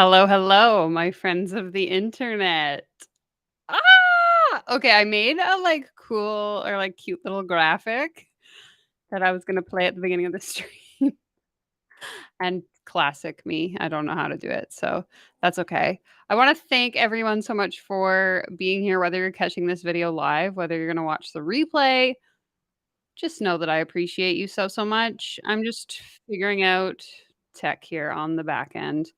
Hello, hello, my friends of the internet. Ah! Okay, I made a cool or cute little graphic that I was gonna play at the beginning of the stream. And classic me, I don't know how to do it, so that's okay. I wanna thank everyone so much for being here, whether you're catching this video live, whether you're gonna watch the replay. Just know that I appreciate you so, so much. I'm just figuring out tech here on the back end.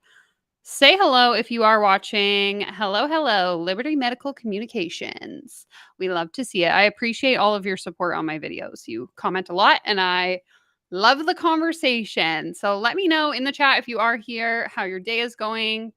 Say hello if you are watching. Hello, hello, Liberty Medical Communications. We love to see it. I appreciate all of your support on my videos. You comment a lot and I love the conversation. So let me know in the chat if you are here, how your day is going.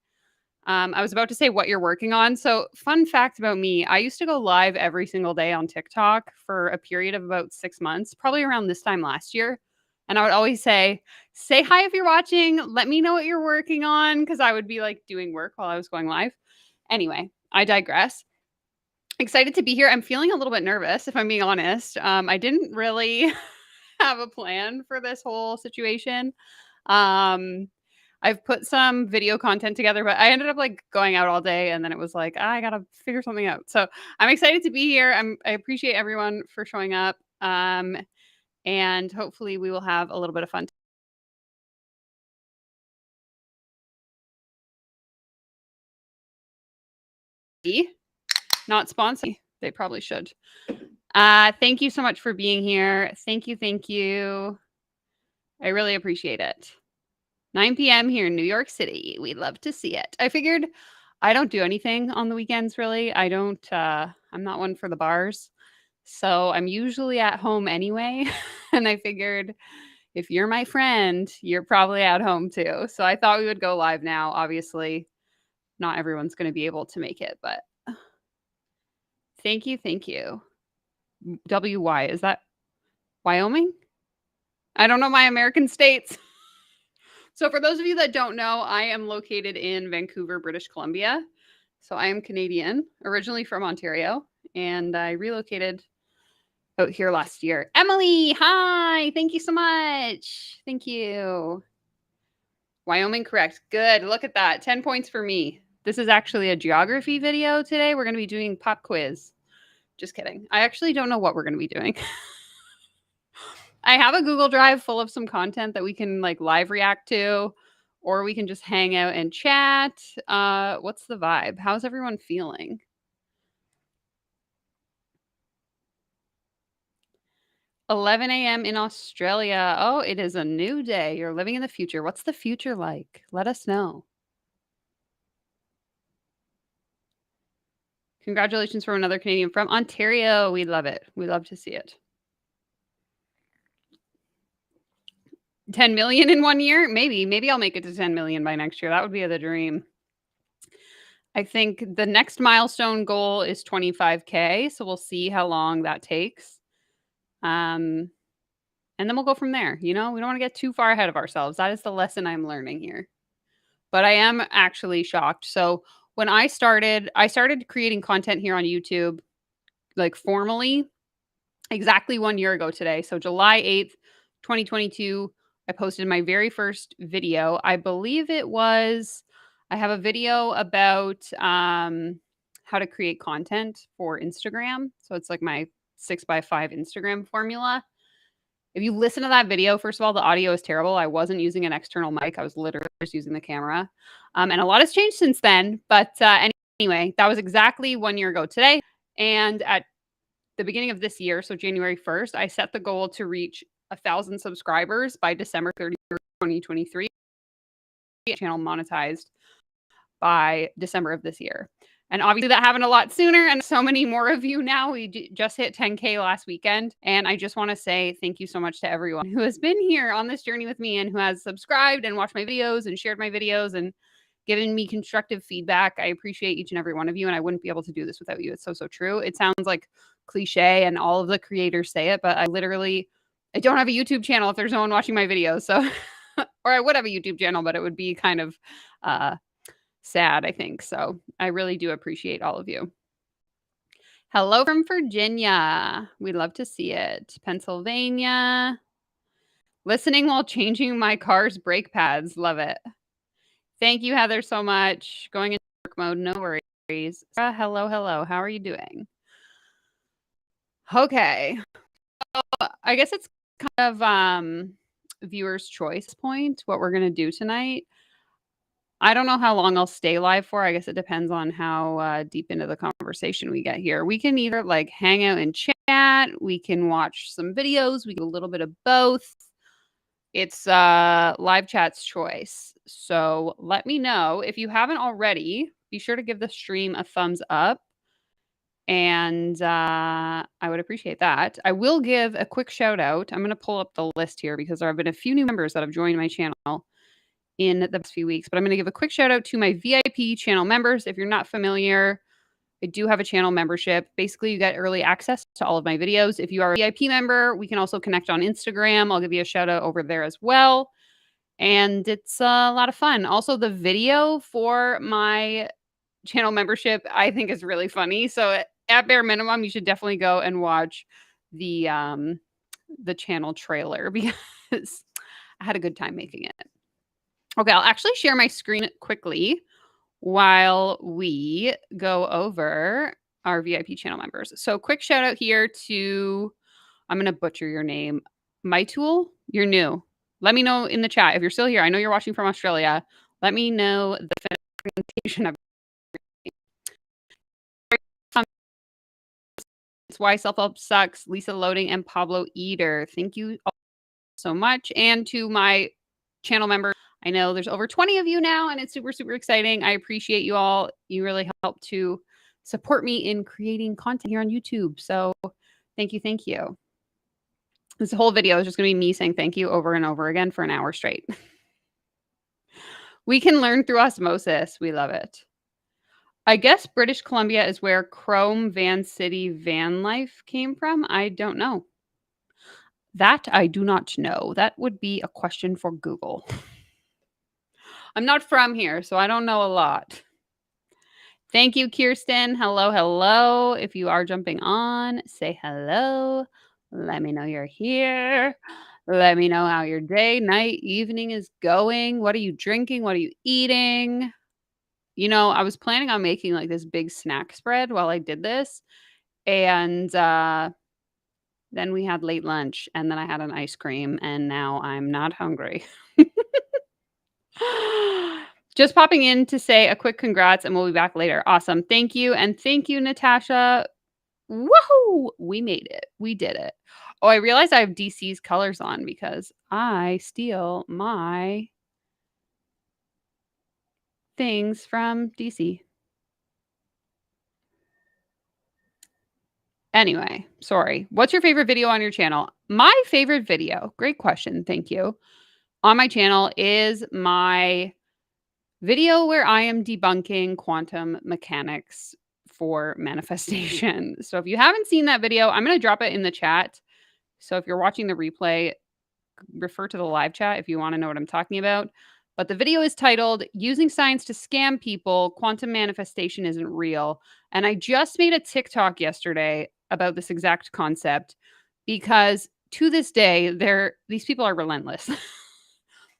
I was about to say what you're working on. So, fun fact about me, I used to go live every single day on TikTok for a period of about 6 months, probably around this time last year. And I would always say hi if you're watching. Let me know what you're working on because I would be doing work while I was going live. Anyway, I digress. Excited to be here. I'm feeling a little bit nervous, if I'm being honest. I didn't really have a plan for this whole situation. Um, I've put some video content together, but I ended up going out all day and then it was I gotta figure something out. So I'm excited to be here. I appreciate everyone for showing up. And hopefully we will have a little bit of fun. Not sponsored. They probably should. Thank you so much for being here. Thank you. Thank you. I really appreciate it. 9 p.m. here in New York City. We'd love to see it. I figured I don't do anything on the weekends, really. I'm not one for the bars. So I'm usually at home anyway. And I figured if you're my friend, you're probably at home too. So I thought we would go live now. Obviously, not everyone's going to be able to make it, but thank you. Thank you. WY, is that Wyoming? I don't know my American states. So for those of you that don't know, I am located in Vancouver, British Columbia. So I am Canadian, originally from Ontario, and I relocated out here last year. Emily, hi. Thank you so much. Thank you. Wyoming, correct. Good. Look at that. 10 points for me. This is actually a geography video today. We're going to be doing pop quiz. Just kidding. I actually don't know what we're going to be doing. I have a Google Drive full of some content that we can live react to, or we can just hang out and chat. What's the vibe? How's everyone feeling? 11 a.m. in Australia. Oh, it is a new day. You're living in the future. What's the future like? Let us know. Congratulations from another Canadian from Ontario. We love it. We love to see it. 10 million in 1 year? Maybe I'll make it to 10 million by next year. That would be the dream. I think the next milestone goal is 25K. So we'll see how long that takes. And then we'll go from there. We don't want to get too far ahead of ourselves. That is the lesson I'm learning here. But I am actually shocked. So when I started creating content here on YouTube, formally, exactly 1 year ago today. So July 8th, 2022, I posted my very first video. I believe I have a video about how to create content for Instagram. So it's my 6x5 Instagram formula. If you listen to that video, first of all, the audio is terrible. I wasn't using an external mic. I was literally just using the camera. And a lot has changed since then. But anyway, that was exactly 1 year ago today. And at the beginning of this year, so January 1st, I set the goal to reach 1,000 subscribers by December 31st, 2023. Channel monetized by December of this year. And obviously that happened a lot sooner and so many more of you now. We just hit 10K last weekend. And I just want to say thank you so much to everyone who has been here on this journey with me and who has subscribed and watched my videos and shared my videos and given me constructive feedback. I appreciate each and every one of you. And I wouldn't be able to do this without you. It's so, so true. It sounds like cliche and all of the creators say it, but I don't have a YouTube channel if there's no one watching my videos. So, or I would have a YouTube channel, but it would be kind of, sad, I think. So I really do appreciate all of you. Hello from Virginia. We'd love to see it. Pennsylvania. Listening while changing my car's brake pads. Love it. Thank you, Heather, so much. Going into work mode, no worries. Hello, hello. How are you doing? Okay. I guess it's kind of viewer's choice point what we're gonna do tonight. I don't know how long I'll stay live for. I guess it depends on how deep into the conversation we get here. We can either like hang out and chat, we can watch some videos, we get a little bit of both. It's live chat's choice. So let me know if you haven't already. Be sure to give the stream a thumbs up. And I would appreciate that. I will give a quick shout out. I'm going to pull up the list here because there have been a few new members that have joined my channel in the past few weeks. But I'm going to give a quick shout out to my VIP channel members. If you're not familiar, I do have a channel membership. Basically, you get early access to all of my videos. If you are a VIP member, we can also connect on Instagram. I'll give you a shout out over there as well. And it's a lot of fun. Also, the video for my channel membership, I think is really funny. So at bare minimum, you should definitely go and watch the channel trailer because I had a good time making it. Okay, I'll actually share my screen quickly while we go over our VIP channel members. So quick shout out here to, I'm going to butcher your name, My Tool. You're new. Let me know in the chat if you're still here. I know you're watching from Australia. Let me know the pronunciation of it's why self-help sucks. Lisa Loading and Pablo Eater. Thank you all so much. And to my channel members, I know there's over 20 of you now, and it's super, super exciting. I appreciate you all. You really help to support me in creating content here on YouTube. So thank you. Thank you. This whole video is just going to be me saying thank you over and over again for an hour straight. We can learn through osmosis. We love it. I guess British Columbia is where Chrome Van City van life came from. I don't know. That I do not know. That would be a question for Google. I'm not from here, so I don't know a lot. Thank you, Kirsten. Hello, hello. If you are jumping on, say hello. Let me know you're here. Let me know how your day, night, evening is going. What are you drinking? What are you eating? You know, I was planning on making like this big snack spread while I did this. And then we had late lunch and then I had an ice cream and now I'm not hungry. Just popping in to say a quick congrats and we'll be back later. Awesome. Thank you. And thank you, Natasha. Woohoo! We made it. We did it. Oh, I realized I have DC's colors on because I steal my things from DC. Anyway, sorry. What's your favorite video on your channel? My favorite video, great question. Thank you. On my channel is my video where I am debunking quantum mechanics for manifestation. So if you haven't seen that video, I'm going to drop it in the chat. So if you're watching the replay, refer to the live chat if you want to know what I'm talking about. But the video is titled Using Science to Scam People, Quantum Manifestation Isn't Real. And I just made a TikTok yesterday about this exact concept because to this day, these people are relentless.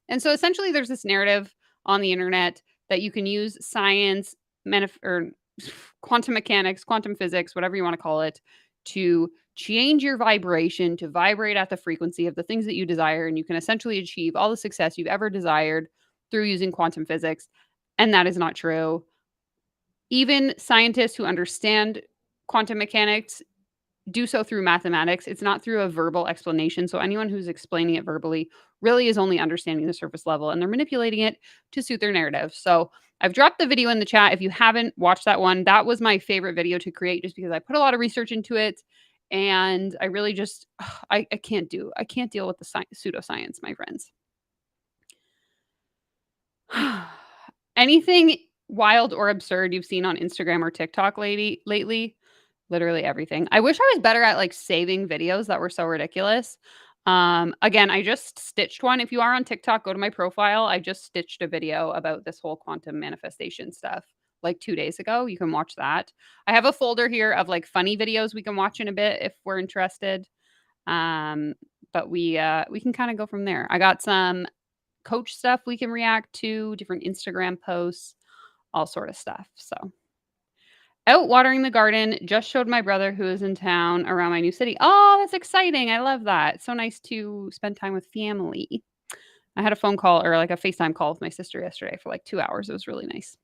And so essentially there's this narrative on the internet that you can use science, or quantum mechanics, quantum physics, whatever you want to call it, to change your vibration to vibrate at the frequency of the things that you desire. And you can essentially achieve all the success you've ever desired through using quantum physics. And that is not true. Even scientists who understand quantum mechanics do so through mathematics. It's not through a verbal explanation. So anyone who's explaining it verbally really is only understanding the surface level and they're manipulating it to suit their narrative. So I've dropped the video in the chat. If you haven't watched that one, that was my favorite video to create just because I put a lot of research into it. And I really just, I can't deal with the pseudoscience, my friends. Anything wild or absurd you've seen on Instagram or TikTok lately? Literally everything. I wish I was better at like saving videos that were so ridiculous. Again, I just stitched one. If you are on TikTok, go to my profile. I just stitched a video about this whole quantum manifestation stuff like 2 days ago. You can watch that. I have a folder here of like funny videos we can watch in a bit if we're interested. But we can kind of go from there. I got some coach stuff we can react to, different Instagram posts, all sort of stuff. So out watering the garden, just showed my brother who is in town around my new city. Oh, that's exciting. I love that. So nice to spend time with family. I had a phone call or like a FaceTime call with my sister yesterday for like 2 hours. It was really nice.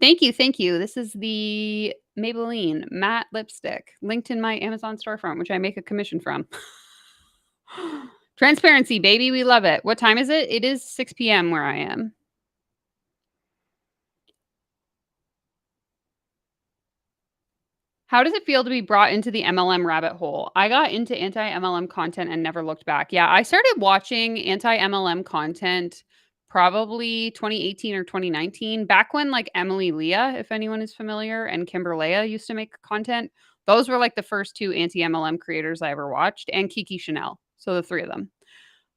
Thank you, thank you. This is the Maybelline matte lipstick linked in my Amazon storefront, which I make a commission from. Transparency, baby, we love it. What time is it? It is 6 PM where I am. How does it feel to be brought into the MLM rabbit hole? I got into anti-MLM content and never looked back. Yeah, I started watching anti-MLM content probably 2018 or 2019, back when like Emily Leah, if anyone is familiar, and Kimberlea used to make content. Those were like the first two anti-MLM creators I ever watched, and Kiki Chanel. So the three of them.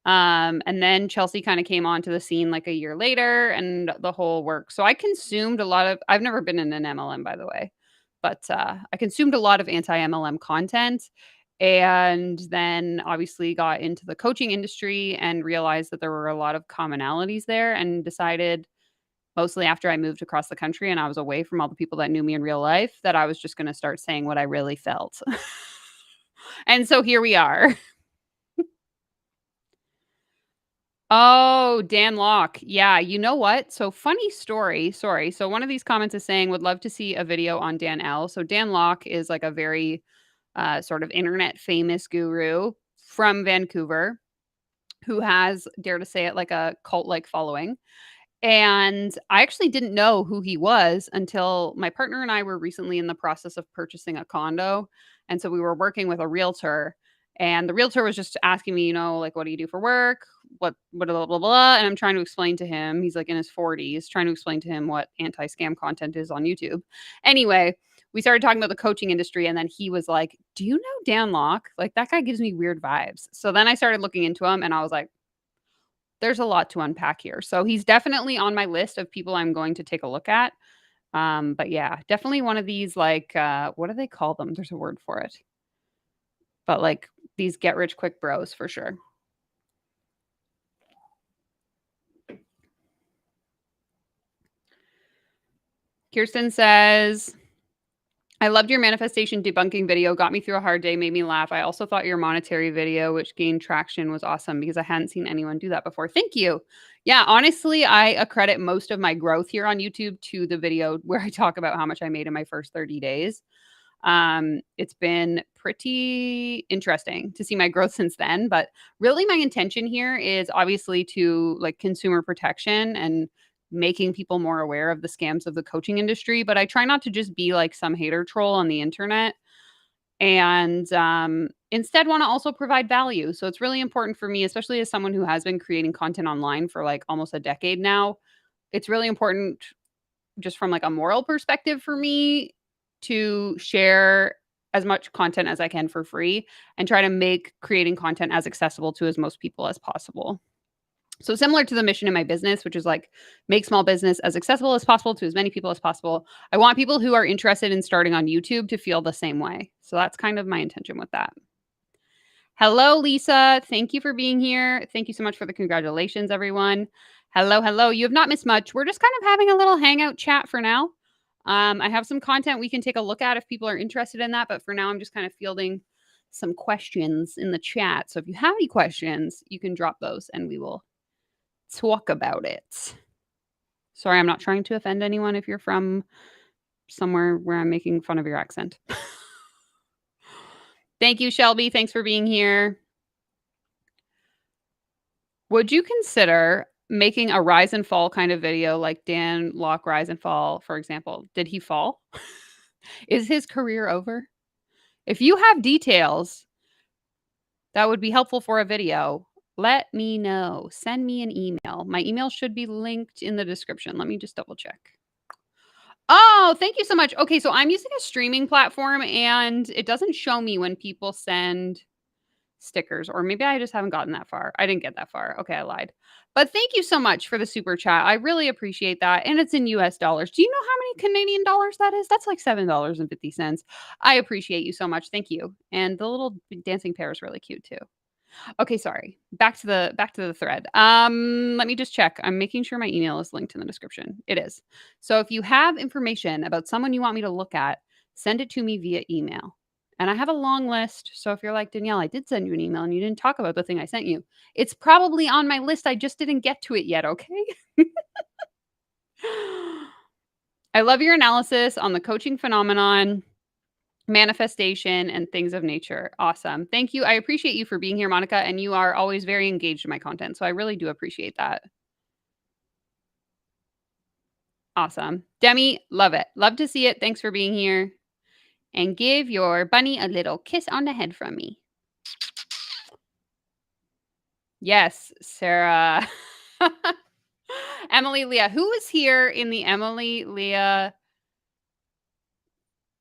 And then Chelsea kind of came onto the scene like a year later and the whole work. So I consumed a lot of I've never been in an MLM, by the way, but I consumed a lot of anti-MLM content, and then obviously got into the coaching industry and realized that there were a lot of commonalities there, and decided mostly after I moved across the country and I was away from all the people that knew me in real life that I was just going to start saying what I really felt. And so here we are. Oh, Dan Locke. Yeah, you know what? So funny story. Sorry. So one of these comments is saying would love to see a video on Dan L. So Dan Locke is like a very sort of internet famous guru from Vancouver who has, dare to say it, like a cult like following. And I actually didn't know who he was until my partner and I were recently in the process of purchasing a condo. And so we were working with a realtor, and the realtor was just asking me, like, what do you do for work? What, blah, blah, blah. And I'm trying to explain to him, he's like in his 40s, trying to explain to him what anti scam content is on YouTube. Anyway, we started talking about the coaching industry, and then he was like, do you know Dan Locke? Like, that guy gives me weird vibes. So then I started looking into him, and I was like, there's a lot to unpack here. So he's definitely on my list of people I'm going to take a look at. But yeah, definitely one of these like what do they call them? There's a word for it. But like these get rich quick bros for sure. Kirsten says, I loved your manifestation debunking video. Got me through a hard day, made me laugh. I also thought your monetary video, which gained traction, was awesome because I hadn't seen anyone do that before. Thank you. Yeah, honestly, I accredit most of my growth here on YouTube to the video where I talk about how much I made in my first 30 days. It's been pretty interesting to see my growth since then, but really my intention here is obviously to like consumer protection and making people more aware of the scams of the coaching industry, but I try not to just be like some hater troll on the internet, and instead want to also provide value. So it's really important for me, especially as someone who has been creating content online for like almost a decade now. It's really important just from like a moral perspective for me to share as much content as I can for free and try to make creating content as accessible to as most people as possible. So similar to the mission in my business, which is like make small business as accessible as possible to as many people as possible. I want people who are interested in starting on YouTube to feel the same way. So that's kind of my intention with that. Hello, Lisa. Thank you for being here. Thank you so much for the congratulations, everyone. Hello, hello. You have not missed much. We're just kind of having a little hangout chat for now. I have some content we can take a look at if people are interested in that. But for now, I'm just kind of fielding some questions in the chat. So if you have any questions, you can drop those and we will talk about it. Sorry, I'm not trying to offend anyone if you're from somewhere where I'm making fun of your accent. Thank you, Shelby. Thanks for being here. Would you consider making a rise and fall kind of video like Dan Locke rise and fall, for example? Did he fall? Is his career over? If you have details that would be helpful for a video, let me know. Send me an email. My email should be linked in the description. Let me just double check. Oh, thank you so much. Okay, so I'm using a streaming platform and it doesn't show me when people send stickers, or maybe I just haven't gotten that far. I didn't get that far. Okay, I lied. But thank you so much for the super chat. I really appreciate that. And it's in US dollars. Do you know how many Canadian dollars that is? That's like $7.50. I appreciate you so much. Thank you. And the little dancing pear is really cute too. Okay, sorry. Back to the thread. Let me just check. I'm making sure my email is linked in the description. It is. So if you have information about someone you want me to look at, send it to me via email. And I have a long list. So if you're like, Danielle, I did send you an email and you didn't talk about the thing I sent you, it's probably on my list. I just didn't get to it yet. Okay. I love your analysis on the coaching phenomenon, manifestation, and things of nature. Awesome. Thank you. I appreciate you for being here, Monica, and you are always very engaged in my content. So I really do appreciate that. Awesome. Demi, love it. Love to see it. Thanks for being here. And give your bunny a little kiss on the head from me. Yes, Sarah. Emily Leah. Who was here in the Emily Leah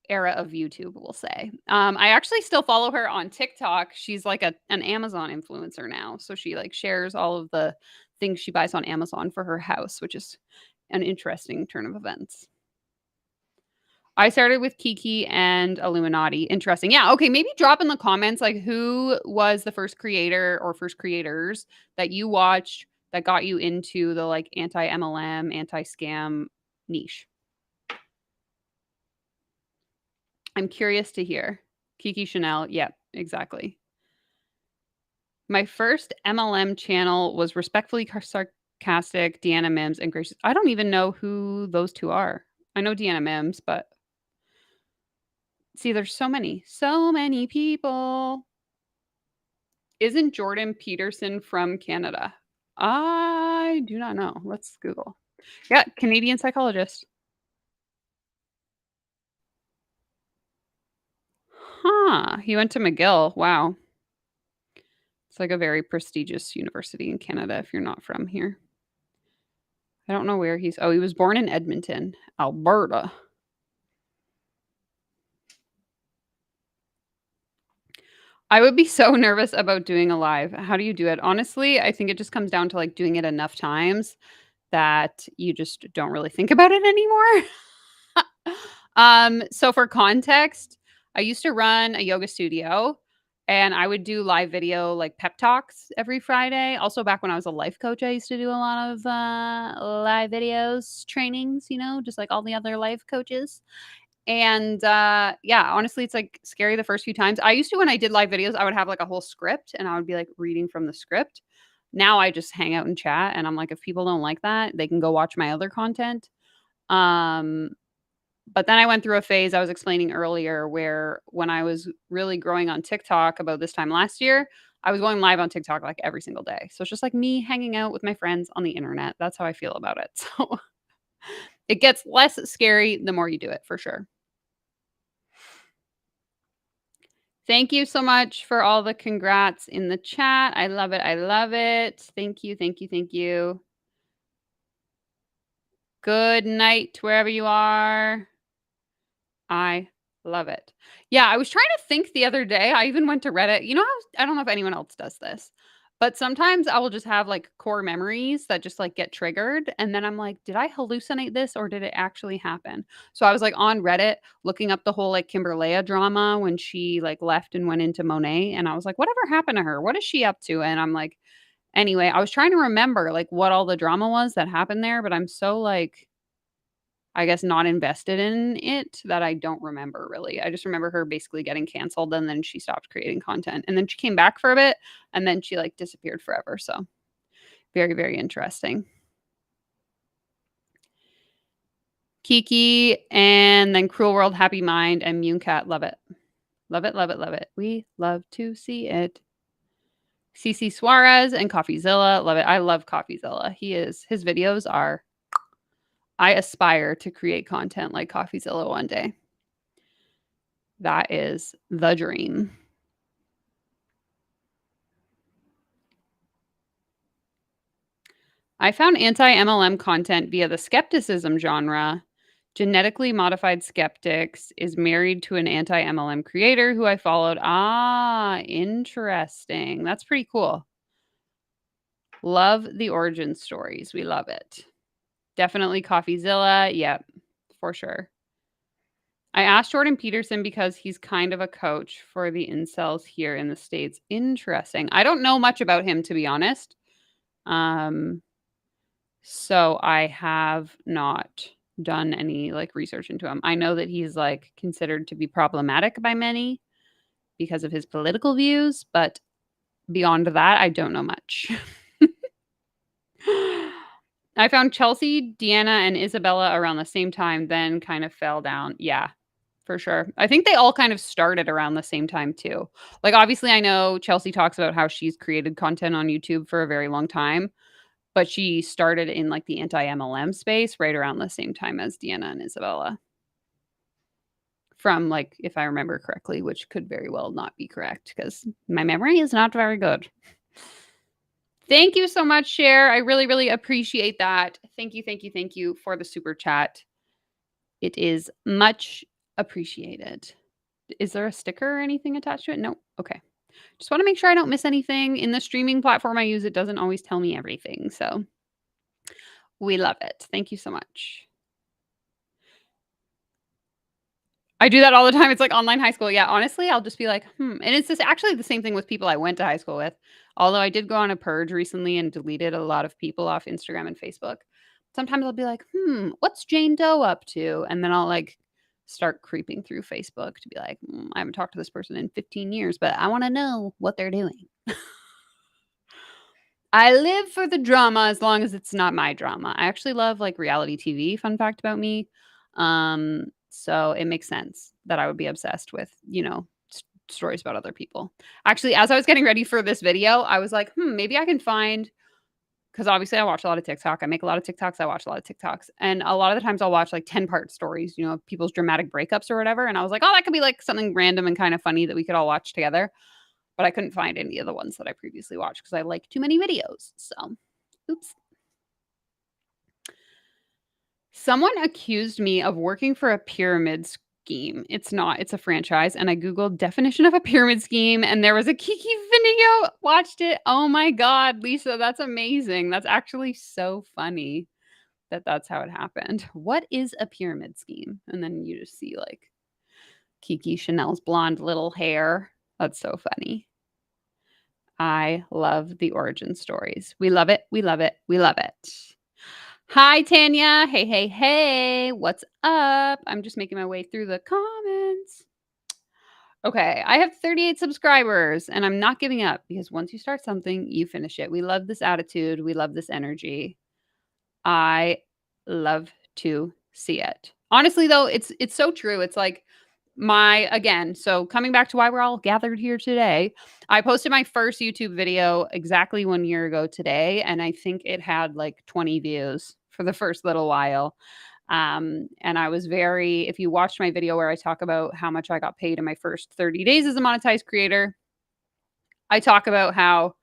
era of YouTube, we'll say. I actually still follow her on TikTok. She's like an Amazon influencer now. So she like shares all of the things she buys on Amazon for her house, which is an interesting turn of events. I started with Kiki and Illuminati. Interesting. Yeah. Okay. Maybe drop in the comments like who was the first creator or first creators that you watched that got you into the like anti MLM, anti scam niche. I'm curious to hear. Kiki Chanel. Yep, exactly. My first MLM channel was Respectfully Sarcastic, Deanna Mims, and Gracious. I don't even know who those two are. I know Deanna Mims, but see, there's so many people. Isn't Jordan Peterson from Canada? I do not know. Let's Google. Yeah, Canadian psychologist. Huh. He went to McGill. Wow. It's like a very prestigious university in Canada if you're not from here. I don't know where he's. Oh, he was born in Edmonton, Alberta. I would be so nervous about doing a live. How do you do it? Honestly, I think it just comes down to like doing it enough times that you just don't really think about it anymore. So for context, I used to run a yoga studio and I would do live video like pep talks every Friday. Also back when I was a life coach, I used to do a lot of live videos, trainings, just like all the other life coaches. And yeah, honestly, it's like scary the first few times. I used to when I did live videos, I would have like a whole script and I would be like reading from the script. Now I just hang out and chat and I'm like if people don't like that, they can go watch my other content. Um but then I went through a phase I was explaining earlier where when I was really growing on TikTok about this time last year, I was going live on TikTok like every single day. So it's just like me hanging out with my friends on the internet. That's how I feel about it. So it gets less scary the more you do it for sure. Thank you so much for all the congrats in the chat. I love it. I love it. Thank you. Thank you. Thank you. Good night, wherever you are. I love it. Yeah, I was trying to think the other day. I even went to Reddit. I don't know if anyone else does this, but sometimes I will just have like core memories that just like get triggered. And then I'm like, did I hallucinate this or did it actually happen? So I was like on Reddit looking up the whole like Kimberlea drama when she like left and went into Monet. And I was like, whatever happened to her? What is she up to? And I'm like, anyway, I was trying to remember like what all the drama was that happened there, but I'm so like, I guess, not invested in it that I don't remember really. I just remember her basically getting canceled and then she stopped creating content. And then she came back for a bit and then she like disappeared forever. So very, very interesting. Kiki and then Cruel World, Happy Mind, and Mune Cat. Love it. Love it, love it, love it. We love to see it. CC Suarez and Coffeezilla. Love it. I love Coffeezilla. His videos are, I aspire to create content like Coffeezilla one day. That is the dream. I found anti-MLM content via the skepticism genre. Genetically modified skeptics is married to an anti-MLM creator who I followed. Ah, interesting. That's pretty cool. Love the origin stories. We love it. Definitely Coffeezilla. Yep, for sure. I asked Jordan Peterson because he's kind of a coach for the incels here in the States. Interesting. I don't know much about him, to be honest. Um, so I have not done any like research into him. I know that he's like considered to be problematic by many because of his political views, but beyond that, I don't know much. I found Chelsea, Deanna, and Isabella around the same time, then kind of fell down. Yeah, for sure. I think they all kind of started around the same time too. Like, obviously, I know Chelsea talks about how she's created content on YouTube for a very long time, but she started in like the anti MLM space right around the same time as Deanna and Isabella. From like, if I remember correctly, which could very well not be correct because my memory is not very good. Thank you so much, Cher. I really, really appreciate that. Thank you, thank you, thank you for the super chat. It is much appreciated. Is there a sticker or anything attached to it? No. Okay. Just want to make sure I don't miss anything. In the streaming platform I use, it doesn't always tell me everything. So we love it. Thank you so much. I do that all the time. It's like online high school. Yeah, honestly, I'll just be like, And it's just actually the same thing with people I went to high school with. Although I did go on a purge recently and deleted a lot of people off Instagram and Facebook. Sometimes I'll be like, what's Jane Doe up to? And then I'll like start creeping through Facebook to be like, I haven't talked to this person in 15 years, but I want to know what they're doing. I live for the drama as long as it's not my drama. I actually love like reality TV, fun fact about me. So it makes sense that I would be obsessed with, stories about other people. Actually, as I was getting ready for this video, I was like, maybe I can find, because obviously I watch a lot of TikTok. I make a lot of TikToks. I watch a lot of TikToks. And a lot of the times I'll watch like 10-part stories, people's dramatic breakups or whatever. And I was like, oh, that could be like something random and kind of funny that we could all watch together. But I couldn't find any of the ones that I previously watched because I like too many videos. So, oops. Someone accused me of working for a pyramid scheme. It's not, it's a franchise. And I Googled definition of a pyramid scheme and there was a Kiki video. Watched it. Oh my God, Lisa, that's amazing. That's actually so funny that that's how it happened. What is a pyramid scheme? And then you just see like Kiki Chanel's blonde little hair. That's so funny. I love the origin stories. We love it. We love it. We love it. Hi, Tanya. Hey, hey, hey. What's up? I'm just making my way through the comments. Okay, I have 38 subscribers and I'm not giving up because once you start something, you finish it. We love this attitude. We love this energy. I love to see it. Honestly, though, it's so true. It's like so coming back to why we're all gathered here today, I posted my first YouTube video exactly 1 year ago today, and I think it had like 20 views for the first little while. And I was if you watched my video where I talk about how much I got paid in my first 30 days as a monetized creator, I talk about how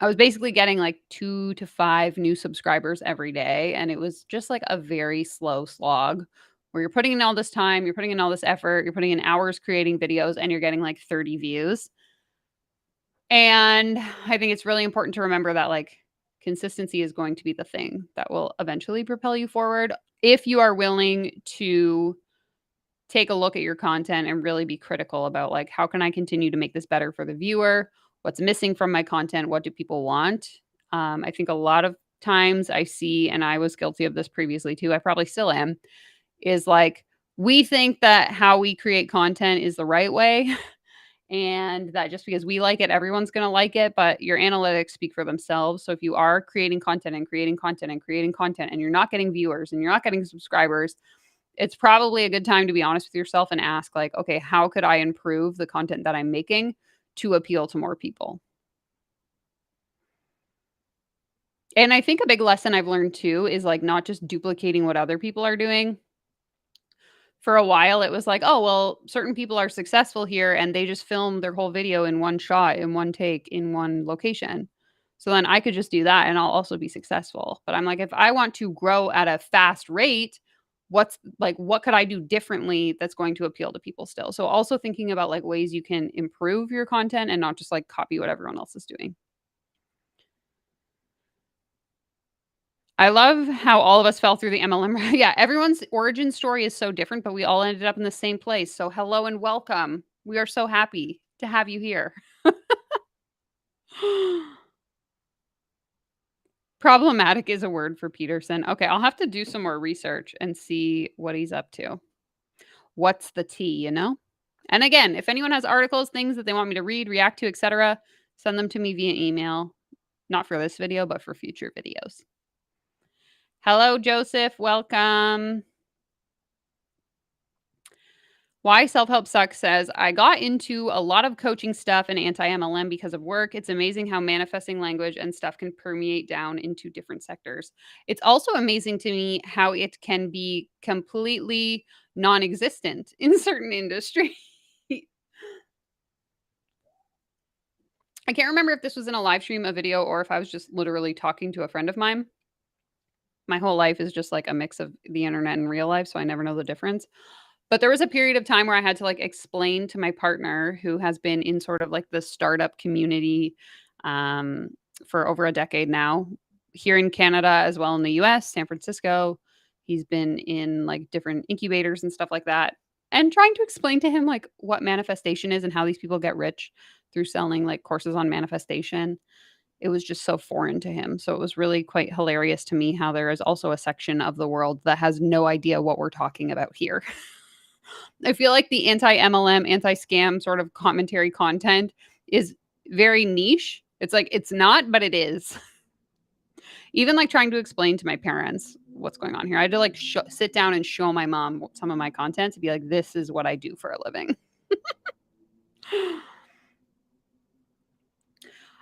I was basically getting like 2 to 5 new subscribers every day. And it was just like a very slow slog where you're putting in all this time, you're putting in all this effort, you're putting in hours creating videos, and you're getting like 30 views. And I think it's really important to remember that like consistency is going to be the thing that will eventually propel you forward if you are willing to take a look at your content and really be critical about like, how can I continue to make this better for the viewer? What's missing from my content? What do people want? I think a lot of times I see, and I was guilty of this previously too, I probably still am, is like, we think that how we create content is the right way. And that just because we like it, everyone's going to like it. But your analytics speak for themselves. So if you are creating content and creating content and creating content and you're not getting viewers and you're not getting subscribers, it's probably a good time to be honest with yourself and ask like, okay, how could I improve the content that I'm making to appeal to more people? And I think a big lesson I've learned too is like not just duplicating what other people are doing. For a while, it was like, oh, well, certain people are successful here and they just film their whole video in one shot, in one take, in one location. So then I could just do that and I'll also be successful. But I'm like, if I want to grow at a fast rate, what could I do differently that's going to appeal to people still? So also thinking about like ways you can improve your content and not just like copy what everyone else is doing. I love how all of us fell through the MLM. Yeah, everyone's origin story is so different, but we all ended up in the same place. So hello and welcome. We are so happy to have you here. Problematic is a word for Peterson. Okay, I'll have to do some more research and see what he's up to. What's the tea, you know? And again, if anyone has articles, things that they want me to read, react to, etc., send them to me via email. Not for this video, but for future videos. Hello, Joseph. Welcome. Why Self Help Sucks says, I got into a lot of coaching stuff and anti MLM because of work. It's amazing how manifesting language and stuff can permeate down into different sectors. It's also amazing to me how it can be completely non existent in certain industries. I can't remember if this was in a live stream, a video, or if I was just literally talking to a friend of mine. My whole life is just like a mix of the internet and real life, so I never know the difference. But there was a period of time where I had to like explain to my partner who has been in sort of like the startup community um, for over a decade now, here in Canada as well in the US, San Francisco. He's been in like different incubators and stuff like that. And trying to explain to him like what manifestation is and how these people get rich through selling like courses on manifestation. It was just so foreign to him. So it was really quite hilarious to me how there is also a section of the world that has no idea what we're talking about here. I feel like the anti-MLM, anti-scam sort of commentary content is very niche. It's like it's not, but it is. Even like trying to explain to my parents what's going on here. I had to like sit down and show my mom some of my content to be like, this is what I do for a living.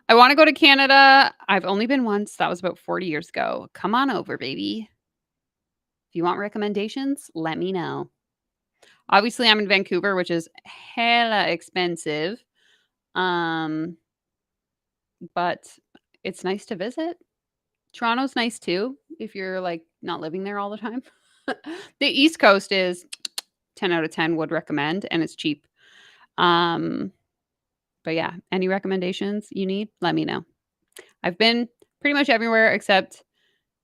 I want to go to Canada. I've only been once. That was about 40 years ago. Come on over, baby. If you want recommendations, let me know. Obviously, I'm in Vancouver, which is hella expensive. But it's nice to visit. Toronto's nice too if you're like not living there all the time. The East Coast is 10 out of 10 would recommend and it's cheap. But yeah, any recommendations you need, let me know. I've been pretty much everywhere except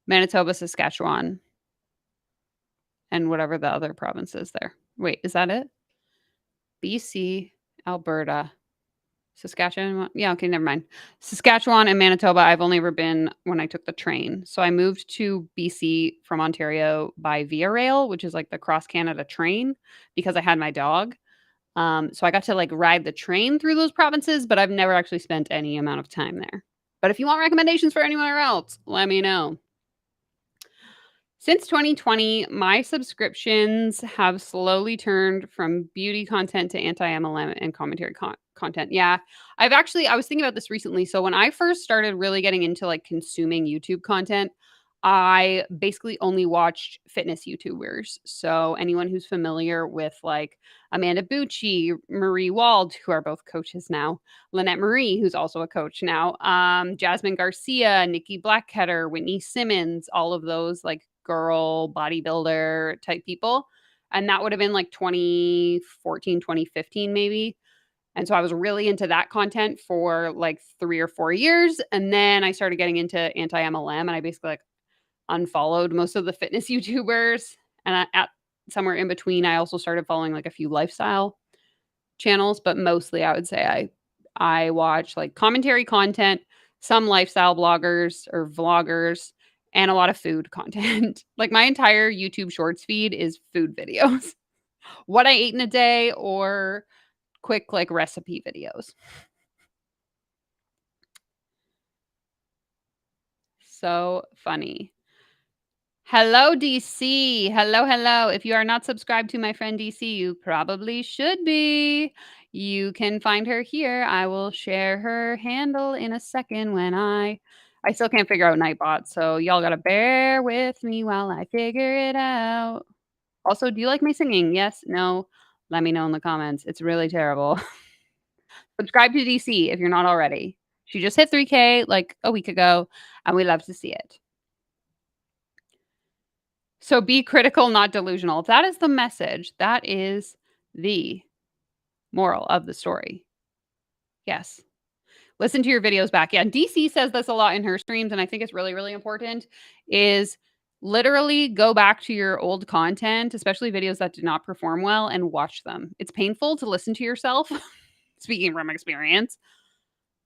Manitoba, Saskatchewan, and whatever the other province is there. Wait, is that it? BC, Alberta, Saskatchewan. Yeah, okay, never mind. Saskatchewan and Manitoba, I've only ever been when I took the train. So I moved to BC from Ontario by Via Rail, which is like the cross Canada train, because I had my dog. So I got to like ride the train through those provinces, but I've never actually spent any amount of time there. But if you want recommendations for anywhere else, let me know. Since 2020, my subscriptions have slowly turned from beauty content to anti-MLM and commentary content. Yeah, I was thinking about this recently. So when I first started really getting into like consuming YouTube content, I basically only watched fitness YouTubers. So anyone who's familiar with like Amanda Bucci, Marie Wald, who are both coaches now, Lynette Marie, who's also a coach now, Jasmine Garcia, Nikki Blackketter, Whitney Simmons, all of those like girl bodybuilder type people. And that would have been like 2014, 2015, maybe. And so I was really into that content for like 3 or 4 years. And then I started getting into anti MLM and I basically like unfollowed most of the fitness YouTubers. And at somewhere in between, I also started following like a few lifestyle channels, but mostly I would say I watch like commentary content, some lifestyle bloggers or vloggers, and a lot of food content. Like my entire YouTube shorts feed is food videos. What I ate in a day or quick like recipe videos. So funny. Hello, DC. Hello, hello. If you are not subscribed to my friend DC, you probably should be. You can find her here. I will share her handle in a second when I still can't figure out Nightbot, so y'all gotta bear with me while I figure it out. Also, do you like my singing? Yes? No? Let me know in the comments. It's really terrible. Subscribe to DC if you're not already. She just hit 3K like a week ago, and we love to see it. So be critical, not delusional. That is the message. That is the moral of the story. Yes. Listen to your videos back. Yeah, DC says this a lot in her streams, and I think it's really, really important, is literally go back to your old content, especially videos that did not perform well, and watch them. It's painful to listen to yourself, speaking from experience,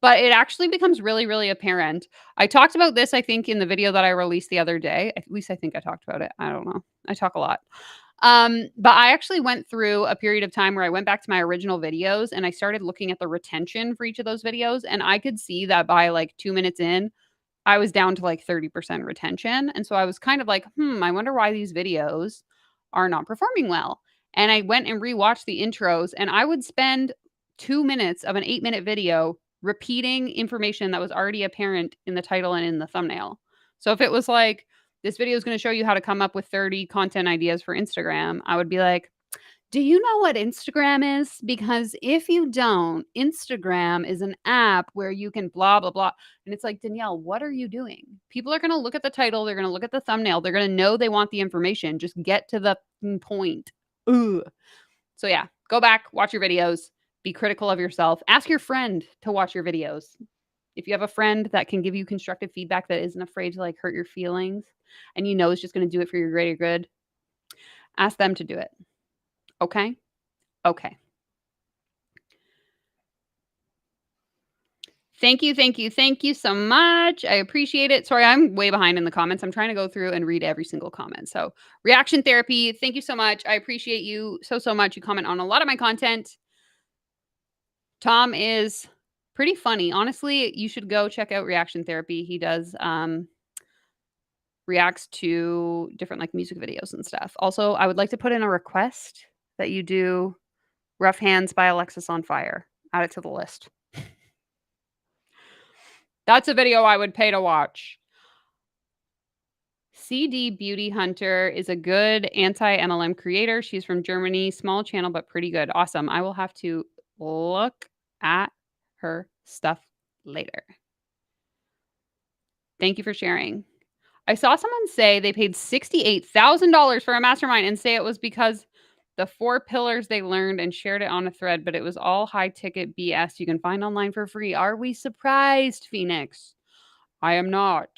but it actually becomes really, really apparent. I talked about this, I think, in the video that I released the other day. At least I think I talked about it. I don't know. I talk a lot. But I actually went through a period of time where I went back to my original videos and I started looking at the retention for each of those videos. And I could see that by like 2 minutes in, I was down to like 30% retention. And so I was kind of like, I wonder why these videos are not performing well. And I went and rewatched the intros, and I would spend 2 minutes of an 8-minute video repeating information that was already apparent in the title and in the thumbnail. So if it was like, this video is going to show you how to come up with 30 content ideas for Instagram, I would be like, do you know what Instagram is? Because if you don't, Instagram is an app where you can blah, blah, blah. And it's like, Danielle, what are you doing? People are going to look at the title. They're going to look at the thumbnail. They're going to know they want the information. Just get to the point. Ugh. So yeah, go back, watch your videos, be critical of yourself. Ask your friend to watch your videos. If you have a friend that can give you constructive feedback that isn't afraid to like hurt your feelings and you know is just going to do it for your greater good, ask them to do it. Okay? Okay. Thank you, thank you, thank you so much. I appreciate it. Sorry, I'm way behind in the comments. I'm trying to go through and read every single comment. So, reaction therapy, thank you so much. I appreciate you so, so much. You comment on a lot of my content. Tom is pretty funny. Honestly, you should go check out reaction therapy. He does reacts to different like music videos and stuff. Also, I would like to put in a request that you do Rough Hands by Alexis on Fire. Add it to the list. That's a video I would pay to watch. CD Beauty Hunter is a good anti-MLM creator. She's from Germany. Small channel, but pretty good. Awesome. I will have to look at her stuff later. Thank you for sharing. I saw someone say they paid $68,000 for a mastermind and say it was because the 4 pillars they learned and shared it on a thread, but it was all high ticket BS you can find online for free. Are we surprised, Phoenix? I am not.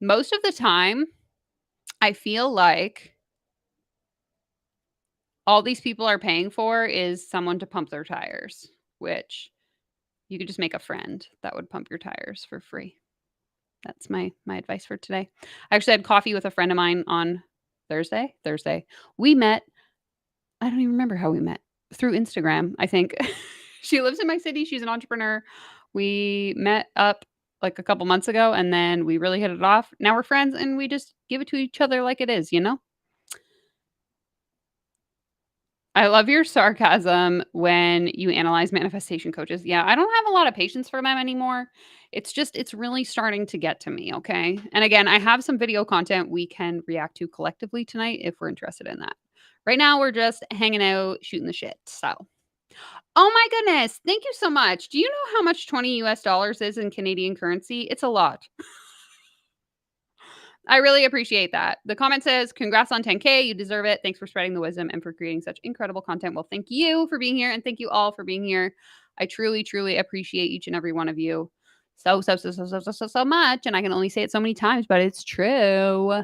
Most of the time, I feel like all these people are paying for is someone to pump their tires, which you could just make a friend that would pump your tires for free. That's my advice for today. I actually had coffee with a friend of mine on Thursday. We met. I don't even remember how we met. Through Instagram, I think. She lives in my city. She's an entrepreneur. We met up like a couple months ago, and then we really hit it off. Now we're friends, and we just give it to each other like it is, you know? I love your sarcasm when you analyze manifestation coaches. Yeah, I don't have a lot of patience for them anymore. It's really starting to get to me, okay? And again, I have some video content we can react to collectively tonight if we're interested in that. Right now, we're just hanging out, shooting the shit. So, oh my goodness, thank you so much. Do you know how much 20 US dollars is in Canadian currency? It's a lot. I really appreciate that. The comment says, congrats on 10K. You deserve it. Thanks for spreading the wisdom and for creating such incredible content. Well, thank you for being here. And thank you all for being here. I truly, truly appreciate each and every one of you so much. And I can only say it so many times, but it's true.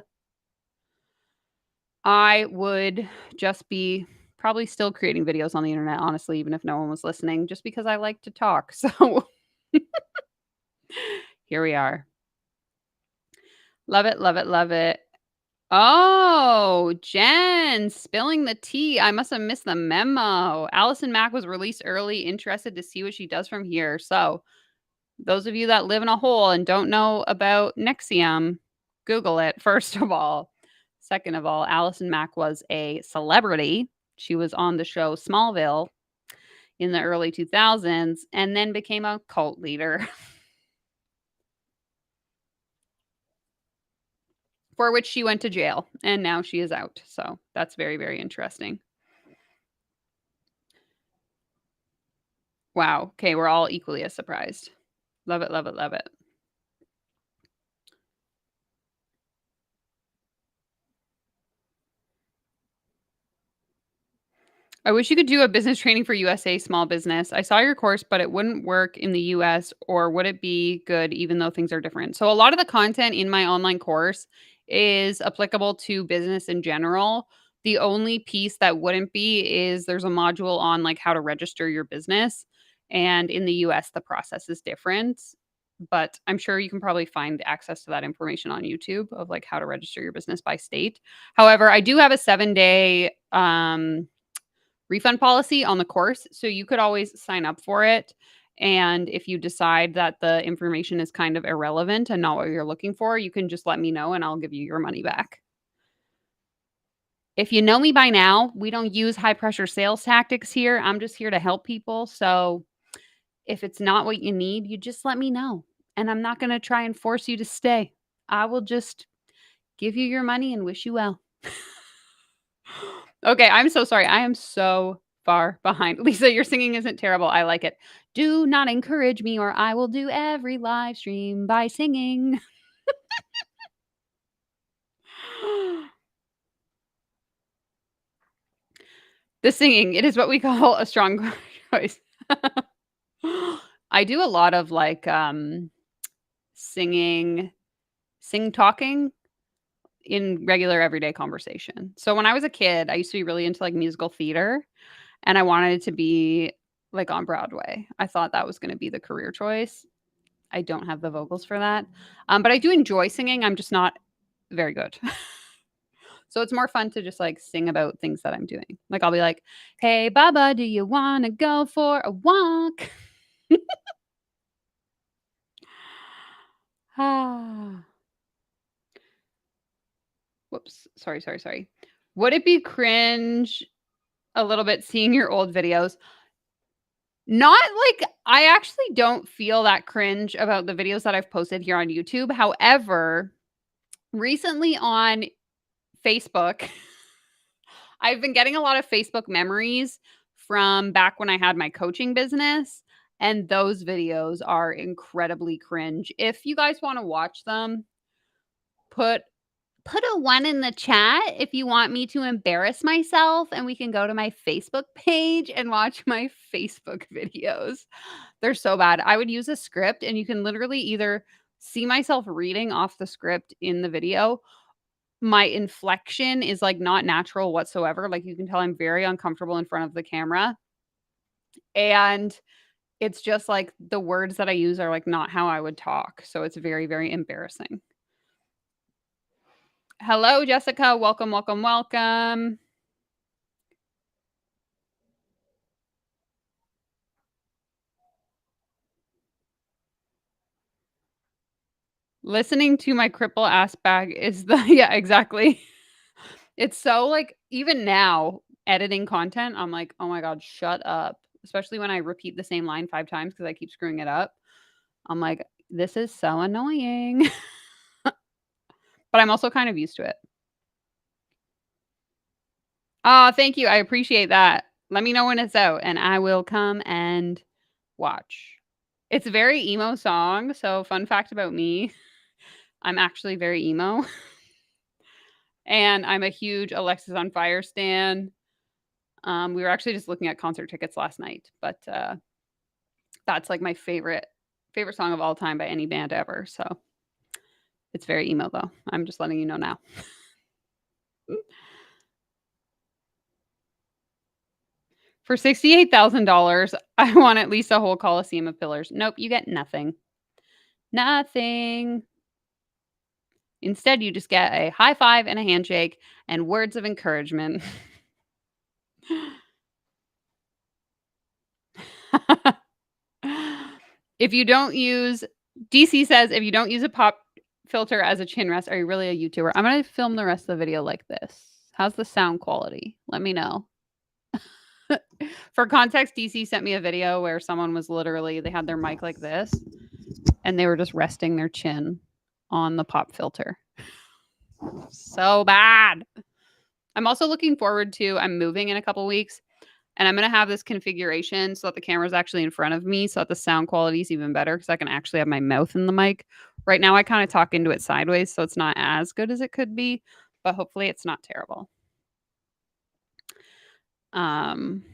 I would just be probably still creating videos on the internet, honestly, even if no one was listening, just because I like to talk. So here we are. Love it, love it, love it. Oh, Jen, spilling the tea. I must have missed the memo. Allison Mack was released early, interested to see what she does from here. So, those of you that live in a hole and don't know about Nexium, Google it, first of all. Second of all, Allison Mack was a celebrity. She was on the show Smallville in the early 2000s and then became a cult leader. For which she went to jail, and now she is out. So that's very, very interesting. Wow. Okay, we're all equally as surprised. Love it, love it, love it. I wish you could do a business training for USA small business. I saw your course, but it wouldn't work in the US, or would it be good even though things are different? So a lot of the content in my online course is applicable to business in general. The only piece that wouldn't be is there's a module on like how to register your business. And in the US, the process is different. But I'm sure you can probably find access to that information on YouTube of like how to register your business by state. However, I do have a 7-day refund policy on the course. So you could always sign up for it. And if you decide that the information is kind of irrelevant and not what you're looking for, you can just let me know and I'll give you your money back. If you know me by now, we don't use high pressure sales tactics here. I'm just here to help people. So if it's not what you need, you just let me know. And I'm not going to try and force you to stay. I will just give you your money and wish you well. Okay, I'm so sorry. I am so far behind. Lisa, your singing isn't terrible. I like it. Do not encourage me, or I will do every live stream by singing. The singing, it is what we call a strong voice. I do a lot of like singing, sing talking in regular everyday conversation. So when I was a kid, I used to be really into like musical theater and I wanted it to be like on Broadway. I thought that was going to be the career choice. I don't have the vocals for that. But I do enjoy singing. I'm just not very good. So it's more fun to just like sing about things that I'm doing. Like I'll be like, "Hey Baba, do you want to go for a walk?" Ah. Whoops. Sorry. Would it be cringe a little bit seeing your old videos? Not like I actually don't feel that cringe about the videos that I've posted here on YouTube. However, recently on Facebook, I've been getting a lot of Facebook memories from back when I had my coaching business, and those videos are incredibly cringe. If you guys want to watch them, put a 1 in the chat if you want me to embarrass myself, and we can go to my Facebook page and watch my Facebook videos. They're so bad. I would use a script, and you can literally either see myself reading off the script in the video. My inflection is, like, not natural whatsoever. Like, you can tell I'm very uncomfortable in front of the camera, and it's just, like, the words that I use are, like, not how I would talk, so it's very, very embarrassing. Hello, Jessica. Welcome. Listening to my cripple ass bag is the yeah, exactly. It's so, like even now, editing content, I'm like, "Oh my god, shut up." Especially when I repeat the same line 5 times because I keep screwing it up. I'm like, "This is so annoying." But I'm also kind of used to it. Oh, thank you. I appreciate that. Let me know when it's out, and I will come and watch. It's a very emo song, so fun fact about me, I'm actually very emo, and I'm a huge Alexis on Fire stan. We were actually just looking at concert tickets last night, but, that's, like, my favorite song of all time by any band ever, so it's very emo, though. I'm just letting you know now. For $68,000, I want at least a whole coliseum of pillars. Nope, you get nothing. Nothing. Instead, you just get a high five and a handshake and words of encouragement. If you don't use DC says, "If you don't use a pop filter as a chin rest, are you really a YouTuber?" I'm gonna film the rest of the video like this. How's the sound quality? Let me know. For context, DC sent me a video where someone was literally they had their mic like this, and they were just resting their chin on the pop filter. So bad. I'm also looking forward to I'm moving in a couple weeks, and I'm gonna have this configuration so that the camera's actually in front of me so that the sound quality is even better because I can actually have my mouth in the mic. Right now, I kind of talk into it sideways, so it's not as good as it could be, but hopefully it's not terrible. Um,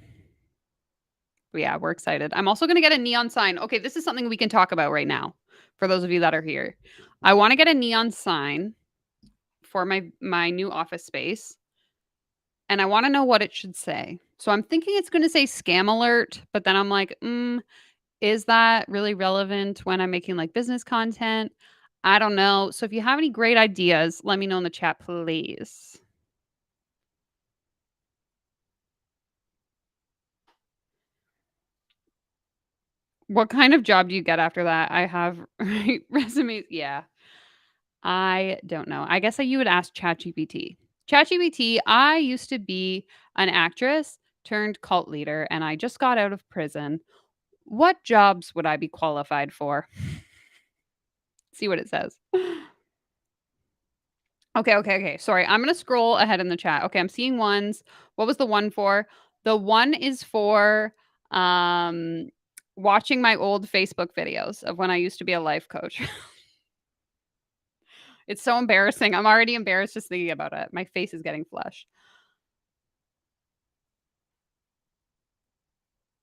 but yeah, we're excited. I'm also gonna get a neon sign. Okay, this is something we can talk about right now for those of you that are here. I wanna get a neon sign for my new office space, and I wanna know what it should say. So I'm thinking it's gonna say scam alert, but then I'm like, is that really relevant when I'm making, like, business content? I don't know. So if you have any great ideas, let me know in the chat, please. What kind of job do you get after that? I have resumes. Yeah. I don't know. I guess that you would ask ChatGPT. ChatGPT, I used to be an actress turned cult leader, and I just got out of prison. What jobs would I be qualified for? See what it says. Okay. Sorry, I'm gonna scroll ahead in the chat. Okay, I'm seeing ones. What was the one for? The one is for um watching my old Facebook videos of when I used to be a life coach. It's so embarrassing. I'm already embarrassed just thinking about it. My face is getting flushed.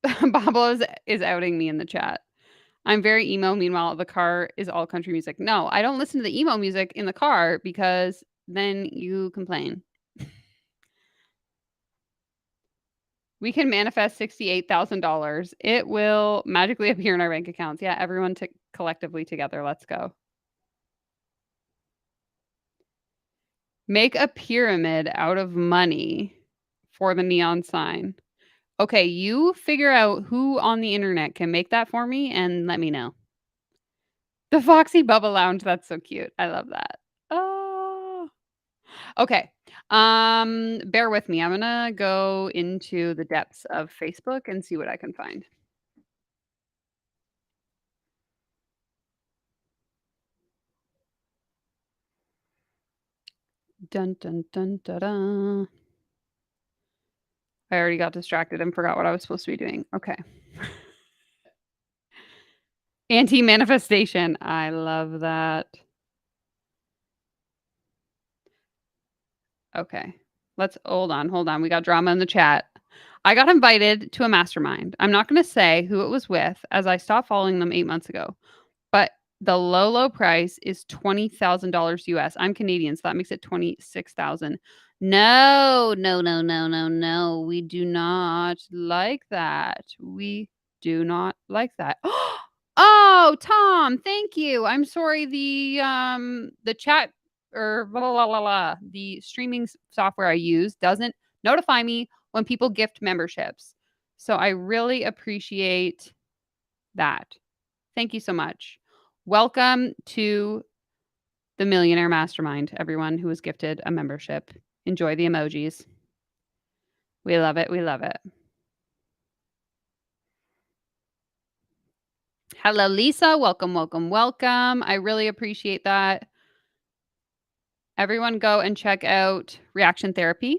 Babo is outing me in the chat. I'm very emo. Meanwhile, the car is all country music. No, I don't listen to the emo music in the car because then you complain. We can manifest $68,000. It will magically appear in our bank accounts. Yeah, everyone collectively together. Let's go. Make a pyramid out of money for the neon sign. Okay, you figure out who on the internet can make that for me and let me know. The Foxy Bubba Lounge, that's so cute. I love that. Oh. Okay. Bear with me. I'm gonna go into the depths of Facebook and see what I can find. Dun dun dun da da. I already got distracted and forgot what I was supposed to be doing. Okay. Anti-manifestation. I love that. Okay. Let's hold on. We got drama in the chat. I got invited to a mastermind. I'm not going to say who it was with as I stopped following them 8 months ago. But the low price is $20,000 US. I'm Canadian, so that makes it 26,000. No, no, no, no, no, no. We do not like that. We do not like that. Oh, Tom, thank you. I'm sorry the chat or blah, blah, blah, blah, blah, the streaming software I use doesn't notify me when people gift memberships. So I really appreciate that. Thank you so much. Welcome to the Millionaire Mastermind, everyone who was gifted a membership. Enjoy the emojis. We love it. We love it. Hello, Lisa. Welcome, welcome, welcome. I really appreciate that. Everyone go and check out Reaction Therapy.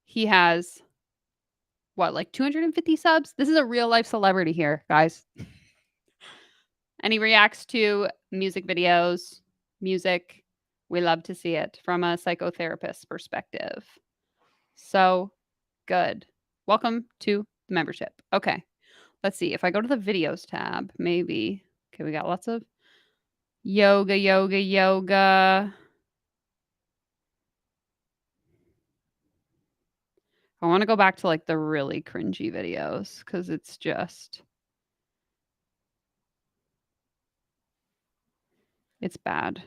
He has what, like 250 subs? This is a real life celebrity here, guys. And he reacts to music videos, music. We love to see it from a psychotherapist perspective. So good. Welcome to the membership. Okay. Let's see. If I go to the videos tab, maybe. Okay, we got lots of yoga. I want to go back to like the really cringy videos because it's bad.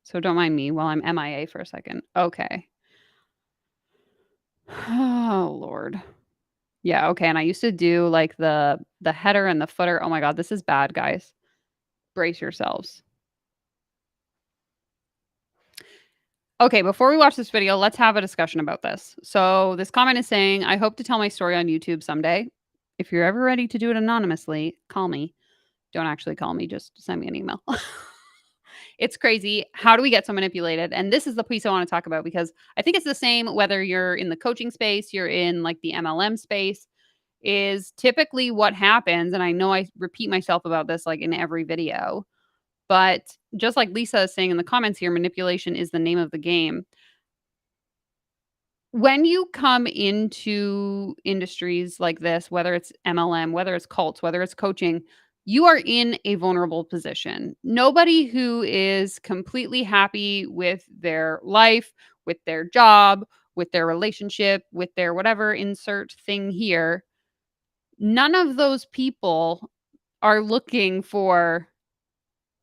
So don't mind me while I'm MIA for a second. Okay. Oh Lord. Yeah, okay. And I used to do like the header and the footer. Oh my god, this is bad, guys. Brace yourselves. Okay, before we watch this video, let's have a discussion about this. So this comment is saying, I hope to tell my story on YouTube someday. If you're ever ready to do it anonymously, call me. Don't actually call me, just send me an email. It's crazy. How do we get so manipulated? And this is the piece I want to talk about because I think it's the same whether you're in the coaching space, you're in like the MLM space, is typically what happens. And I know I repeat myself about this like in every video, but just like Lisa is saying in the comments here, manipulation is the name of the game. When you come into industries like this, whether it's MLM, whether it's cults, whether it's coaching, you are in a vulnerable position. Nobody who is completely happy with their life, with their job, with their relationship, with their whatever insert thing here, none of those people are looking for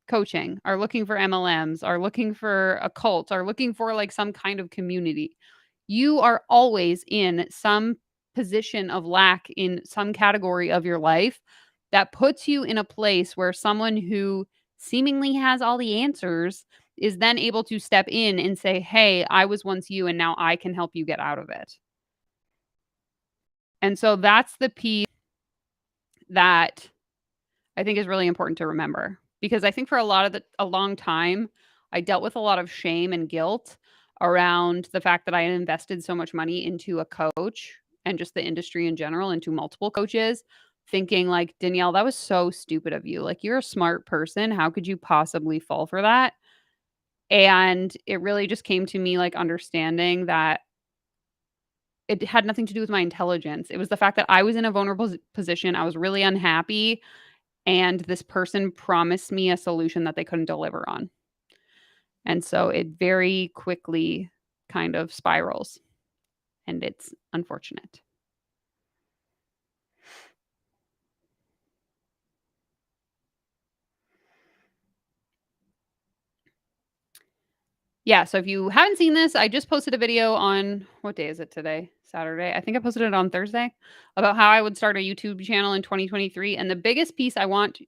coaching, are looking for MLMs, are looking for a cult, are looking for like some kind of community. You are always in some position of lack in some category of your life that puts you in a place where someone who seemingly has all the answers is then able to step in and say, "Hey, I was once you and now I can help you get out of it." And so that's the piece that I think is really important to remember because I think for a long time, I dealt with a lot of shame and guilt around the fact that I had invested so much money into a coach and just the industry in general, into multiple coaches, thinking like, Danielle, that was so stupid of you. Like, you're a smart person. How could you possibly fall for that? And it really just came to me like understanding that it had nothing to do with my intelligence. It was the fact that I was in a vulnerable position. I was really unhappy and this person promised me a solution that they couldn't deliver on. And so it very quickly kind of spirals, and it's unfortunate. Yeah, so if you haven't seen this, I just posted a video on what day is it today? Saturday. I think I posted it on Thursday about how I would start a YouTube channel in 2023. And the biggest piece I want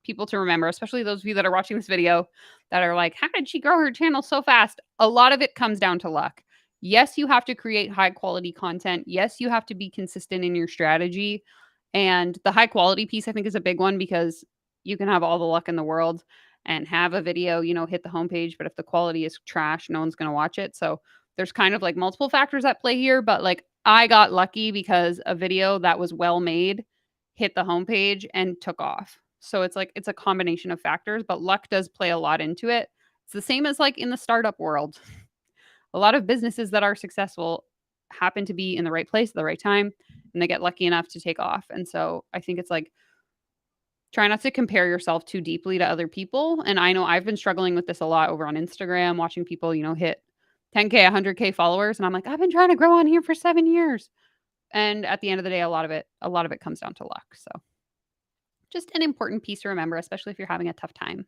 people to remember, especially those of you that are watching this video that are like, how did she grow her channel so fast? A lot of it comes down to luck. Yes, you have to create high quality content. Yes, you have to be consistent in your strategy. And the high quality piece, I think, is a big one because you can have all the luck in the world and have a video, hit the homepage. But if the quality is trash, no one's going to watch it. So there's kind of like multiple factors at play here. But like I got lucky because a video that was well made hit the homepage and took off. So it's like it's a combination of factors, but luck does play a lot into it. It's the same as like in the startup world. A lot of businesses that are successful happen to be in the right place at the right time and they get lucky enough to take off. And so I think it's like try not to compare yourself too deeply to other people. And I know I've been struggling with this a lot over on Instagram, watching people, hit 10K, 100K followers. And I'm like, I've been trying to grow on here for 7 years. And at the end of the day, a lot of it comes down to luck. So just an important piece to remember, especially if you're having a tough time.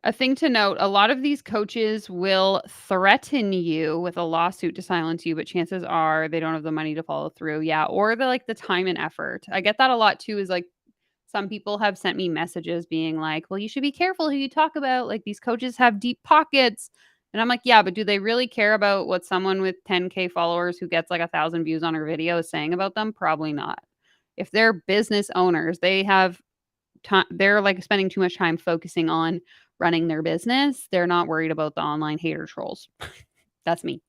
A thing to note, a lot of these coaches will threaten you with a lawsuit to silence you, but chances are they don't have the money to follow through. Yeah, or the time and effort. I get that a lot too, is like some people have sent me messages being like, "Well, you should be careful who you talk about. Like these coaches have deep pockets." And I'm like, "Yeah, but do they really care about what someone with 10K followers who gets like 1,000 views on her video is saying about them? Probably not. If they're business owners, they have time, they're like spending too much time focusing on running their business. They're not worried about the online hater trolls." That's me.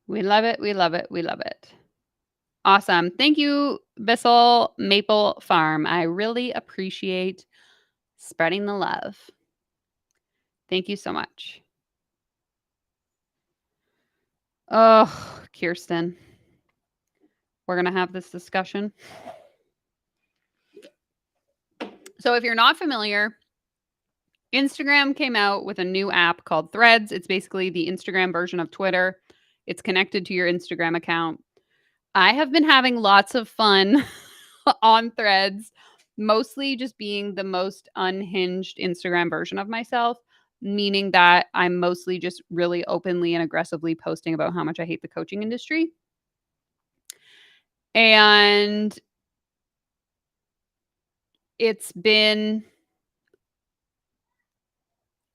We love it. We love it. We love it. Awesome. Thank you, Bissell Maple Farm. I really appreciate spreading the love. Thank you so much. Oh, Kirsten, we're going to have this discussion. So if you're not familiar, Instagram came out with a new app called Threads. It's basically the Instagram version of Twitter. It's connected to your Instagram account. I have been having lots of fun on Threads, mostly just being the most unhinged Instagram version of myself, meaning that I'm mostly just really openly and aggressively posting about how much I hate the coaching industry. And it's been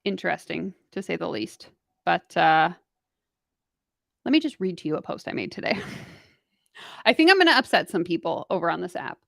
interesting, to say the least. But let me just read to you a post I made today. I think I'm going to upset some people over on this app.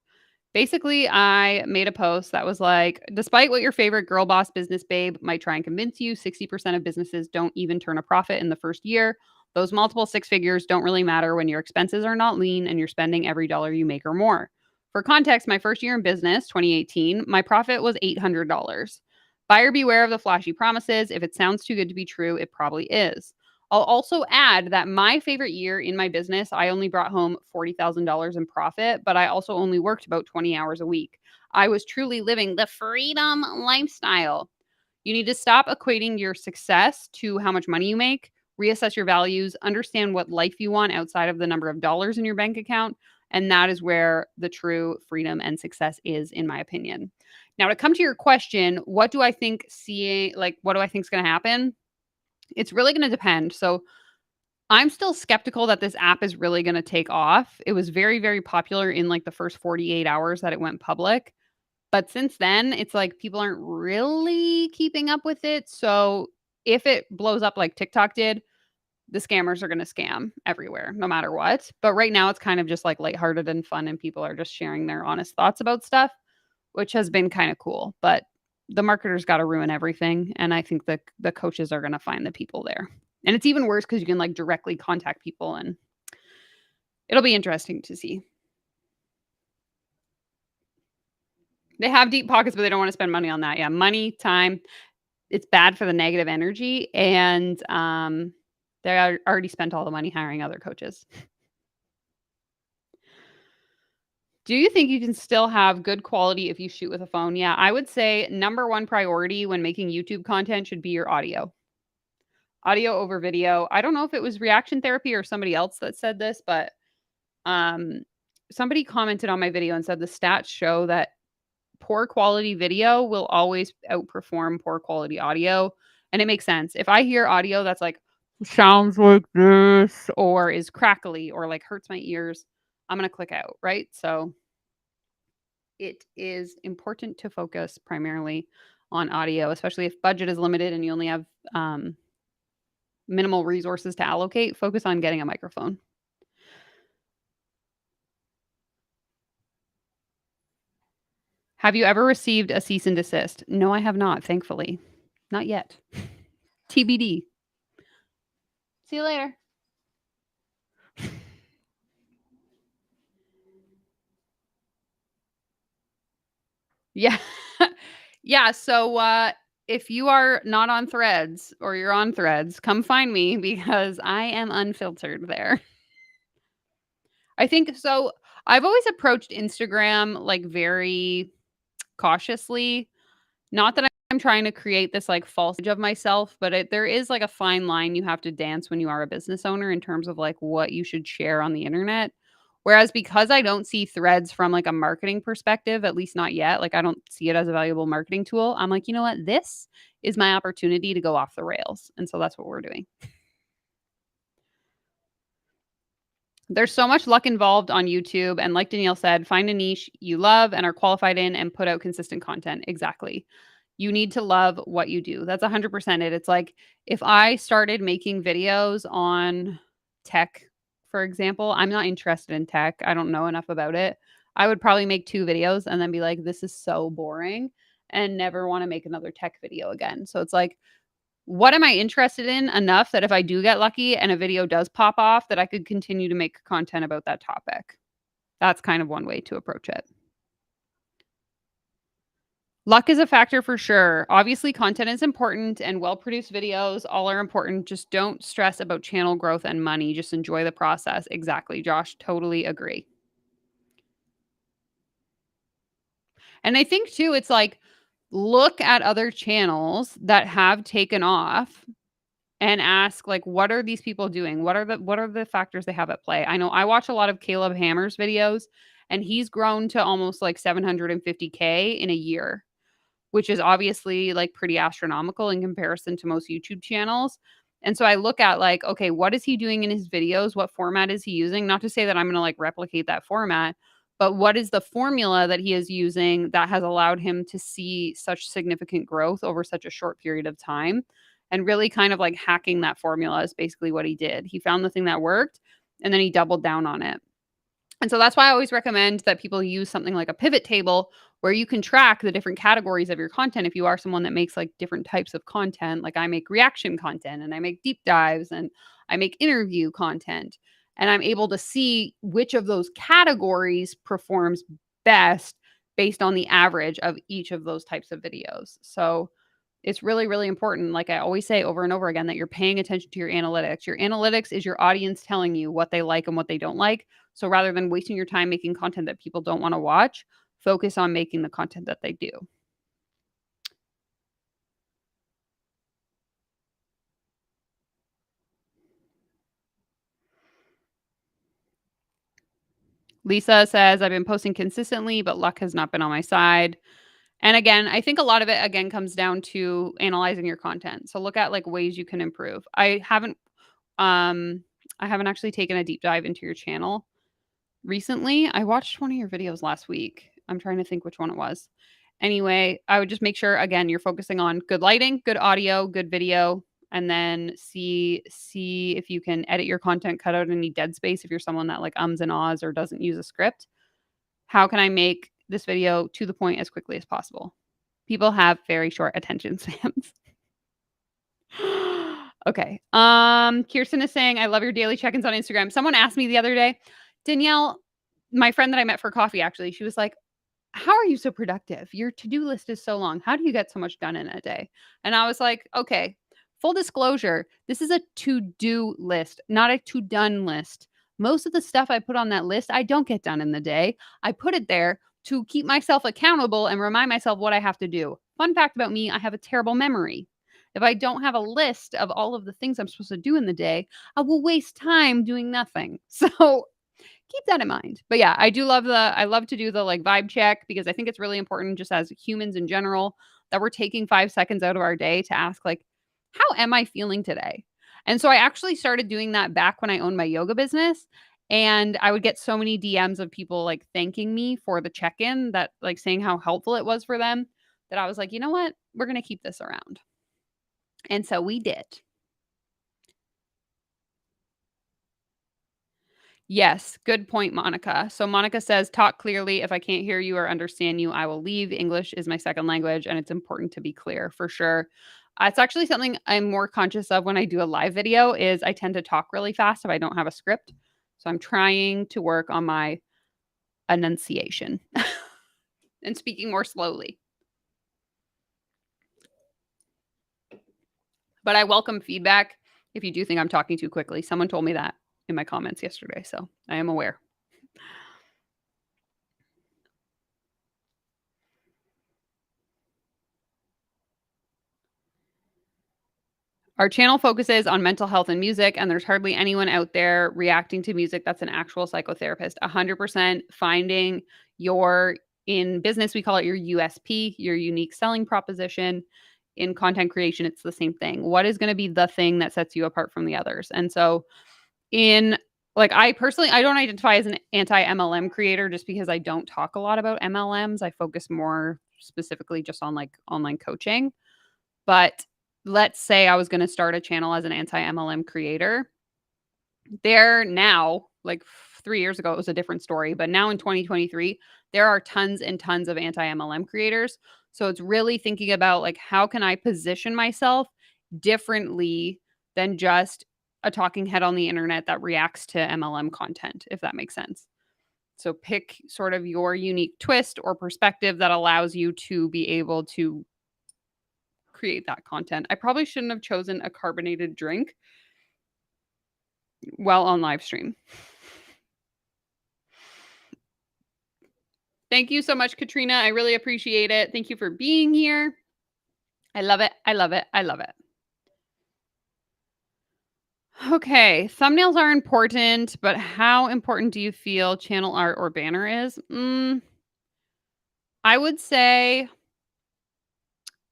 Basically, I made a post that was like, despite what your favorite girl boss business babe might try and convince you, 60% of businesses don't even turn a profit in the first year. Those multiple six figures don't really matter when your expenses are not lean and you're spending every dollar you make or more. For context, my first year in business, 2018, my profit was $800. Buyer beware of the flashy promises. If it sounds too good to be true, it probably is. I'll also add that my favorite year in my business, I only brought home $40,000 in profit, but I also only worked about 20 hours a week. I was truly living the freedom lifestyle. You need to stop equating your success to how much money you make, reassess your values, understand what life you want outside of the number of dollars in your bank account. And that is where the true freedom and success is, in my opinion. Now, to come to your question, what do I think what do I think is going to happen? It's really going to depend. So, I'm still skeptical that this app is really going to take off. It was very, very popular in like the first 48 hours that it went public. But since then, it's like people aren't really keeping up with it. So if it blows up like TikTok did, the scammers are going to scam everywhere, no matter what. But right now, it's kind of just like lighthearted and fun, and people are just sharing their honest thoughts about stuff, which has been kind of cool. But the marketers got to ruin everything. And I think the coaches are going to find the people there. And it's even worse because you can like directly contact people, and it'll be interesting to see. They have deep pockets, but they don't want to spend money on that. Yeah, money, time. It's bad for the negative energy, and they already spent all the money hiring other coaches. Do you think you can still have good quality if you shoot with a phone? Yeah, I would say number one priority when making YouTube content should be your audio. Audio over video. I don't know if it was reaction therapy or somebody else that said this, but um, somebody commented on my video and said the stats show that poor quality video will always outperform poor quality audio. And it makes sense. If I hear audio that's like sounds like this or is crackly or like hurts my ears, I'm going to click out, right? So it is important to focus primarily on audio, especially if budget is limited and you only have minimal resources to allocate. Focus on getting a microphone. Have you ever received a cease and desist? No, I have not, thankfully. Not yet. TBD. See you later. Yeah. Yeah, so, if you are not on Threads or you're on Threads, come find me because I am unfiltered there. I think so. I've always approached Instagram, like, very cautiously. Not that I'm trying to create this, like, false image of myself, but there is, like, a fine line you have to dance when you are a business owner in terms of, like, what you should share on the internet. Whereas because I don't see Threads from, like, a marketing perspective, at least not yet, like, I don't see it as a valuable marketing tool, I'm like, "You know what? This is my opportunity to go off the rails." And so that's what we're doing. There's so much luck involved on YouTube, and like Danielle said, find a niche you love and are qualified in and put out consistent content. Exactly. You need to love what you do. That's 100% it. It's like if I started making videos on tech, for example, I'm not interested in tech. I don't know enough about it. I would probably make 2 videos and then be like, this is so boring and never want to make another tech video again. So it's like, what am I interested in enough that if I do get lucky and a video does pop off, that I could continue to make content about that topic? That's kind of one way to approach it. Luck is a factor for sure. Obviously, content is important and well-produced videos all are important. Just don't stress about channel growth and money. Just enjoy the process. Exactly, Josh. Totally agree. And I think too, it's like look at other channels that have taken off and ask like what are these people doing? What are the factors they have at play? I know I watch a lot of Caleb Hammer's videos and he's grown to almost like 750K in a year, which is obviously like pretty astronomical in comparison to most YouTube channels. And so I look at like, okay, what is he doing in his videos? What format is he using? Not to say that I'm going to like replicate that format, but what is the formula that he is using that has allowed him to see such significant growth over such a short period of time? And really kind of like hacking that formula is basically what he did. He found the thing that worked and then he doubled down on it. And so that's why I always recommend that people use something like a pivot table where you can track the different categories of your content. If you are someone that makes like different types of content, like I make reaction content and I make deep dives and I make interview content, and I'm able to see which of those categories performs best based on the average of each of those types of videos. So it's really, really important. Like I always say over and over again, that you're paying attention to your analytics. Your analytics is your audience telling you what they like and what they don't like. So rather than wasting your time making content that people don't want to watch, focus on making the content that they do. Lisa says, I've been posting consistently, but luck has not been on my side. And again, I think a lot of it again comes down to analyzing your content. So look at like ways you can improve. I haven't actually taken a deep dive into your channel recently. I watched one of your videos last week. I'm trying to think which one it was. Anyway, I would just make sure again you're focusing on good lighting, good audio, good video, and then see if you can edit your content, cut out any dead space if you're someone that like ums and ahs or doesn't use a script. How can I make this video to the point as quickly as possible? People have very short attention spans. Okay. Kirsten is saying, I love your daily check-ins on Instagram. Someone asked me the other day, Danielle, my friend that I met for coffee, actually, she was like, how are you so productive? Your to-do list is so long. How do you get so much done in a day? And I was like, okay, full disclosure, this is a to-do list, not a to-done list. Most of the stuff I put on that list, I don't get done in the day. I put it there to keep myself accountable and remind myself what I have to do. Fun fact about me, I have a terrible memory. If I don't have a list of all of the things I'm supposed to do in the day, I will waste time doing nothing. So keep that in mind. But yeah, I love to do the like vibe check because I think it's really important just as humans in general that we're taking 5 seconds out of our day to ask like, how am I feeling today? And so I actually started doing that back when I owned my yoga business, and I would get so many DMs of people like thanking me for the check-in, that like saying how helpful it was for them, that I was like, "You know what? We're going to keep this around." And so we did. Yes, good point, Monica. So Monica says, talk clearly. If I can't hear you or understand you, I will leave. English is my second language, and it's important to be clear for sure. It's actually something I'm more conscious of when I do a live video is I tend to talk really fast if I don't have a script. So I'm trying to work on my enunciation and speaking more slowly. But I welcome feedback if you do think I'm talking too quickly. Someone told me that in my comments yesterday, so I am aware. Our channel focuses on mental health and music, and there's hardly anyone out there reacting to music that's an actual psychotherapist. 100% finding your, in business, we call it your USP, your unique selling proposition. In content creation, it's the same thing. What is going to be the thing that sets you apart from the others? And so, in like, I personally, I don't identify as an anti MLM creator just because I don't talk a lot about MLMs. I focus more specifically just on like online coaching. But let's say I was going to start a channel as an anti-MLM creator. There now, like 3 years ago, it was a different story. But now in 2023, there are tons and tons of anti-MLM creators. So it's really thinking about like, how can I position myself differently than just a talking head on the internet that reacts to MLM content, if that makes sense. So pick sort of your unique twist or perspective that allows you to be able to create that content. I probably shouldn't have chosen a carbonated drink while on live stream. Thank you so much, Katrina. I really appreciate it. Thank you for being here. I love it. I love it. I love it. Okay, thumbnails are important, but how important do you feel channel art or banner is? I would say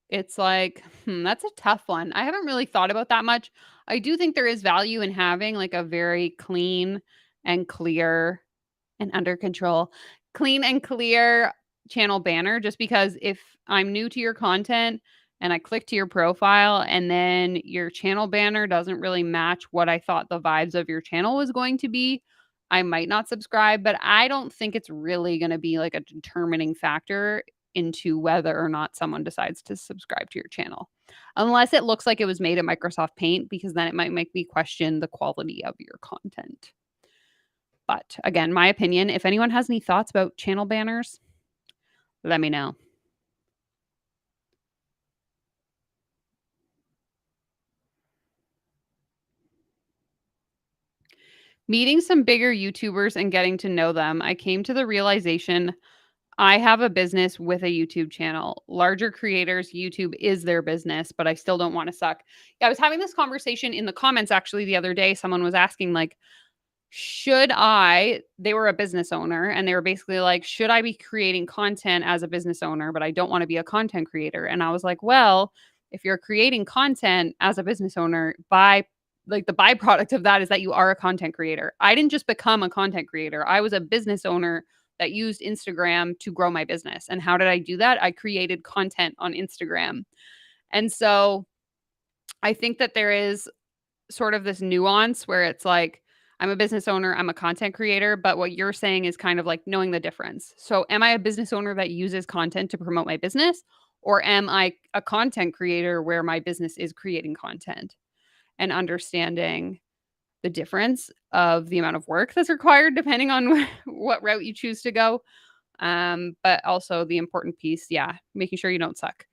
it's like, that's a tough one. I haven't really thought about that much. I do think there is value in having like a very clean and clear and under control, clean and clear channel banner, just because if I'm new to your content and I click to your profile and then your channel banner doesn't really match what I thought the vibes of your channel was going to be, I might not subscribe, but I don't think it's really going to be like a determining factor into whether or not someone decides to subscribe to your channel. Unless it looks like it was made in Microsoft Paint, because then it might make me question the quality of your content. But again, my opinion, if anyone has any thoughts about channel banners, let me know. Meeting some bigger YouTubers and getting to know them, I came to the realization I have a business with a YouTube channel. Larger creators, YouTube is their business, but I still don't want to suck. Yeah, I was having this conversation in the comments actually the other day. Someone was asking, like, they were a business owner and they were basically like, should I be creating content as a business owner, but I don't want to be a content creator? And I was like, well, if you're creating content as a business owner, the byproduct of that is that you are a content creator. I didn't just become a content creator. I was a business owner that used Instagram to grow my business. And how did I do that? I created content on Instagram. And so I think that there is sort of this nuance where it's like, I'm a business owner, I'm a content creator, but what you're saying is kind of like knowing the difference. So, am I a business owner that uses content to promote my business, or am I a content creator where my business is creating content? And understanding the difference of the amount of work that's required depending on what route you choose to go. But also the important piece, yeah, making sure you don't suck.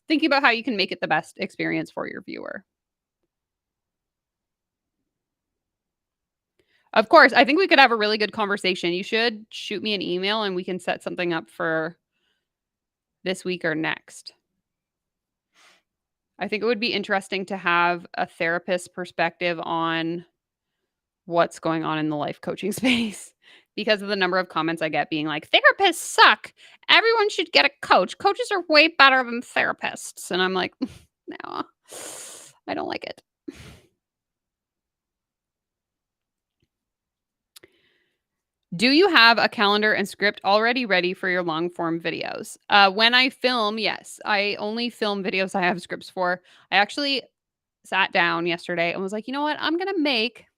Thinking about how you can make it the best experience for your viewer. Of course, I think we could have a really good conversation. You should shoot me an email and we can set something up for this week or next. I think it would be interesting to have a therapist perspective on what's going on in the life coaching space because of the number of comments I get being like, therapists suck. Everyone should get a coach. Coaches are way better than therapists. And I'm like, no, I don't like it. Do you have a calendar and script already ready for your long form videos? When I film, yes, I only film videos I have scripts for. I actually sat down yesterday and was like, you know what? I'm going to make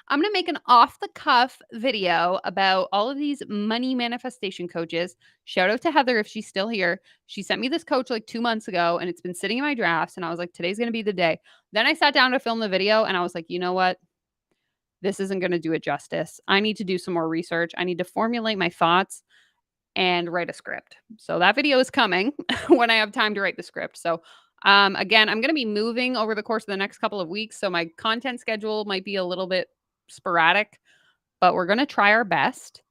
an off the cuff video about all of these money manifestation coaches. Shout out to Heather if she's still here. She sent me this coach like 2 months ago and it's been sitting in my drafts. And I was like, today's going to be the day. Then I sat down to film the video and I was like, you know what? This isn't going to do it justice. I need to do some more research. I need to formulate my thoughts and write a script. So that video is coming when I have time to write the script. So again, I'm going to be moving over the course of the next couple of weeks. So my content schedule might be a little bit sporadic, but we're going to try our best.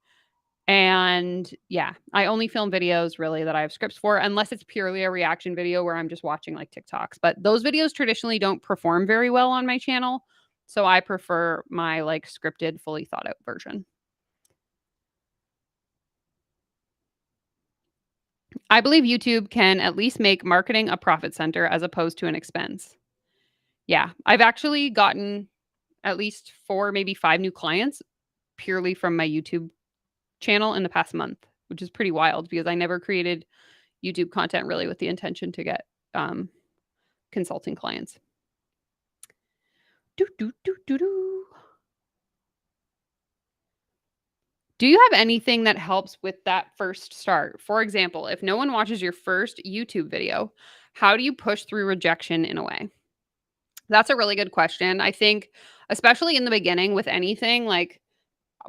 And yeah, I only film videos really that I have scripts for, unless it's purely a reaction video where I'm just watching like TikToks. But those videos traditionally don't perform very well on my channel. So I prefer my like scripted, fully thought out version. I believe YouTube can at least make marketing a profit center as opposed to an expense. Yeah, I've actually gotten at least 4, maybe 5 new clients purely from my YouTube channel in the past month, which is pretty wild because I never created YouTube content really with the intention to get consulting clients. Do you have anything that helps with that first start? For example, if no one watches your first YouTube video, how do you push through rejection in a way? That's a really good question. I think, especially in the beginning with anything, like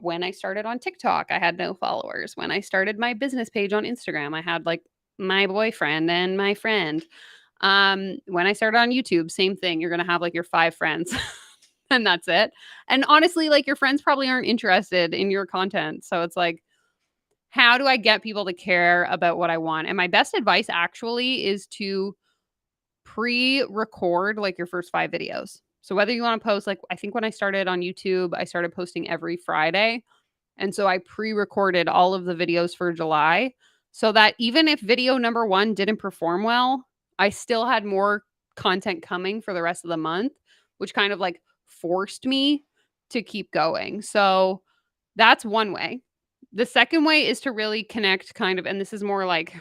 when I started on TikTok, I had no followers. When I started my business page on Instagram, I had like my boyfriend and my friend. When I started on YouTube, same thing. You're going to have like your 5 friends. And that's it. And honestly, like your friends probably aren't interested in your content. So it's like, how do I get people to care about what I want? And my best advice actually is to pre-record like your first 5 videos. So whether you want to post, like I think when I started on YouTube, I started posting every Friday. And so I pre-recorded all of the videos for July so that even if video number 1 didn't perform well, I still had more content coming for the rest of the month, which kind of like forced me to keep going. So that's one way. The second way is to really connect kind of, and this is more like,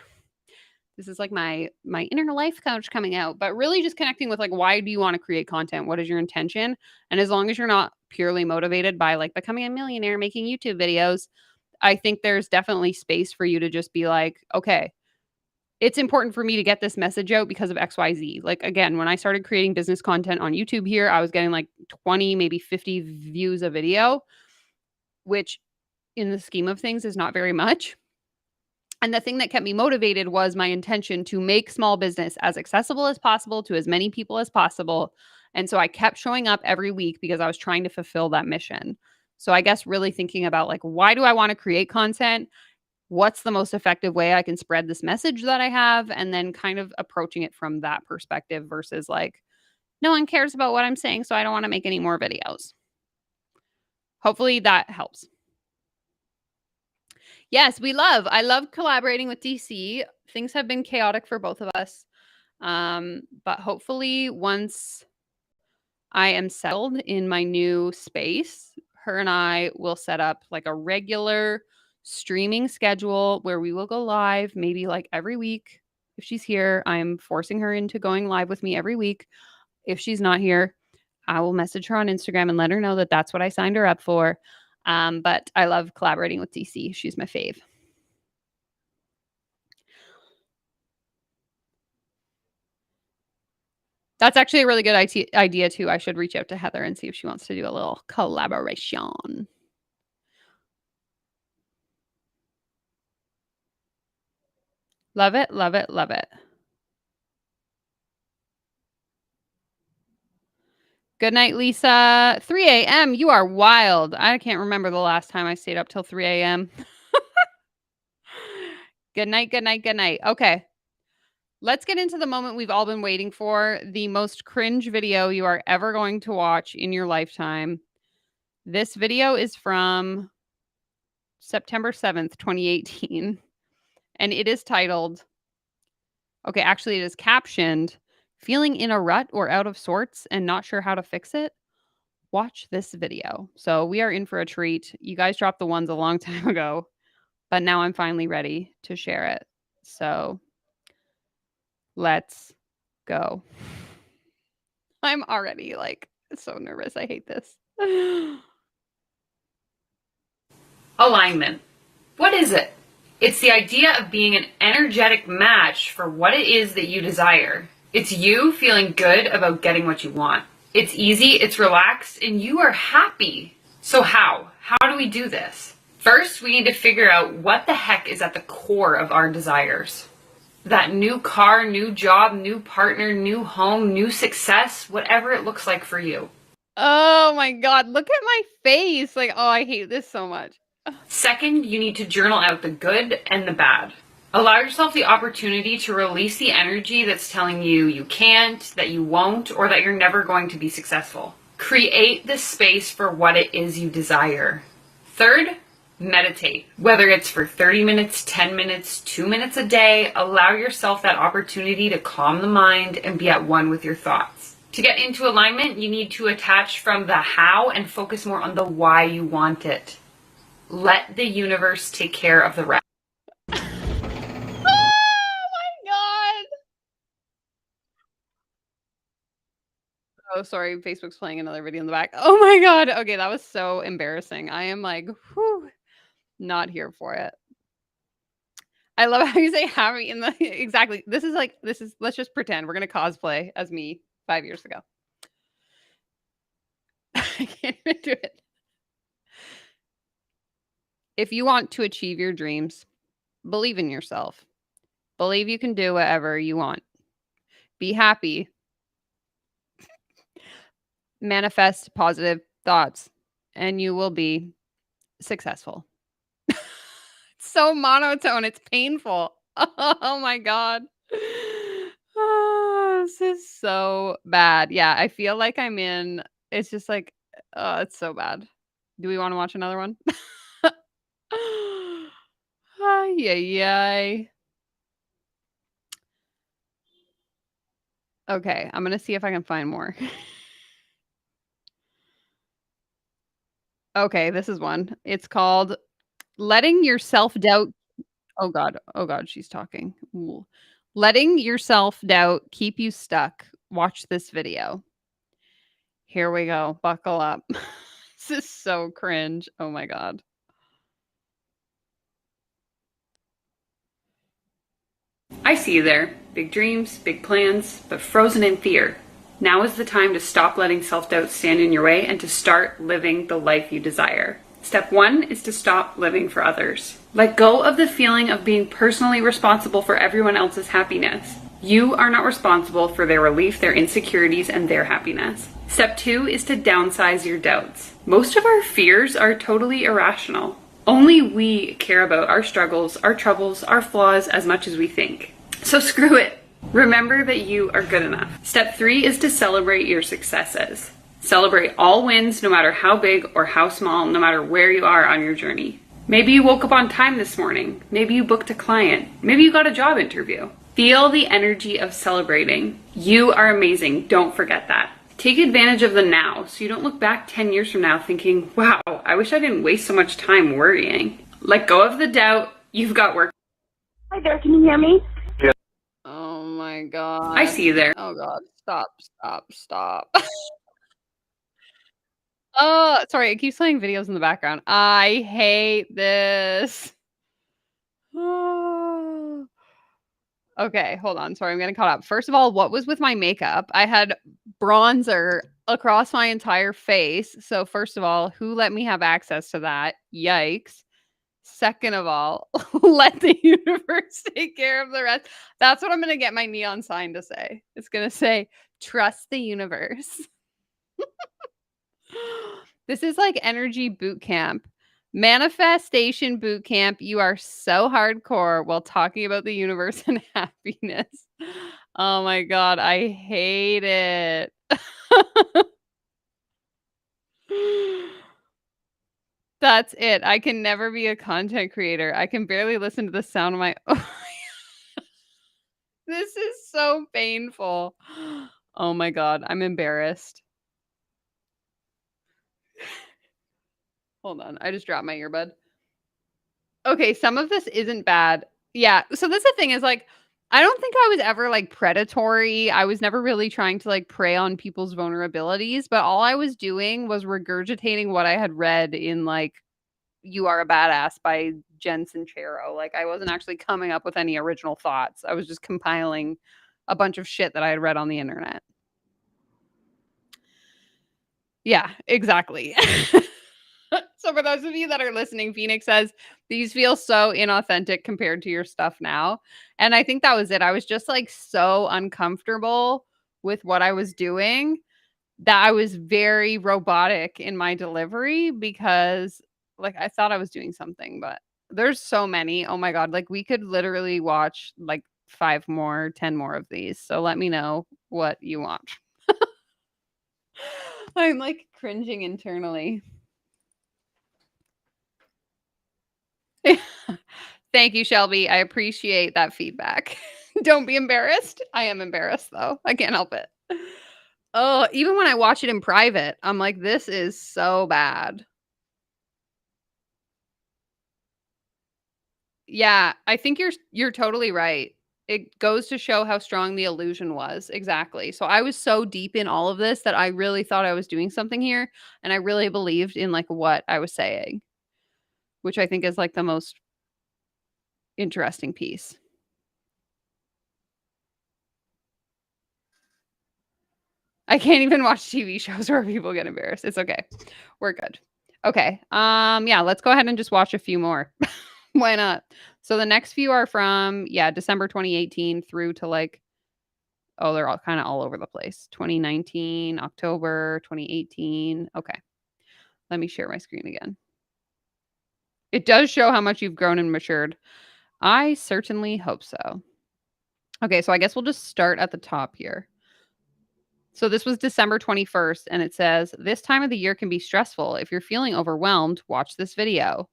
this is like my inner life coach coming out, but really just connecting with like, why do you want to create content? What is your intention? And as long as you're not purely motivated by like becoming a millionaire, making YouTube videos, I think there's definitely space for you to just be like, okay, it's important for me to get this message out because of XYZ. Like, again, when I started creating business content on YouTube here, I was getting like 20, maybe 50 views a video, which in the scheme of things is not very much. And the thing that kept me motivated was my intention to make small business as accessible as possible to as many people as possible. And so I kept showing up every week because I was trying to fulfill that mission. So I guess really thinking about like, why do I want to create content? What's the most effective way I can spread this message that I have? And then kind of approaching it from that perspective versus like, no one cares about what I'm saying, so I don't want to make any more videos. Hopefully that helps. Yes, I love collaborating with DC. Things have been chaotic for both of us. But hopefully once I am settled in my new space, her and I will set up like a regular streaming schedule where we will go live maybe like every week. If she's here, I'm forcing her into going live with me every week. If she's not here, I will message her on Instagram and let her know that that's what I signed her up for. But I love collaborating with DC. She's my fave. That's actually a really good idea too. I should reach out to Heather and see if she wants to do a little collaboration. Love it, love it, love it. Good night, Lisa. 3 a.m. You are wild. I can't remember the last time I stayed up till 3 a.m. Good night, good night, good night. Okay. Let's get into the moment we've all been waiting for, the most cringe video you are ever going to watch in your lifetime. This video is from September 7th, 2018, and it is titled, okay, actually it is captioned, "Feeling in a rut or out of sorts and not sure how to fix it? Watch this video." So we are in for a treat. You guys dropped the ones a long time ago, but now I'm finally ready to share it. So let's go. I'm already like so nervous. I hate this. Alignment. What is it? It's the idea of being an energetic match for what it is that you desire. It's you feeling good about getting what you want. It's easy, it's relaxed, and you are happy. So how? How do we do this? First, we need to figure out what the heck is at the core of our desires. That new car, new job, new partner, new home, new success, whatever it looks like for you. Oh my God, look at my face. Like, oh, I hate this so much. Second, you need to journal out the good and the bad. Allow yourself the opportunity to release the energy that's telling you you can't, that you won't, or that you're never going to be successful. Create the space for what it is you desire. Third, meditate. Whether it's for 30 minutes, 10 minutes, 2 minutes a day, allow yourself that opportunity to calm the mind and be at one with your thoughts. To get into alignment, you need to attach from the how and focus more on the why you want it. Let the universe take care of the rest. Oh my God. Oh, sorry. Facebook's playing another video in the back. Oh my God. Okay, that was so embarrassing. I am like, whew, not here for it. I love how you say happy in the exactly. This is let's just pretend we're gonna cosplay as me 5 years ago. I can't even do it. If you want to achieve your dreams, believe in yourself. Believe you can do whatever you want. Be happy. Manifest positive thoughts, and you will be successful. It's so monotone. It's painful. Oh my God. Oh, this is so bad. Yeah, I feel like I'm in. It's just like, oh, it's so bad. Do we want to watch another one? Ay, ay, ay. Okay, I'm gonna see if I can find more. Okay, this is one. It's called letting your self-doubt. Oh God, she's talking. Ooh. Letting your self-doubt keep you stuck. Watch this video. Here we go. Buckle up. This is so cringe. Oh my God. I see you there. Big dreams, big plans, but frozen in fear. Now is the time to stop letting self-doubt stand in your way and to start living the life you desire. Step 1 is to stop living for others. Let go of the feeling of being personally responsible for everyone else's happiness. You are not responsible for their relief, their insecurities, and their happiness. Step 2 is to downsize your doubts. Most of our fears are totally irrational. Only we care about our struggles, our troubles, our flaws as much as we think. So screw it. Remember that you are good enough. Step 3 is to celebrate your successes. Celebrate all wins, no matter how big or how small, no matter where you are on your journey. Maybe you woke up on time this morning. Maybe you booked a client. Maybe you got a job interview. Feel the energy of celebrating. You are amazing. Don't forget that. Take advantage of the now so you don't look back 10 years from now thinking, wow, I wish I didn't waste so much time worrying. Let go of the doubt. You've got work. Hi there, can you hear me? Oh my God. I see you there. Oh God. Stop. Oh, sorry. It keeps playing videos in the background. I hate this. Oh. Okay, hold on. Sorry, I'm getting caught up. First of all, what was with my makeup? I had bronzer across my entire face. So, first of all, who let me have access to that? Yikes. Second of all, let the universe take care of the rest. That's what I'm going to get my neon sign to say. It's going to say, trust the universe. This is like energy boot camp. Manifestation boot camp. You are so hardcore while talking about the universe and happiness. Oh my God. I hate it. That's it. I can never be a content creator. I can barely listen to the sound of my. This is so painful. Oh my God. I'm embarrassed. Hold on. I just dropped my earbud. Okay, some of this isn't bad. Yeah. So that's the thing is like, I don't think I was ever like predatory. I was never really trying to like prey on people's vulnerabilities, but all I was doing was regurgitating what I had read in like You Are a Badass by Jen Sincero. Like I wasn't actually coming up with any original thoughts. I was just compiling a bunch of shit that I had read on the internet. Yeah, exactly. So for those of you that are listening, Phoenix says these feel so inauthentic compared to your stuff now. And I think that was it. I was just like so uncomfortable with what I was doing that I was very robotic in my delivery because like I thought I was doing something, but there's so many. Oh my God. Like we could literally watch like 5 more, 10 more of these. So let me know what you want. I'm like cringing internally. Thank you, Shelby. I appreciate that feedback. Don't be embarrassed. I am embarrassed though. I can't help it. Oh, even when I watch it in private, I'm like, this is so bad. Yeah, I think you're totally right. It goes to show how strong the illusion was. Exactly. So I was so deep in all of this that I really thought I was doing something here and I really believed in like what I was saying, which I think is like the most interesting piece. I can't even watch TV shows where people get embarrassed. It's okay. We're good. Okay. Yeah, let's go ahead and just watch a few more. Why not? So the next few are from December 2018 through to like they're all kind of all over the place. 2019, October 2018. Okay. Let me share my screen again. It does show how much you've grown and matured. I certainly hope so. Okay, so I guess we'll just start at the top here. So this was December 21st, and it says, this time of the year can be stressful. If you're feeling overwhelmed, watch this video.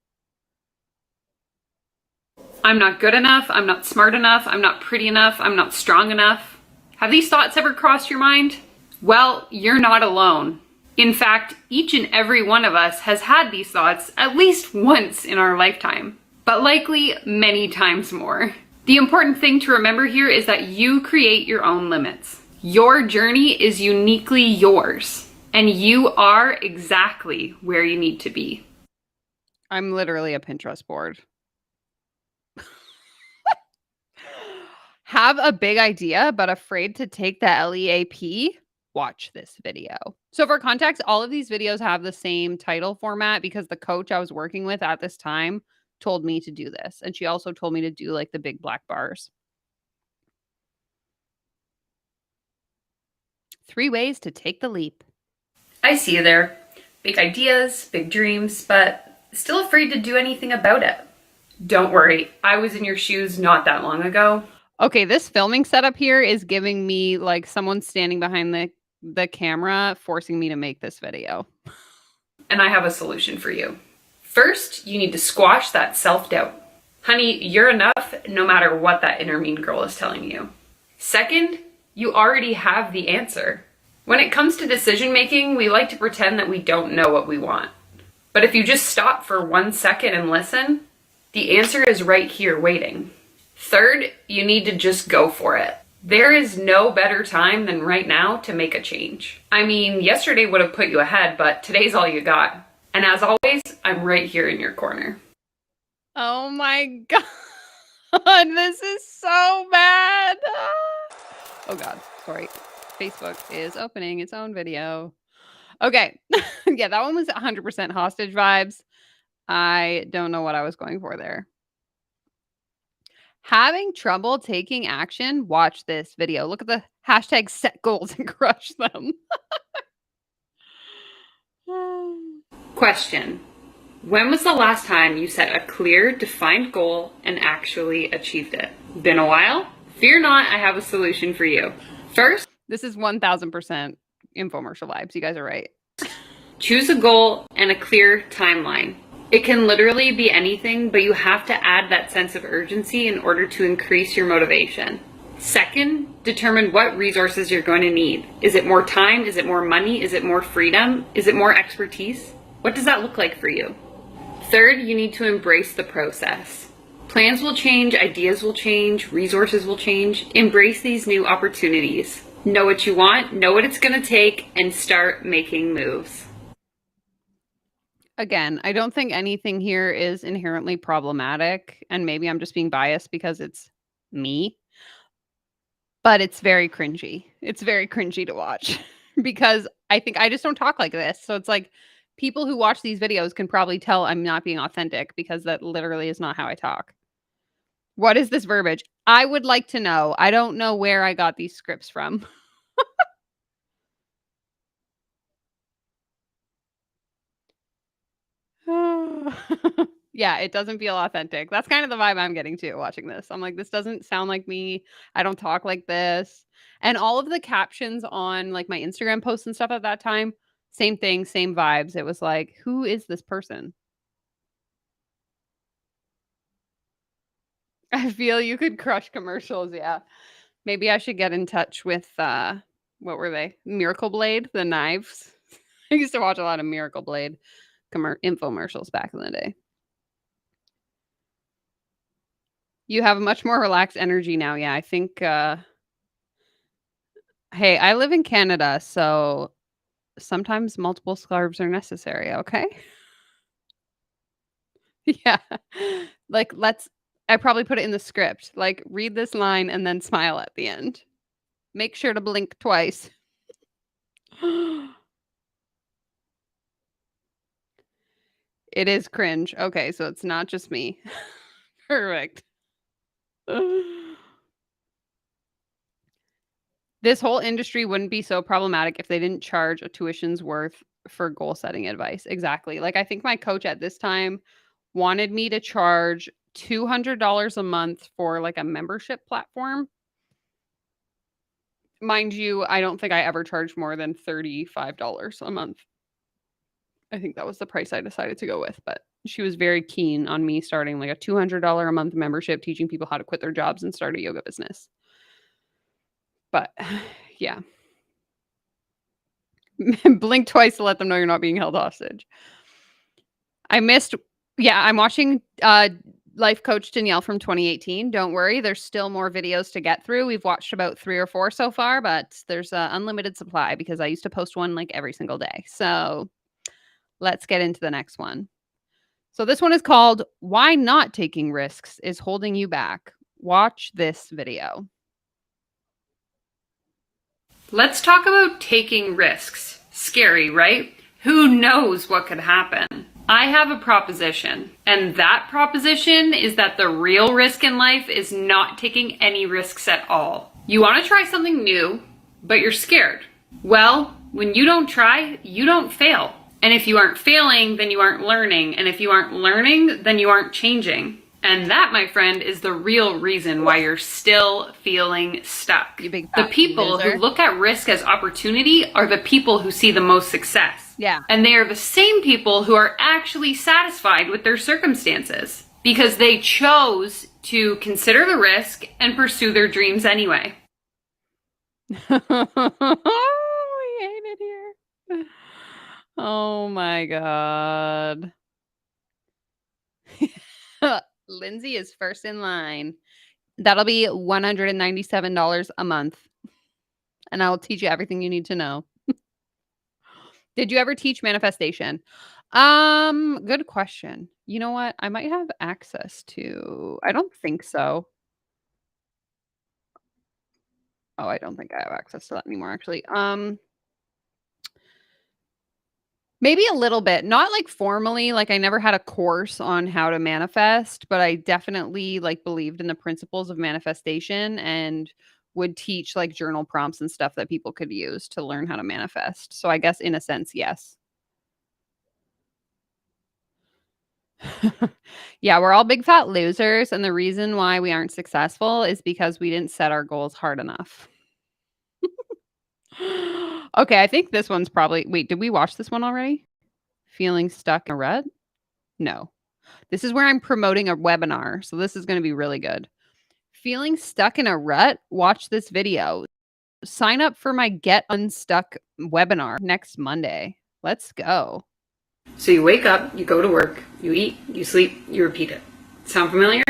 I'm not good enough. I'm not smart enough. I'm not pretty enough. I'm not strong enough. Have these thoughts ever crossed your mind? Well, you're not alone. In fact, each and every one of us has had these thoughts at least once in our lifetime, but likely many times more. The important thing to remember here is that you create your own limits. Your journey is uniquely yours, and you are exactly where you need to be. I'm literally a Pinterest board. Have a big idea, but afraid to take the LEAP? Watch this video. So for context, all of these videos have the same title format because the coach I was working with at this time told me to do this. And she also told me to do like the big black bars. 3 ways to take the leap. I see you there. Big ideas, big dreams, but still afraid to do anything about it. Don't worry, I was in your shoes not that long ago. Okay, this filming setup here is giving me like someone standing behind the camera forcing me to make this video. And I have a solution for you. First, you need to squash that self-doubt. Honey, you're enough no matter what that inner mean girl is telling you. Second, you already have the answer. When it comes to decision making, we like to pretend that we don't know what we want. But if you just stop for 1 second and listen, the answer is right here waiting. Third, you need to just go for it. There is no better time than right now to make a change. I mean, yesterday would have put you ahead, but today's all you got. And as always, I'm right here in your corner. Oh my God. This is so bad. Oh God, sorry. Facebook is opening its own video. Okay. Yeah, that one was 100% hostage vibes. I don't know what I was going for there. Having trouble taking action? Watch this video. Look at the hashtag set goals and crush them. Question. When was the last time you set a clear, defined goal and actually achieved it? Been a while? Fear not, I have a solution for you. First, this is 1000% infomercial vibes. You guys are right. Choose a goal and a clear timeline. It can literally be anything, but you have to add that sense of urgency in order to increase your motivation. Second, determine what resources you're going to need. Is it more time? Is it more money? Is it more freedom? Is it more expertise? What does that look like for you? Third, you need to embrace the process. Plans will change, ideas will change, resources will change. Embrace these new opportunities. Know what you want, know what it's going to take, and start making moves. Again, I don't think anything here is inherently problematic, and maybe I'm just being biased because it's me, but it's very cringy. It's very cringy to watch because I think I just don't talk like this. So it's like people who watch these videos can probably tell I'm not being authentic because that literally is not how I talk. What is this verbiage? I would like to know. I don't know where I got these scripts from. Yeah, it doesn't feel authentic. That's kind of the vibe I'm getting to watching this. I'm like, this doesn't sound like me. I don't talk like this. And all of the captions on like my Instagram posts and stuff at that time, same thing, same vibes. It was like, who is this person? I feel you could crush commercials. Yeah. Maybe I should get in touch with what were they? Miracle Blade, the knives. I used to watch a lot of Miracle Blade infomercials back in the day. You have a much more relaxed energy now. Yeah, I think hey, I live in Canada, so sometimes multiple scarves are necessary, okay? Yeah. Like I probably put it in the script. Like read this line and then smile at the end. Make sure to blink twice. It is cringe. Okay, so it's not just me. Perfect. This whole industry wouldn't be so problematic if they didn't charge a tuition's worth for goal setting advice. Exactly. Like I think my coach at this time wanted me to charge $200 a month for like a membership platform. Mind you, I don't think I ever charged more than $35 a month. I think that was the price I decided to go with, but she was very keen on me starting like a $200 a month membership, teaching people how to quit their jobs and start a yoga business. But yeah. Blink twice to let them know you're not being held hostage. I'm watching Life Coach Danielle from 2018. Don't worry, there's still more videos to get through. We've watched about 3 or 4 so far, but there's an unlimited supply because I used to post one like every single day. So let's get into the next one. So this one is called Why Not Taking Risks is Holding You Back. Watch this video. Let's talk about taking risks. Scary, right? Who knows what could happen? I have a proposition, and that proposition is that the real risk in life is not taking any risks at all. You want to try something new, but you're scared. Well, when you don't try, you don't fail. And if you aren't failing, then you aren't learning. And if you aren't learning, then you aren't changing. And that, my friend, is the real reason why you're still feeling stuck. You big The fat people loser. who look at risk as opportunity are the people who see the most success. Yeah. And they are the same people who are actually satisfied with their circumstances because they chose to consider the risk and pursue their dreams anyway. Oh, we hate it here. Oh my God. Lindsay is first in line. That'll be $197 a month. And I'll teach you everything you need to know. Did you ever teach manifestation? Good question. You know what? I might have access to. I don't think so. Oh, I don't think I have access to that anymore, actually. Maybe a little bit, not like formally, like I never had a course on how to manifest, but I definitely like believed in the principles of manifestation and would teach like journal prompts and stuff that people could use to learn how to manifest. So I guess in a sense, yes. Yeah, we're all big fat losers, and the reason why we aren't successful is because we didn't set our goals hard enough. Okay, I think this one's probably wait, did we watch this one already? Feeling stuck in a rut? No. This is where I'm promoting a webinar, so this is gonna be really good. Feeling stuck in a rut? Watch this video. Sign up for my Get Unstuck webinar next Monday. Let's go. So you wake up, you go to work, you eat, you sleep, you repeat it. Sound familiar?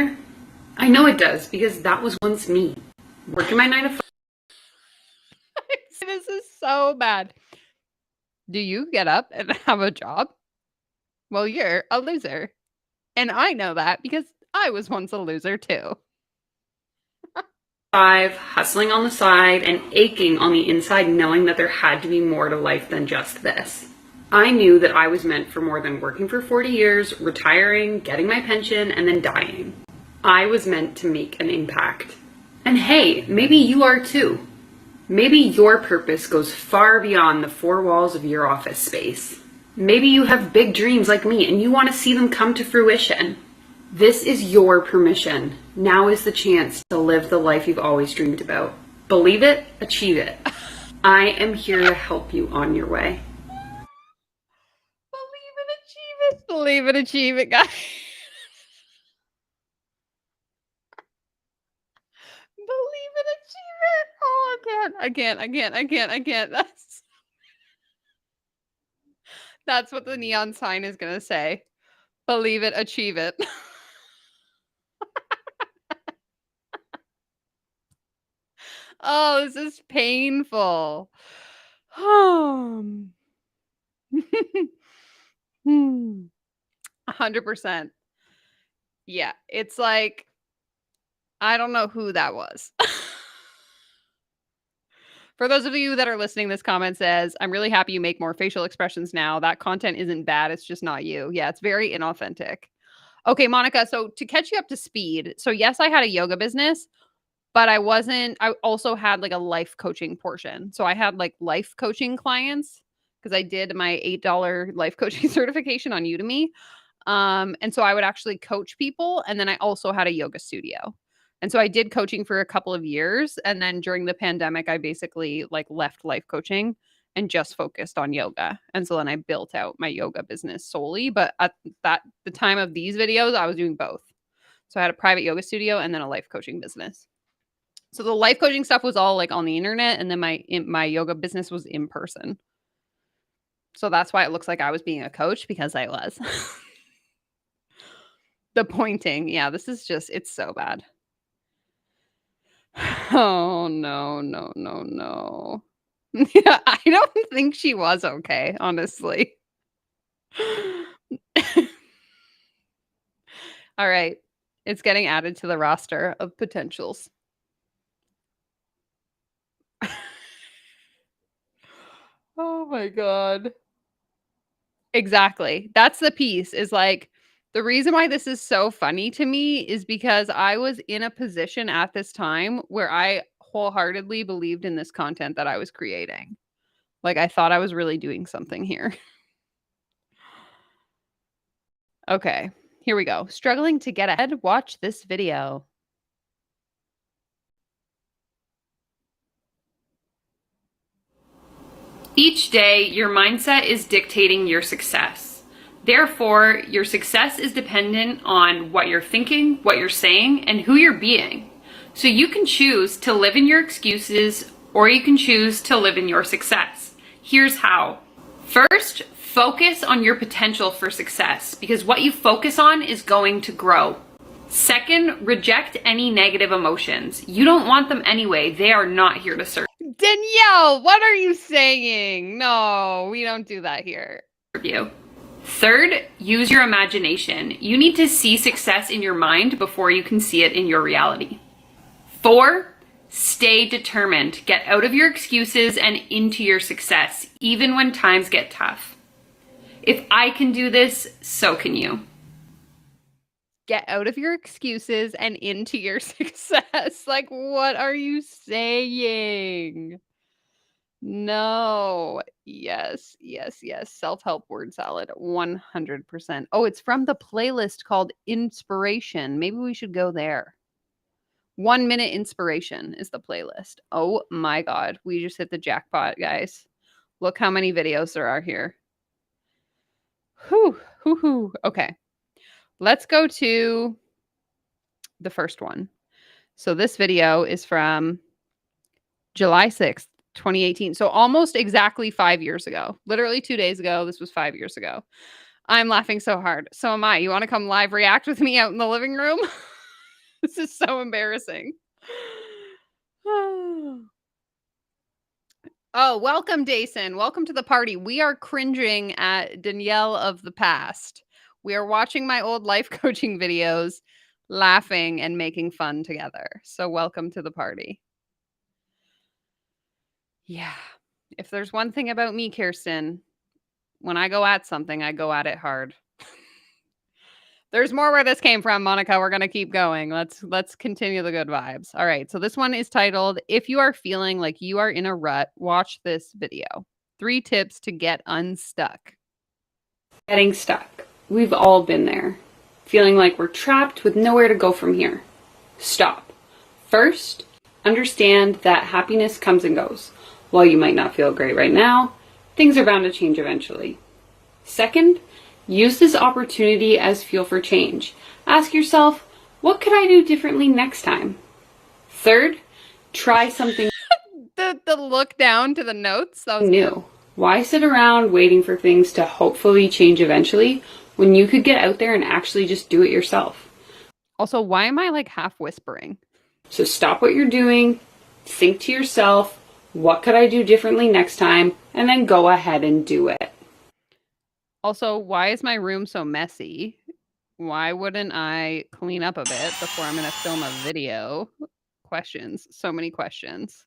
I know it does because that was once me. Working my 9 to 5. This is so bad. Do you get up and have a job? Well, you're a loser. And I know that because I was once a loser too. Hustling on the side and aching on the inside, knowing that there had to be more to life than just this. I knew that I was meant for more than working for 40 years, retiring, getting my pension, and then dying. I was meant to make an impact. And hey, maybe you are too. Maybe your purpose goes far beyond the four walls of your office space. Maybe you have big dreams like me and you want to see them come to fruition. This is your permission. Now is the chance to live the life you've always dreamed about. Believe it, achieve it. I am here to help you on your way. Believe it, achieve it. Believe it, achieve it, guys. Believe it, achieve it. Oh, I can't. That's what the neon sign is gonna say. Believe it, achieve it. Oh, this is painful. 100%. Yeah, it's like, I don't know who that was. For those of you that are listening, this comment says, I'm really happy you make more facial expressions now. That content isn't bad. It's just not you. Yeah, it's very inauthentic. Okay, Monica. So to catch you up to speed. So yes, I had a yoga business, but I also had like a life coaching portion. So I had like life coaching clients because I did my $8 life coaching certification on Udemy. And so I would actually coach people. And then I also had a yoga studio. And so I did coaching for a couple of years. And then during the pandemic, I basically like left life coaching and just focused on yoga. And so then I built out my yoga business solely. But at the time of these videos, I was doing both. So I had a private yoga studio and then a life coaching business. So the life coaching stuff was all like on the internet. And then my yoga business was in person. So that's why it looks like I was being a coach because I was. The pointing. Yeah, this is just, it's so bad. Oh, no. Yeah, I don't think she was okay, honestly. All right. It's getting added to the roster of potentials. my God. Exactly. That's the piece is like the reason why this is so funny to me is because I was in a position at this time where I wholeheartedly believed in this content that I was creating. Like I thought I was really doing something here. Okay, here we go. Struggling to get ahead? Watch this video. Each day, your mindset is dictating your success. Therefore, your success is dependent on what you're thinking, what you're saying, and who you're being. So you can choose to live in your excuses or you can choose to live in your success. Here's how. First, focus on your potential for success because what you focus on is going to grow. Second, reject any negative emotions. You don't want them anyway. They are not here to serve Danielle, what are you saying? No, we don't do that here. you. Third, use your imagination. You need to see success in your mind before you can see it in your reality. 4, stay determined. Get out of your excuses and into your success, even when times get tough. If I can do this, so can you. Get out of your excuses and into your success. Like, what are you saying? No. Yes, yes, yes. Self-help word salad, 100%. Oh, it's from the playlist called Inspiration. Maybe we should go there. 1 minute inspiration is the playlist. Oh my God. We just hit the jackpot, guys. Look how many videos there are here. Whew, whew, whew. Okay. Let's go to the first one. So this video is from July 6th, 2018. So almost exactly 5 years ago. Literally 2 days ago. This was 5 years ago. I'm laughing so hard. So am I. You want to come live react with me out in the living room? This is so embarrassing. Oh, welcome, Dason. Welcome to the party. We are cringing at Danielle of the past. We are watching my old life coaching videos, laughing and making fun together. So welcome to the party. Yeah. If there's one thing about me, Kirsten, when I go at something, I go at it hard. There's more where this came from, Monica. We're going to keep going. Let's continue the good vibes. All right. So this one is titled, If You Are Feeling Like You Are in a Rut, Watch This Video. 3 tips to get unstuck. Getting stuck. We've all been there. Feeling like we're trapped with nowhere to go from here. Stop. First, understand that happiness comes and goes. While you might not feel great right now, things are bound to change eventually. Second, use this opportunity as fuel for change. Ask yourself, what could I do differently next time? Third, try something The look down to the notes. That was new. Good. Why sit around waiting for things to hopefully change eventually when you could get out there and actually just do it yourself? Also, why am I like half whispering? So stop what you're doing, think to yourself, what could I do differently next time? And then go ahead and do it. Also, why is my room so messy? Why wouldn't I clean up a bit before I'm going to film a video? Questions. So many questions.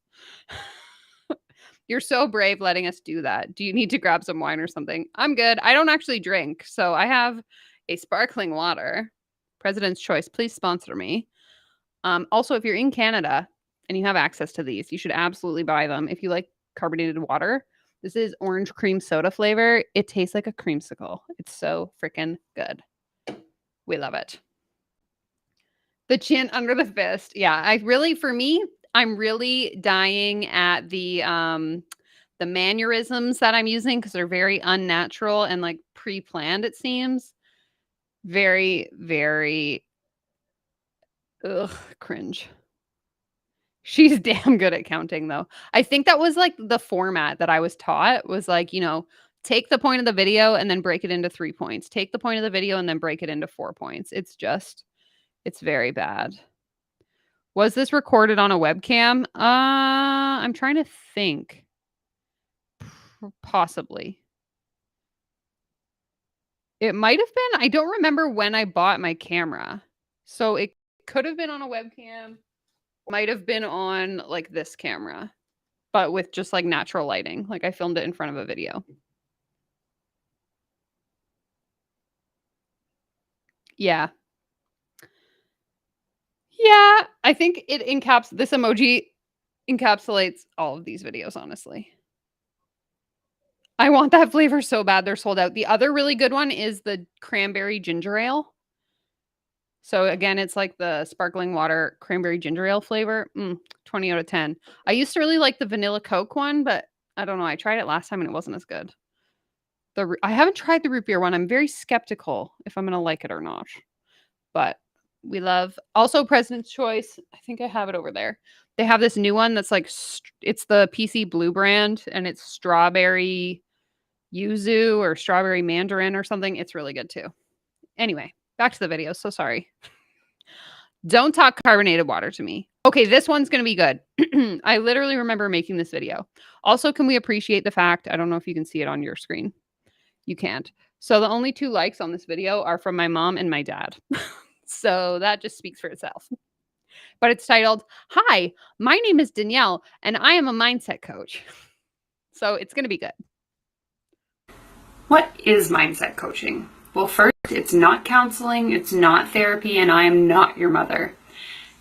You're so brave letting us do that. Do you need to grab some wine or something? I'm good. I don't actually drink. So I have a sparkling water. President's Choice. Please sponsor me. Also, if you're in Canada and you have access to these, you should absolutely buy them. If you like carbonated water, this is orange cream soda flavor. It tastes like a creamsicle. It's so freaking good. We love it. The chin under the fist. Yeah, for me, I'm really dying at the mannerisms that I'm using because they're very unnatural and like pre-planned, it seems. Very, very cringe. She's damn good at counting though. I think that was like the format that I was taught was like, take the point of the video and then break it into 3 points. Take the point of the video and then break it into 4 points. It's very bad. Was this recorded on a webcam? I'm trying to think. Possibly. It might have been. I don't remember when I bought my camera. So it could have been on a webcam. Might have been on like this camera. but with just like natural lighting. Like I filmed it in front of a video. Yeah. Yeah, I think it this emoji encapsulates all of these videos, honestly. I want that flavor so bad, they're sold out. The other really good one is the cranberry ginger ale. So again, it's like the sparkling water cranberry ginger ale flavor. 20 out of 10. I used to really like the vanilla Coke one, but I don't know. I tried it last time and it wasn't as good. I haven't tried the root beer one. I'm very skeptical if I'm gonna like it or not. But we love also President's Choice. I think I have it over there. They have this new one that's like it's the PC Blue brand and it's strawberry yuzu or strawberry mandarin or something. It's really good too. Anyway, back to the video. So sorry. Don't talk carbonated water to me. Okay, this one's going to be good. I literally remember making this video. Also, can we appreciate the fact, I don't know if you can see it on your screen. You can't. So the only 2 likes on this video are from my mom and my dad. So that just speaks for itself. But it's titled, "Hi, my name is Danielle and I am a mindset coach." So it's going to be good. What is mindset coaching? Well, first, it's not counseling, it's not therapy, and I am not your mother.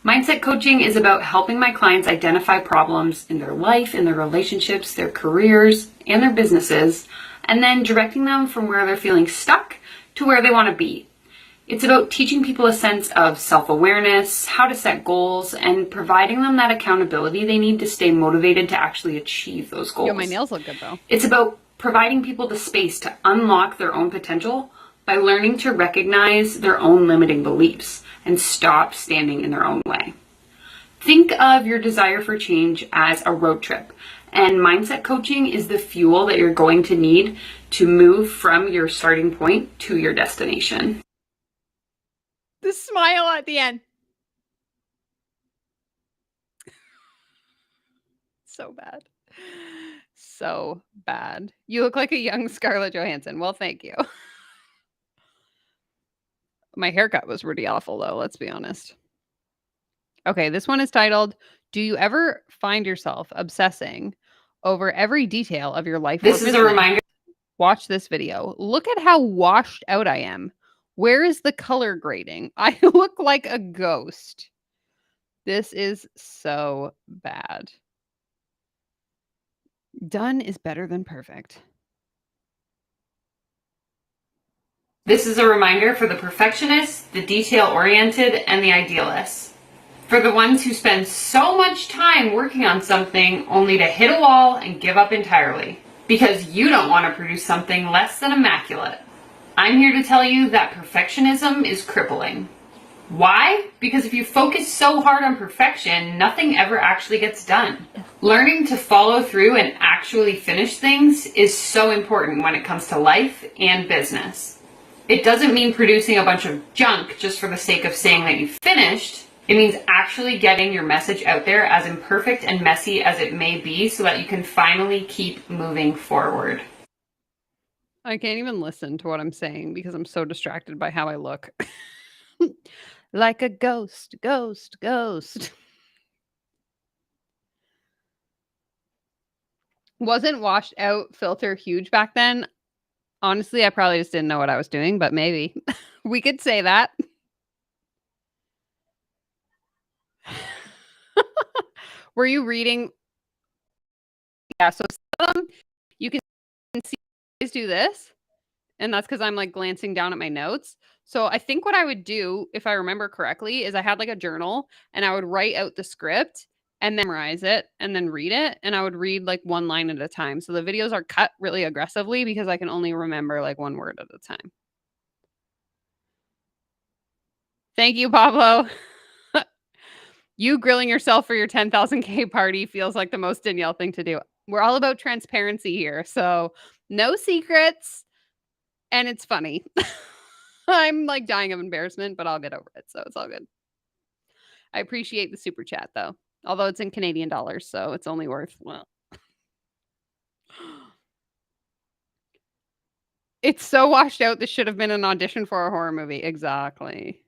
Mindset coaching is about helping my clients identify problems in their life, in their relationships, their careers, and their businesses, and then directing them from where they're feeling stuck to where they want to be. It's about teaching people a sense of self-awareness, how to set goals, and providing them that accountability they need to stay motivated to actually achieve those goals. Yo, my nails look good though. It's about providing people the space to unlock their own potential by learning to recognize their own limiting beliefs and stop standing in their own way. Think of your desire for change as a road trip, and mindset coaching is the fuel that you're going to need to move from your starting point to your destination. The smile at the end. So bad. So bad. You look like a young Scarlett Johansson. Well, thank you. My haircut was pretty awful, though. Let's be honest. Okay, this one is titled, "Do you ever find yourself obsessing over every detail of your life?" This is a reminder. Watch this video. Look at how washed out I am. Where is the color grading? I look like a ghost. This is so bad. Done is better than perfect. This is a reminder for the perfectionists, the detail-oriented, and the idealists. For the ones who spend so much time working on something only to hit a wall and give up entirely, because you don't want to produce something less than immaculate. I'm here to tell you that perfectionism is crippling. Why? Because if you focus so hard on perfection, nothing ever actually gets done. Learning to follow through and actually finish things is so important when it comes to life and business. It doesn't mean producing a bunch of junk just for the sake of saying that you finished. It means actually getting your message out there, as imperfect and messy as it may be, so that you can finally keep moving forward. I can't even listen to what I'm saying because I'm so distracted by how I look. Like a ghost, ghost, ghost. Wasn't washed out filter huge back then? Honestly, I probably just didn't know what I was doing, but maybe. We could say that. Were you reading? Yeah, so some you can see guys do this, and that's because I'm like glancing down at my notes. So I think what I would do, if I remember correctly, is I had like a journal and I would write out the script and then memorize it and then read it. And I would read like one line at a time. So the videos are cut really aggressively because I can only remember like one word at a time. Thank you, Pablo. You grilling yourself for your 10,000K party feels like the most Danielle thing to do. We're all about transparency here. So no secrets. And it's funny. I'm like dying of embarrassment, but I'll get over it. So it's all good. I appreciate the super chat though. Although it's in Canadian dollars, so it's only worth, well. It's so washed out. This should have been an audition for a horror movie. Exactly.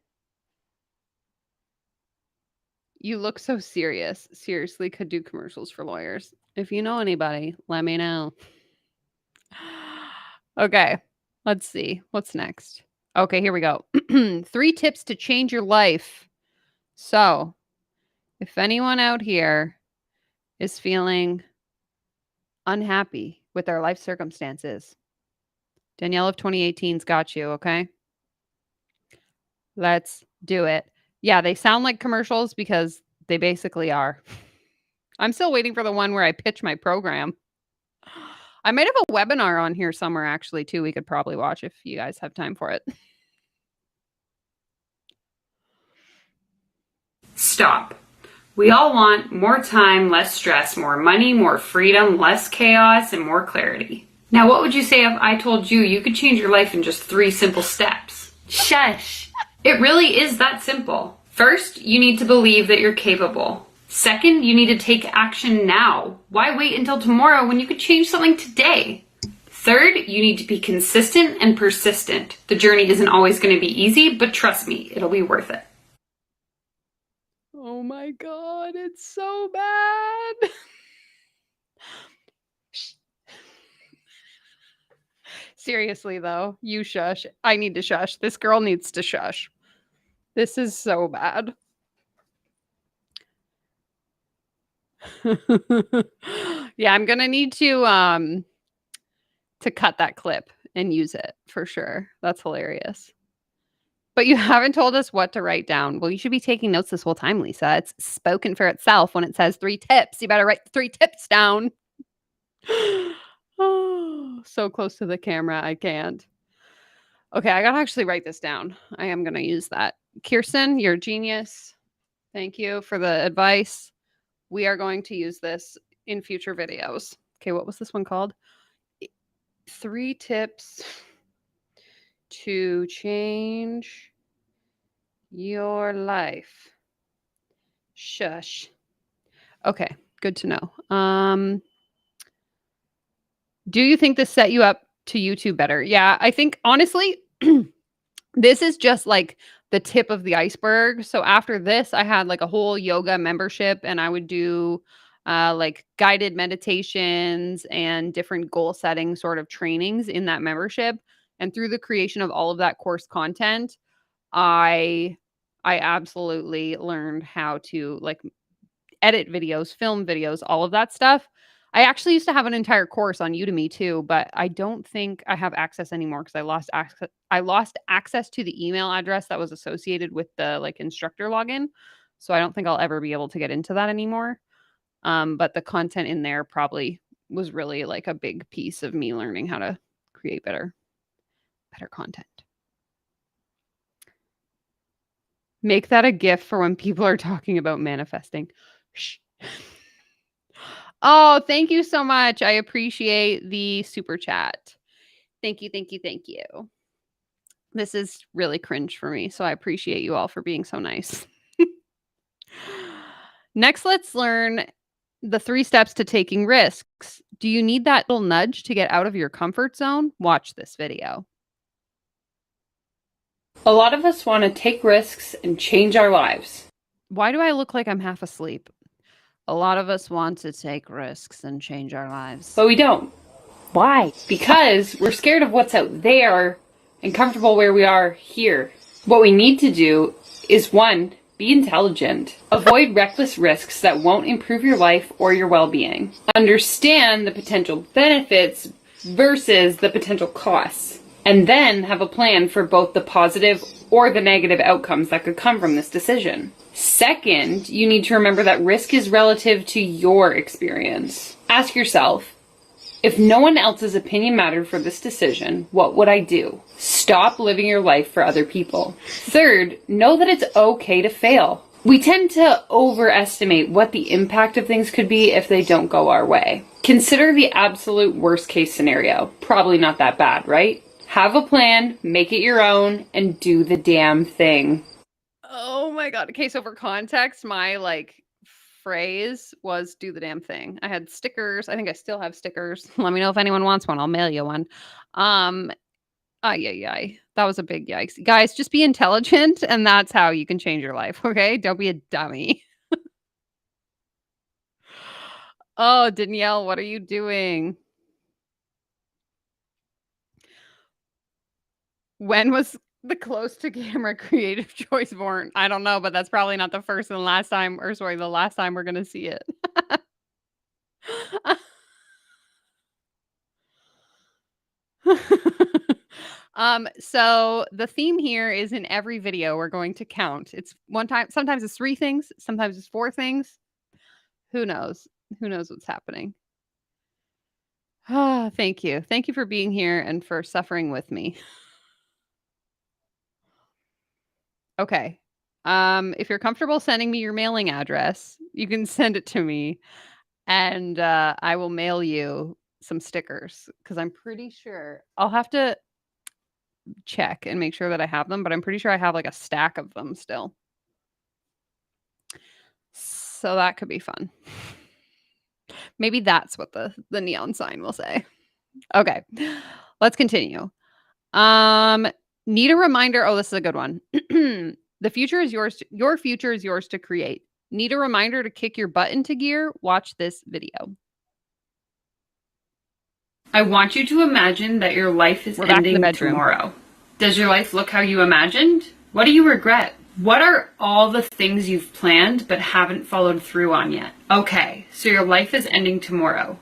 You look so serious. Seriously, could do commercials for lawyers. If you know anybody, let me know. Okay, let's see. What's next? Okay, here we go. 3 tips to change your life. So, if anyone out here is feeling unhappy with their life circumstances, Danielle of 2018's got you, okay? Let's do it. Yeah, they sound like commercials because they basically are. I'm still waiting for the one where I pitch my program. I might have a webinar on here somewhere actually too. We could probably watch if you guys have time for it. Stop. We all want more time, less stress, more money, more freedom, less chaos, and more clarity. Now, what would you say if I told you you could change your life in just 3 simple steps? Shush! It really is that simple. First, you need to believe that you're capable. Second, you need to take action now. Why wait until tomorrow when you could change something today? Third, you need to be consistent and persistent. The journey isn't always going to be easy, but trust me, it'll be worth it. Oh my God, it's so bad. Seriously, though, you shush. I need to shush. This girl needs to shush. This is so bad. Yeah, I'm gonna need to cut that clip and use it for sure. That's hilarious. But you haven't told us what to write down. Well, you should be taking notes this whole time, Lisa. It's spoken for itself when it says 3 tips. You better write the 3 tips down. Oh, so close to the camera, I can't. Okay, I gotta actually write this down. I am gonna use that. Kirsten, you're a genius. Thank you for the advice. We are going to use this in future videos. Okay, what was this one called? 3 tips to change your life. Shush. Okay, good to know. Do you think this set you up to YouTube better? Yeah, I think honestly, this is just like the tip of the iceberg. So after this, I had like a whole yoga membership and I would do like guided meditations and different goal setting sort of trainings in that membership. And through the creation of all of that course content, I absolutely learned how to like edit videos, film videos, all of that stuff. I actually used to have an entire course on Udemy too, but I don't think I have access anymore because I lost access to the email address that was associated with the like instructor login. So I don't think I'll ever be able to get into that anymore. But the content in there probably was really like a big piece of me learning how to create better content. Make that a gift for when people are talking about manifesting. Shh. Oh, thank you so much. I appreciate the super chat. Thank you, thank you, thank you. This is really cringe for me, so I appreciate you all for being so nice. Next, let's learn the 3 steps to taking risks. Do you need that little nudge to get out of your comfort zone? Watch this video. A lot of us want to take risks and change our lives. Why do I look like I'm half asleep? A lot of us want to take risks and change our lives. But we don't. Why? Because we're scared of what's out there and comfortable where we are here. What we need to do is 1, be intelligent. Avoid reckless risks that won't improve your life or your well-being. Understand the potential benefits versus the potential costs. And then have a plan for both the positive or the negative outcomes that could come from this decision. Second, you need to remember that risk is relative to your experience. Ask yourself, if no one else's opinion mattered for this decision, what would I do? Stop living your life for other people. Third, know that it's okay to fail. We tend to overestimate what the impact of things could be if they don't go our way. Consider the absolute worst case scenario. Probably not that bad, right? Have a plan, make it your own, and do the damn thing. Oh my God. Okay, so for context, my like phrase was do the damn thing. I had stickers. I think I still have stickers. Let me know if anyone wants one. I'll mail you one. Yeah. That was a big yikes. Guys, just be intelligent and that's how you can change your life, okay? Don't be a dummy. Oh, Danielle, what are you doing? When was the close to camera creative choice born? I don't know, but that's probably not the first and last time, or sorry, the last time we're gonna see it. So the theme here is in every video we're going to count. It's one time, sometimes it's 3 things, sometimes it's 4 things. Who knows? Who knows what's happening? Ah, thank you. Thank you for being here and for suffering with me. Okay. If you're comfortable sending me your mailing address, you can send it to me and I will mail you some stickers because I'm pretty sure I'll have to check and make sure that I have them, but I'm pretty sure I have like a stack of them still. So that could be fun. Maybe that's what the neon sign will say. Okay. Let's continue. Need a reminder. Oh, this is a good one. The future is yours. Your future is yours to create. Need a reminder to kick your butt into gear? Watch this video. I want you to imagine that your life is We're back in the ending bedroom. tomorrow. Does your life look how you imagined? What do you regret? What are all the things you've planned but haven't followed through on yet? Okay, so your life is ending tomorrow.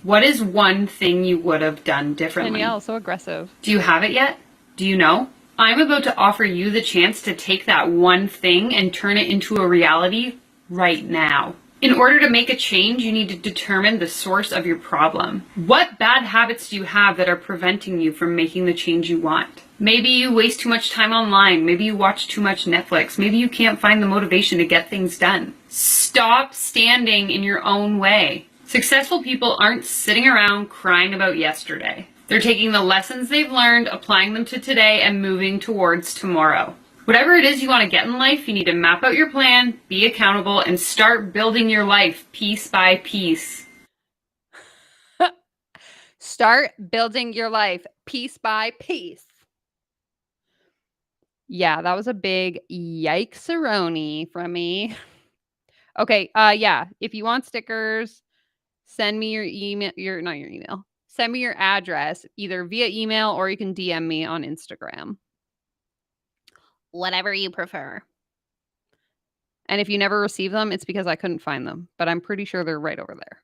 What is one thing you would have done differently? Danielle, so aggressive. Do you have it yet? Do you know? I'm about to offer you the chance to take that one thing and turn it into a reality right now. In order to make a change, you need to determine the source of your problem. What bad habits do you have that are preventing you from making the change you want? Maybe you waste too much time online. Maybe you watch too much Netflix. Maybe you can't find the motivation to get things done. Stop standing in your own way. Successful people aren't sitting around crying about yesterday. They're taking the lessons they've learned, applying them to today, and moving towards tomorrow. Whatever it is you want to get in life, you need to map out your plan, be accountable, and start building your life piece by piece. Start building your life piece by piece. Yeah, that was a big yikes-a-roni from me. Okay, yeah, if you want stickers, send me your email, not your email. Send me your address either via email or you can DM me on Instagram. Whatever you prefer. And if you never receive them, it's because I couldn't find them, but I'm pretty sure they're right over there.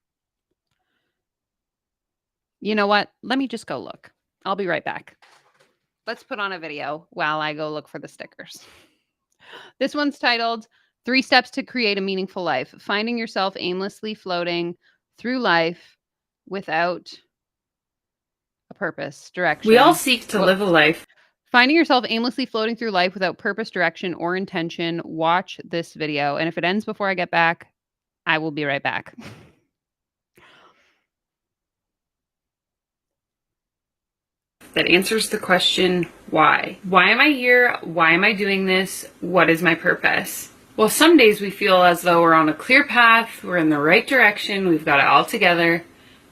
You know what? Let me just go look. I'll be right back. Let's put on a video while I go look for the stickers. This one's titled 3 Steps to Create a Meaningful Life. Finding yourself aimlessly floating through life without a purpose, direction. We all seek to live a life. Finding yourself aimlessly floating through life without purpose, direction, or intention. Watch this video. And if it ends before I get back, I will be right back. That answers the question, why? Why am I here? Why am I doing this? What is my purpose? Well, some days we feel as though we're on a clear path, we're in the right direction, we've got it all together.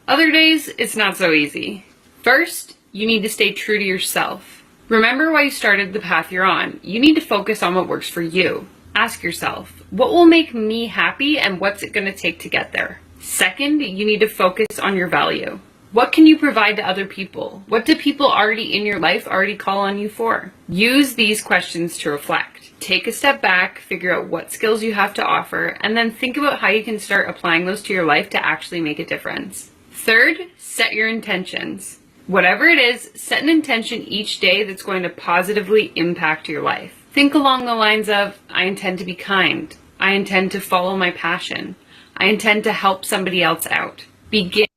Other days, it's not so easy. First, you need to stay true to yourself. Remember why you started the path you're on. You need to focus on what works for you. Ask yourself, what will make me happy and what's it going to take to get there? Second, you need to focus on your value. What can you provide to other people? What do people already in your life already call on you for? Use these questions to reflect. Take a step back, figure out what skills you have to offer, and then think about how you can start applying those to your life to actually make a difference. Third, set your intentions. Whatever it is, set an intention each day that's going to positively impact your life. Think along the lines of, I intend to be kind. I intend to follow my passion. I intend to help somebody else out. Begin.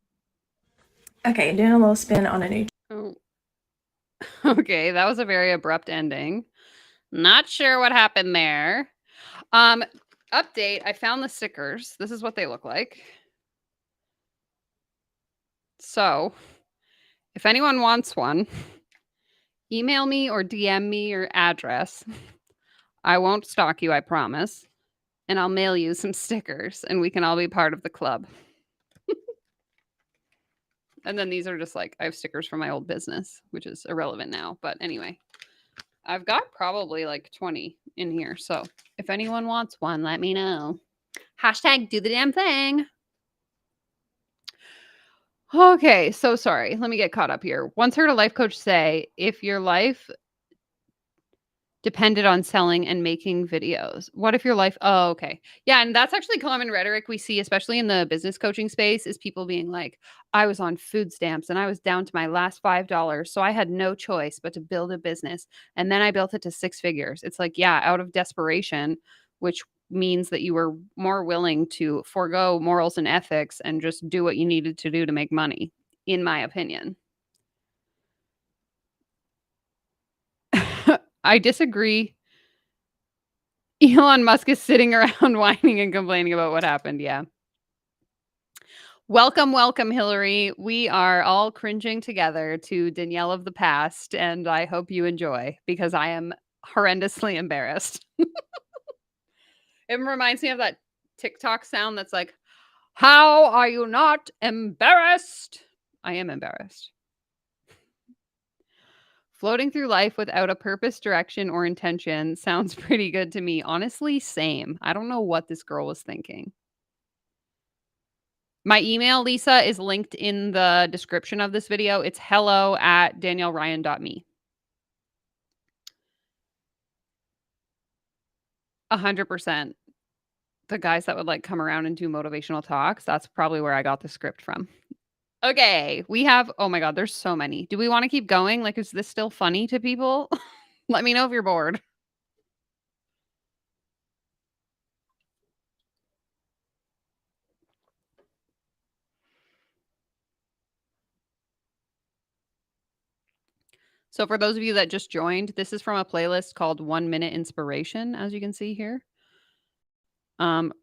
Okay, doing a little spin on a new. Oh. Okay, that was a very abrupt ending. Not sure what happened there. Update, I found the stickers. This is what they look like. So, if anyone wants one, email me or DM me your address. I won't stalk you, I promise. And I'll mail you some stickers and we can all be part of the club. And then these are just like, I have stickers from my old business, which is irrelevant now. But anyway, I've got probably like 20 in here. So if anyone wants one, let me know. Hashtag do the damn thing. Okay, so sorry. Let me get caught up here. Once heard a life coach say, if your life depended on selling and making videos. What if your life Oh, okay. Yeah, and that's actually common rhetoric we see, especially in the business coaching space, is people being like, I was on food stamps and I was down to my last $5, so I had no choice but to build a business. And then I built it to six figures. It's like, yeah, out of desperation, which means that you were more willing to forego morals and ethics and just do what you needed to do to make money, in my opinion. I disagree. Elon Musk is sitting around whining and complaining about what happened. Yeah. Welcome, welcome, Hillary. We are all cringing together to Danielle of the past, and I hope you enjoy because I am horrendously embarrassed. It reminds me of that TikTok sound that's like, how are you not embarrassed? I am embarrassed. Floating through life without a purpose, direction, or intention sounds pretty good to me. Honestly, same. I don't know what this girl was thinking. My email, Lisa, is linked in the description of this video. It's hello@danielleryan.me. 100%. The guys that would like come around and do motivational talks, that's probably where I got the script from. Okay, we have, oh my God, there's so many. Do we want to keep going? Like, is this still funny to people? Let me know if you're bored. So for those of you that just joined, this is from a playlist called 1 Minute Inspiration, as you can see here.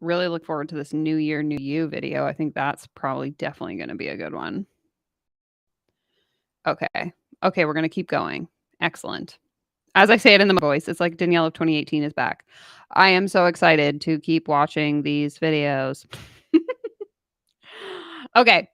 Really look forward to this New Year, New You video. I think that's probably definitely going to be a good one. Okay. Okay, we're going to keep going. Excellent. As I say it in the voice, it's like Danielle of 2018 is back. I am so excited to keep watching these videos. Okay.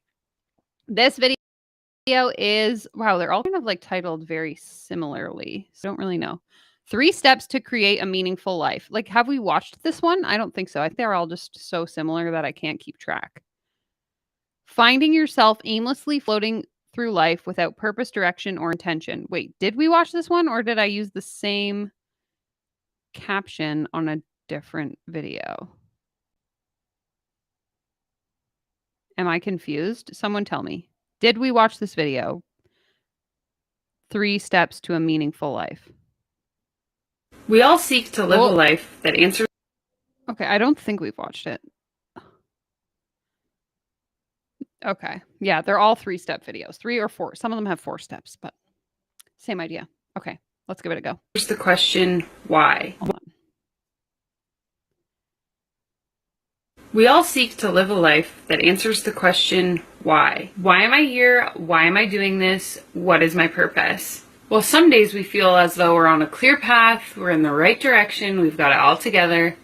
This video is, wow, they're all kind of like titled very similarly. So I don't really know. 3 steps to create a meaningful life. Like, have we watched this one? I don't think so. I think they're all just so similar that I can't keep track. Finding yourself aimlessly floating through life without purpose, direction, or intention. Wait, did we watch this one or did I use the same caption on a different video? Am I confused? Someone tell me. Did we watch this video? 3 steps to a meaningful life. We all seek to live a life that answers. Okay, I don't think we've watched it. Okay. Yeah, they're all 3-step videos. 3 or 4. Some of them have 4 steps, but same idea. Okay, let's give it a go. Here's the question, why? Hold on. We all seek to live a life that answers the question, why? Why am I here? Why am I doing this? What is my purpose? Well, some days we feel as though we're on a clear path, we're in the right direction, we've got it all together.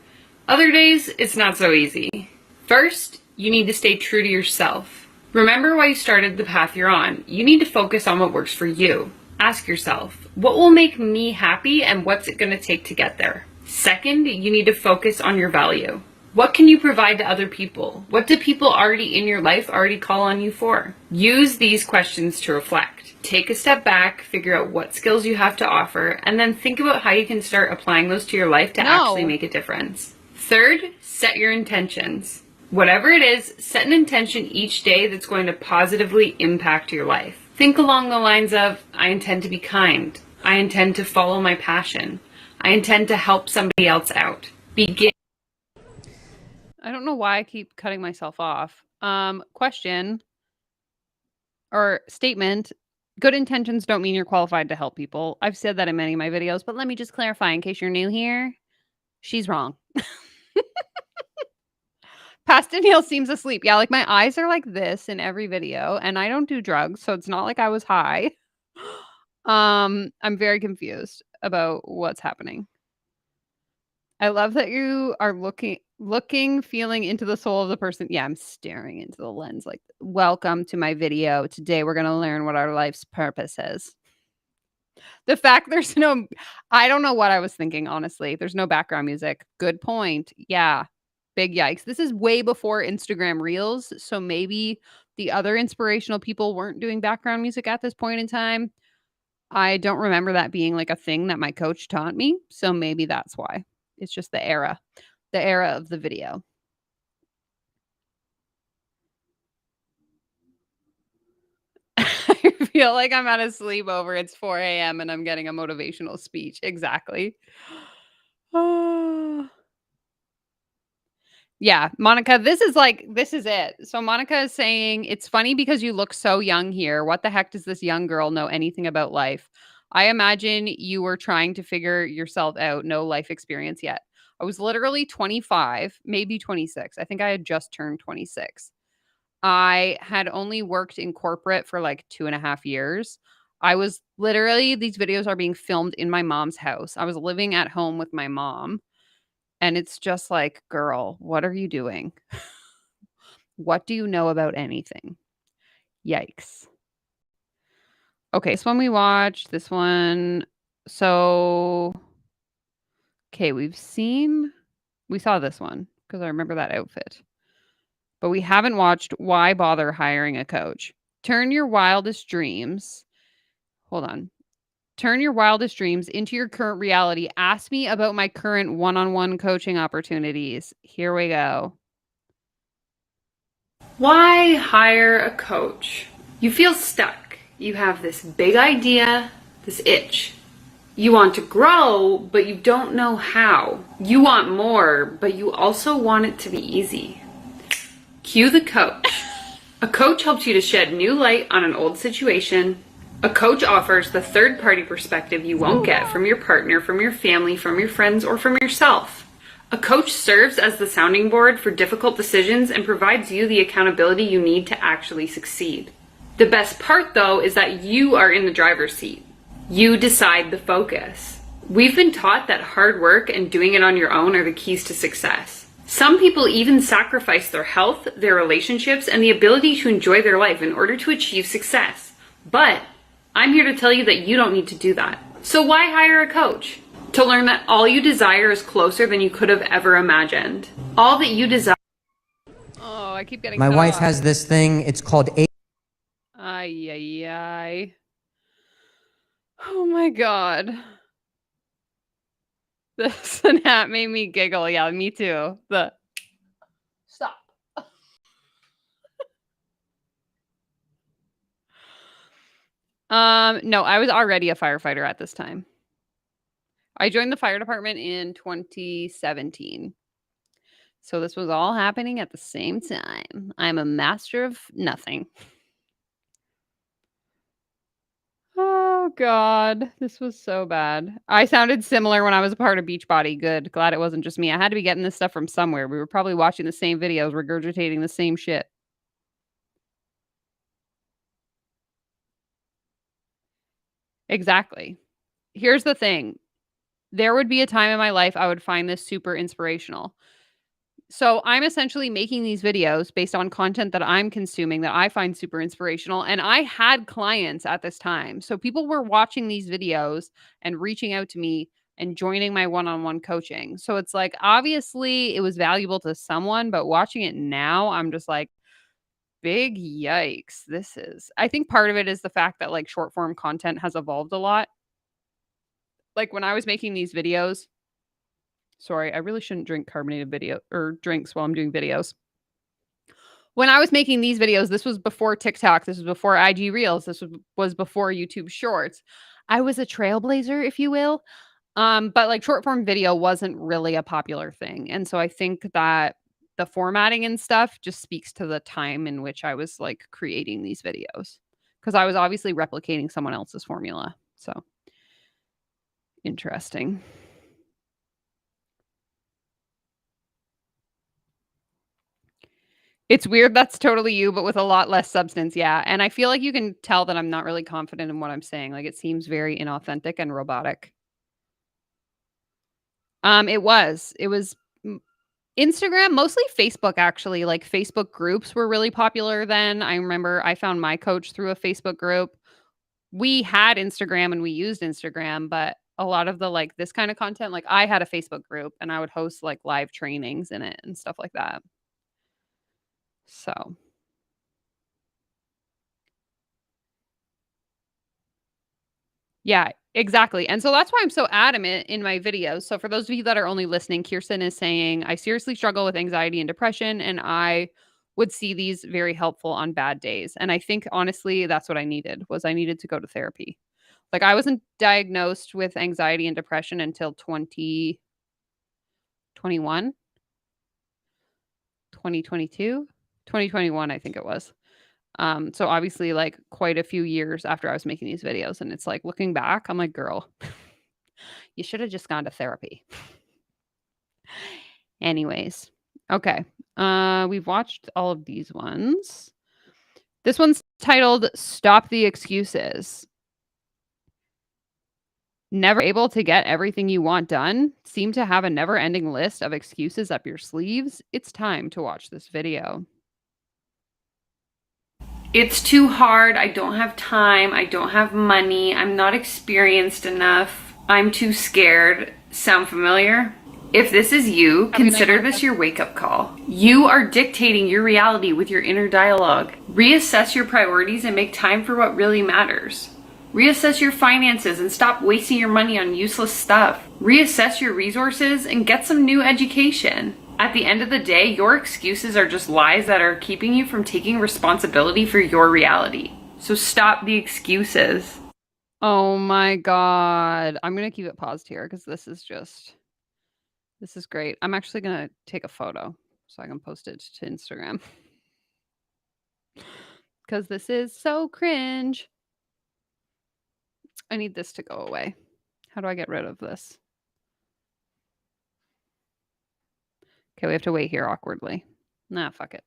Other days, it's not so easy. First, you need to stay true to yourself. Remember why you started the path you're on. You need to focus on what works for you. Ask yourself, what will make me happy and what's it going to take to get there? Second, you need to focus on your value. What can you provide to other people? What do people already in your life already call on you for? Use these questions to reflect. Take a step back, figure out what skills you have to offer, and then think about how you can start applying those to your life to actually make a difference. Third, set your intentions. Whatever it is, set an intention each day that's going to positively impact your life. Think along the lines of, I intend to be kind. I intend to follow my passion. I intend to help somebody else out. Begin. I don't know why I keep cutting myself off. Question or statement. Good intentions don't mean you're qualified to help people. I've said that in many of my videos, but let me just clarify in case you're new here. She's wrong. Past Danielle seems asleep. Yeah, like my eyes are like this in every video, and I don't do drugs, so it's not like I was high. I'm very confused about what's happening. I love that you are looking, feeling into the soul of the person. Yeah, I'm staring into the lens like, welcome to my video. Today we're going to learn what our life's purpose is. The fact there's no, I don't know what I was thinking, honestly. There's no background music. Good point. Yeah. Big yikes. This is way before Instagram Reels, so maybe the other inspirational people weren't doing background music at this point in time. I don't remember that being like a thing that my coach taught me, so maybe that's why. It's just the era of the video. I feel like I'm at a sleepover. It's 4 a.m. and I'm getting a motivational speech. Exactly. Ah. Yeah, Monica, this is it. So Monica is saying, "It's funny because you look so young here. What the heck does this young girl know anything about life? I imagine you were trying to figure yourself out, no life experience yet." I was literally 25, maybe 26. I think I had just turned 26. I had only worked in corporate for like 2.5 years. I was literally, these videos are being filmed in my mom's house. I was living at home with my mom. And it's just like, girl, what are you doing? What do you know about anything? Yikes. Okay, this one we watched. This one. So, okay, we saw this one because I remember that outfit. But we haven't watched Why Bother Hiring a Coach. Turn your wildest dreams. Hold on. Turn your wildest dreams into your current reality. Ask me about my current one-on-one coaching opportunities. Here we go. Why hire a coach? You feel stuck. You have this big idea, this itch. You want to grow, but you don't know how. You want more, but you also want it to be easy. Cue the coach. A coach helps you to shed new light on an old situation. A coach offers the third-party perspective you won't get from your partner, from your family, from your friends, or from yourself. A coach serves as the sounding board for difficult decisions and provides you the accountability you need to actually succeed. The best part, though, is that you are in the driver's seat. You decide the focus. We've been taught that hard work and doing it on your own are the keys to success. Some people even sacrifice their health, their relationships, and the ability to enjoy their life in order to achieve success. But I'm here to tell you that you don't need to do that. So why hire a coach? To learn that all you desire is closer than you could have ever imagined. All that you desire. Oh, I keep getting My cut wife off. has this thing. It's called Ay, ay, ay. Oh my God. This and that made me giggle. Yeah, me too. Stop. No, I was already a firefighter at this time. I joined the fire department in 2017. So this was all happening at the same time. I'm a master of nothing. Oh God, this was so bad. I sounded similar when I was a part of Beachbody. Good. Glad it wasn't just me. I had to be getting this stuff from somewhere. We were probably watching the same videos, regurgitating the same shit. Exactly. Here's the thing. There would be a time in my life I would find this super inspirational. So I'm essentially making these videos based on content that I'm consuming that I find super inspirational. And I had clients at this time. So people were watching these videos and reaching out to me and joining my one-on-one coaching. So it's like, obviously it was valuable to someone, but watching it now, I'm just like, big yikes. I think part of it is the fact that like short form content has evolved a lot. Like when I was making these videos, sorry, I really shouldn't drink carbonated video or drinks while I'm doing videos. When I was making these videos, this was before TikTok, this was before IG Reels, this was before YouTube Shorts. I was a trailblazer, if you will. But like short form video wasn't really a popular thing. And so I think that the formatting and stuff just speaks to the time in which I was like creating these videos because I was obviously replicating someone else's formula. So interesting. It's weird that's totally you, but with a lot less substance, yeah, and I feel like you can tell that I'm not really confident in what I'm saying, like, it seems very inauthentic and robotic. It was Instagram, mostly Facebook, actually, like, Facebook groups were really popular then. I remember I found my coach through a Facebook group. We had Instagram and we used Instagram, but a lot of the like this kind of content. Like I had a Facebook group and I would host like live trainings in it and stuff like that. So yeah, exactly. And so that's why I'm so adamant in my videos. So for those of you that are only listening, Kirsten is saying, I seriously struggle with anxiety and depression, and I would see these very helpful on bad days. And I think honestly, that's what I needed to go to therapy. Like I wasn't diagnosed with anxiety and depression until 2021, 2022, 2021, I think it was. So obviously like quite a few years after I was making these videos, and it's like looking back, I'm like, girl, you should have just gone to therapy. Anyways, okay. We've watched all of these ones. This one's titled Stop the Excuses. Never able to get everything you want done? Seem to have a never-ending list of excuses up your sleeves? It's time to watch this video. It's too hard. I don't have time. I don't have money. I'm not experienced enough. I'm too scared. Sound familiar? If this is you, consider this your wake-up call. You are dictating your reality with your inner dialogue. Reassess your priorities and make time for what really matters. Reassess your finances and stop wasting your money on useless stuff. Reassess your resources and get some new education. At the end of the day, your excuses are just lies that are keeping you from taking responsibility for your reality. So stop the excuses. Oh my God. I'm going to keep it paused here because this is great. I'm actually going to take a photo so I can post it to Instagram because this is so cringe. I need this to go away. How do I get rid of this? Okay, we have to wait here awkwardly. Nah, fuck it.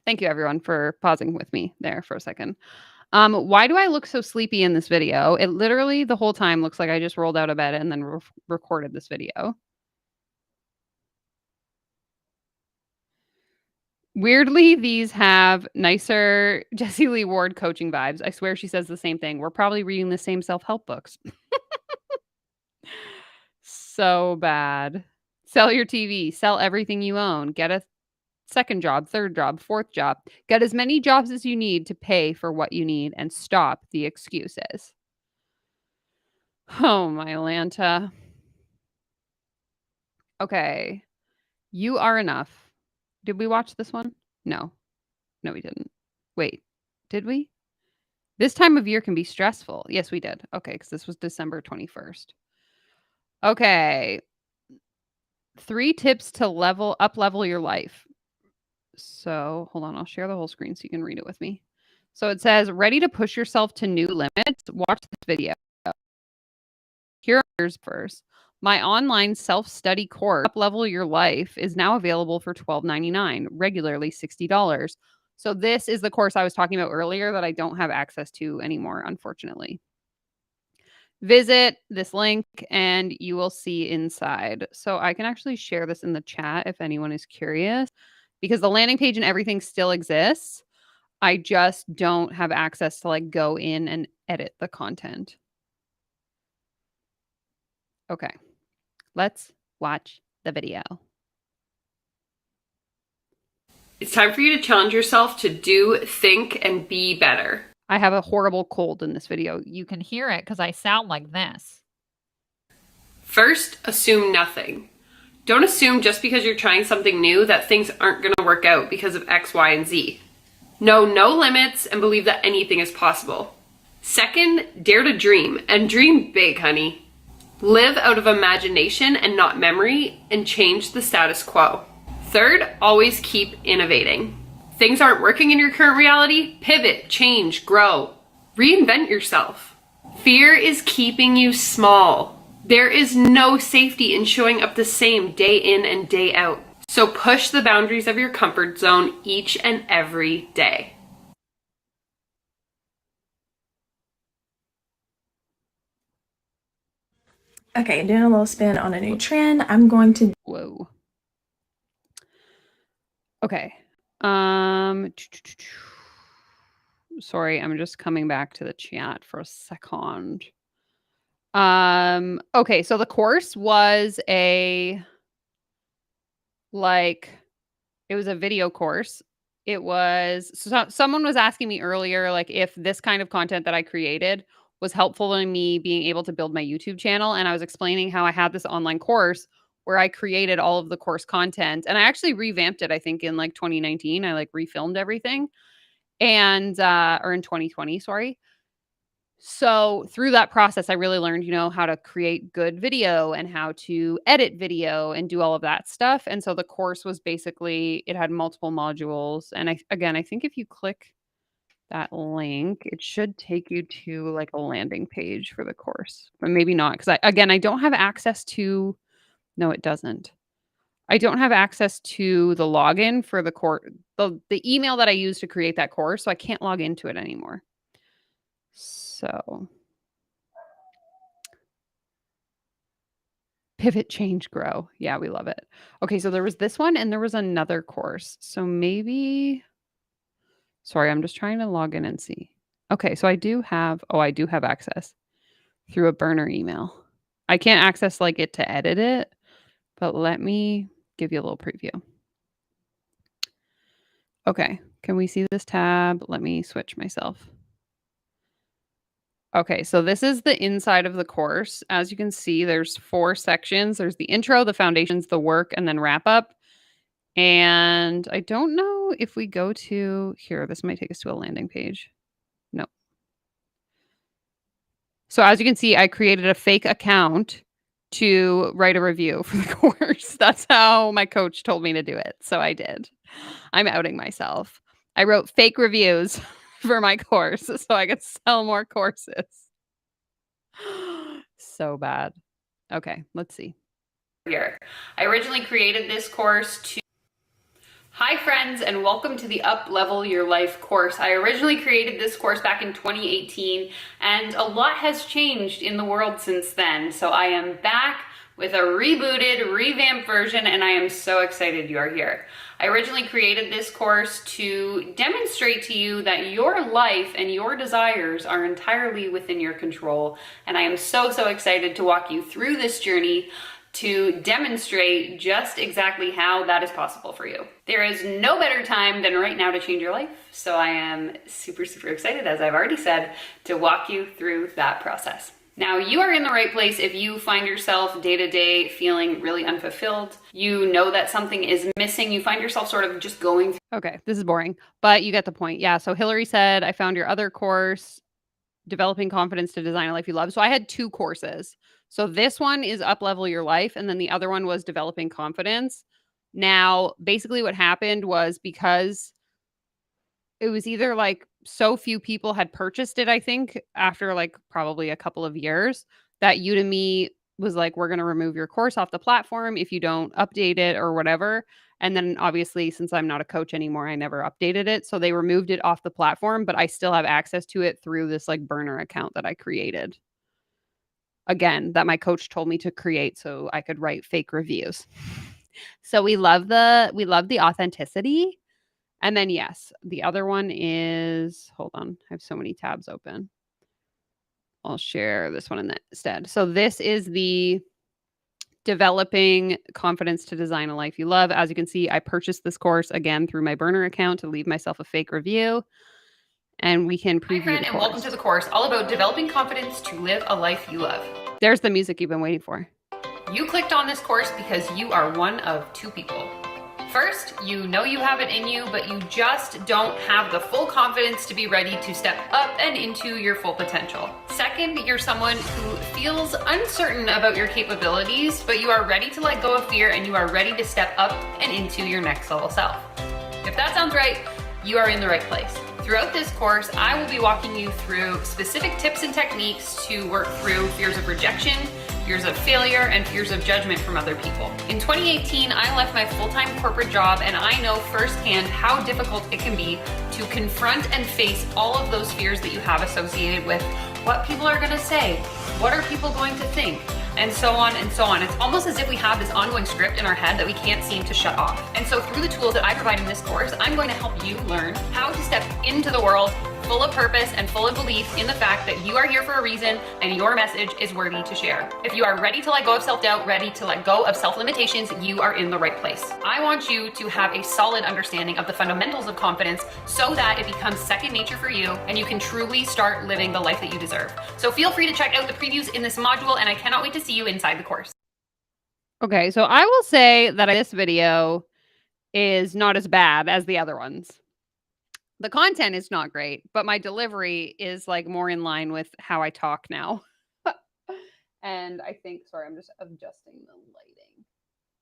Thank you everyone for pausing with me there for a second. Why do I look so sleepy in this video? It literally the whole time looks like I just rolled out of bed and then recorded this video. Weirdly, these have nicer Jessie Lee Ward coaching vibes. I swear she says the same thing. We're probably reading the same self-help books. So bad. Sell your TV, sell everything you own, get a second job, third job, fourth job. Get as many jobs as you need to pay for what you need and stop the excuses. Oh, my Lanta. Okay. You Are Enough. Did we watch this one? No. No, we didn't. Wait, did we? This time of year can be stressful. Yes, we did. Okay, because this was December 21st. Okay. 3 tips to level your life. So hold on, I'll share the whole screen so you can read it with me. So it says, ready to push yourself to new limits? Watch this video. Here are yours first. My online self-study course, Up Level Your Life, is now available for $12.99, regularly $60. So this is the course I was talking about earlier that I don't have access to anymore, unfortunately. Visit this link and you will see inside. So I can actually share this in the chat if anyone is curious, because the landing page and everything still exists. I just don't have access to like go in and edit the content. Okay, let's watch the video. It's time for you to challenge yourself to do, think, and be better. I have a horrible cold in this video. You can hear it because I sound like this. First, assume nothing. Don't assume just because you're trying something new that things aren't going to work out because of X, Y, and Z. Know no limits and believe that anything is possible. Second, dare to dream, and dream big, honey. Live out of imagination and not memory, and change the status quo. Third, always keep innovating. Things aren't working in your current reality? Pivot, change, grow. Reinvent yourself. Fear is keeping you small. There is no safety in showing up the same day in and day out. So push the boundaries of your comfort zone each and every day. Okay, doing a little spin on a new trend. I'm going to... Whoa. Okay. Sorry, I'm just coming back to the chat for a second. Okay, so the course was it was a video course. It was someone was asking me earlier, like, if this kind of content that I created was helpful in me being able to build my YouTube channel. And I was explaining how I had this online course where I created all of the course content. And I actually revamped it, I think, in like 2019. I like refilmed everything. And or in 2020, sorry. So through that process, I really learned, how to create good video and how to edit video and do all of that stuff. And so the course was basically, it had multiple modules. And I think if you click that link, it should take you to like a landing page for the course, but maybe not. Because I don't have access to, no, it doesn't. I don't have access to the login for the course, the email that I used to create that course. So I can't log into it anymore. So pivot, change, grow. Yeah, we love it. Okay, so there was this one and there was another course. So maybe, sorry, I'm just trying to log in and see. Okay, so I do have access through a burner email. I can't access like it to edit it, but let me give you a little preview. Okay, can we see this tab? Let me switch myself. Okay, so this is the inside of the course. As you can see, there's 4 sections. There's the intro, the foundations, the work, and then wrap up. And I don't know if we go to here, this might take us to a landing page. No. So as you can see, I created a fake account to write a review for the course. That's how my coach told me to do it. So I did. I'm outing myself. I wrote fake reviews for my course so I could sell more courses. So bad. Okay, let's see. Here, I originally created this course to... Hi friends, and welcome to the Up Level Your Life course. I originally created this course back in 2018, and a lot has changed in the world since then. So I am back with a rebooted, revamped version, and I am so excited you are here. I originally created this course to demonstrate to you that your life and your desires are entirely within your control, and I am so excited to walk you through this journey to demonstrate just exactly how that is possible for you. There is no better time than right now to change your life, so I am super excited, as I've already said, to walk you through that process. Now, you are in the right place if you find yourself day to day feeling really unfulfilled. You know that something is missing. You find yourself sort of just going through. Okay, this is boring, but you get the point. Yeah, so Hillary said, I found your other course, Developing Confidence to Design a Life You Love. So I had 2 courses. So this one is Up Level Your Life, and then the other one was Developing Confidence. Now, basically what happened was, because it was either like so few people had purchased it, I think, after like probably a couple of years, that Udemy was like, we're going to remove your course off the platform if you don't update it or whatever. And then obviously, since I'm not a coach anymore, I never updated it. So they removed it off the platform, but I still have access to it through this like burner account that I created. Again, that my coach told me to create so I could write fake reviews. So we love the authenticity. And then yes, the other one is, hold on, I have so many tabs open. I'll share this one instead. So this is the Developing Confidence to Design a Life You Love. As you can see, I purchased this course again through my burner account to leave myself a fake review. And we can preview. Hi friend, and welcome to the course all about developing confidence to live a life you love. There's the music you've been waiting for. You clicked on this course because you are one of 2 people. First, you know you have it in you, but you just don't have the full confidence to be ready to step up and into your full potential. Second, you're someone who feels uncertain about your capabilities, but you are ready to let go of fear and you are ready to step up and into your next level self. If that sounds right, you are in the right place. Throughout this course, I will be walking you through specific tips and techniques to work through fears of rejection, fears of failure, and fears of judgment from other people. In 2018, I left my full-time corporate job, and I know firsthand how difficult it can be to confront and face all of those fears that you have associated with what people are gonna say, what are people going to think, and so on and so on. It's almost as if we have this ongoing script in our head that we can't seem to shut off. And so through the tools that I provide in this course, I'm going to help you learn how to step into the world, full of purpose and full of belief in the fact that you are here for a reason and your message is worthy to share. If you are ready to let go of self-doubt, ready to let go of self-limitations, you are in the right place. I want you to have a solid understanding of the fundamentals of confidence so that it becomes second nature for you and you can truly start living the life that you deserve. So feel free to check out the previews in this module, and I cannot wait to see you inside the course. Okay, so I will say that this video is not as bad as the other ones. The content is not great, but my delivery is like more in line with how I talk now. And I think, sorry, I'm just adjusting the lighting.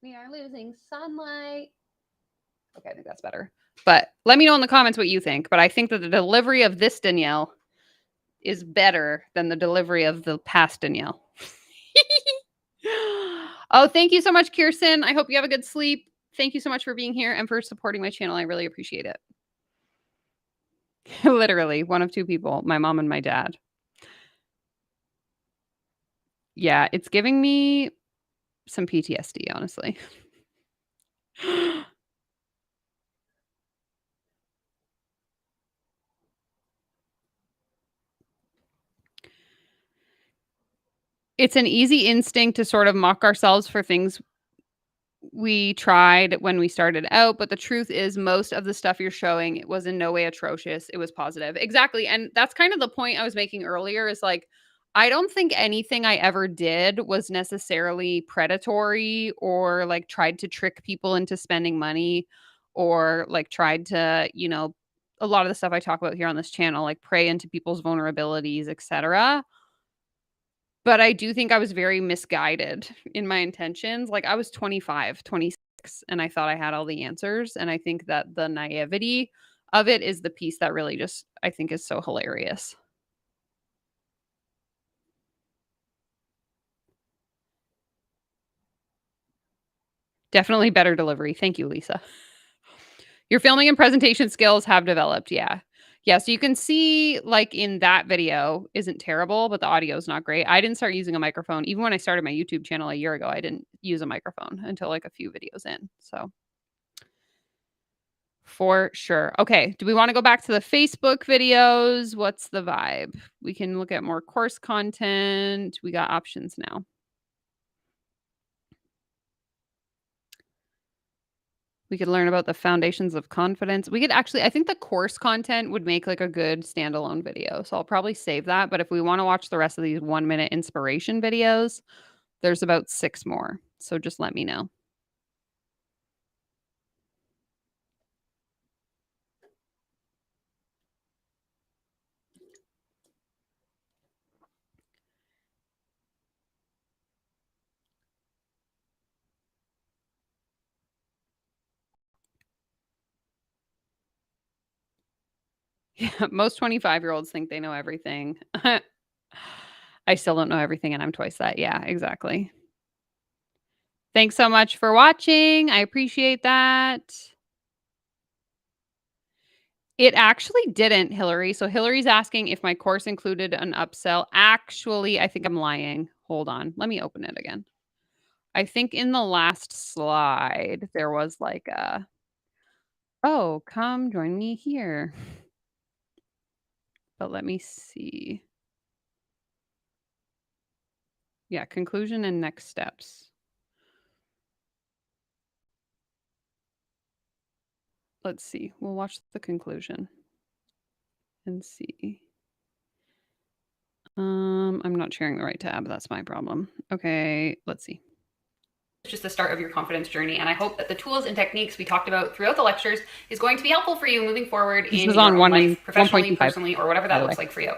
We are losing sunlight. Okay, I think that's better. But let me know in the comments what you think. But I think that the delivery of this Danielle is better than the delivery of the past Danielle. Oh, thank you so much, Kirsten. I hope you have a good sleep. Thank you so much for being here and for supporting my channel. I really appreciate it. Literally, one of two people, my mom and my dad. Yeah, it's giving me some PTSD, honestly. It's an easy instinct to sort of mock ourselves for things we tried when we started out, but the truth is most of the stuff you're showing, it was in no way atrocious. It was positive. Exactly. And that's kind of the point I was making earlier is like, I don't think anything I ever did was necessarily predatory or like tried to trick people into spending money or like tried to, you know, a lot of the stuff I talk about here on this channel, like prey into people's vulnerabilities, etc. But I do think I was very misguided in my intentions. Like I was 25, 26, and I thought I had all the answers. And I think that the naivety of it is the piece that really just, I think is so hilarious. Definitely better delivery. Thank you, Lisa. Your filming and presentation skills have developed. Yeah. Yeah, so you can see like in that video isn't terrible, but the audio is not great. I didn't start using a microphone. Even when I started my YouTube channel a year ago, I didn't use a microphone until like a few videos in. So for sure. Okay, do we want to go back to the Facebook videos? What's the vibe? We can look at more course content. We got options now. We could learn about the foundations of confidence. We could actually, I think the course content would make like a good standalone video. So I'll probably save that. But if we want to watch the rest of these 1-minute inspiration videos, there's about 6 more. So just let me know. Yeah, most 25-year-olds think they know everything. I still don't know everything and I'm twice that. Yeah, exactly. Thanks so much for watching. I appreciate that. It actually didn't, Hillary. So Hillary's asking if my course included an upsell. Actually, I think I'm lying. Hold on. Let me open it again. I think in the last slide, there was like a, oh, come join me here. But let me see. Yeah, conclusion and next steps. Let's see. We'll watch the conclusion and see. I'm not sharing the right tab. That's my problem. Okay, let's see. It's just the start of your confidence journey, and I hope that the tools and techniques we talked about throughout the lectures is going to be helpful for you moving forward in your own life, professionally, personally, or whatever that looks like for you.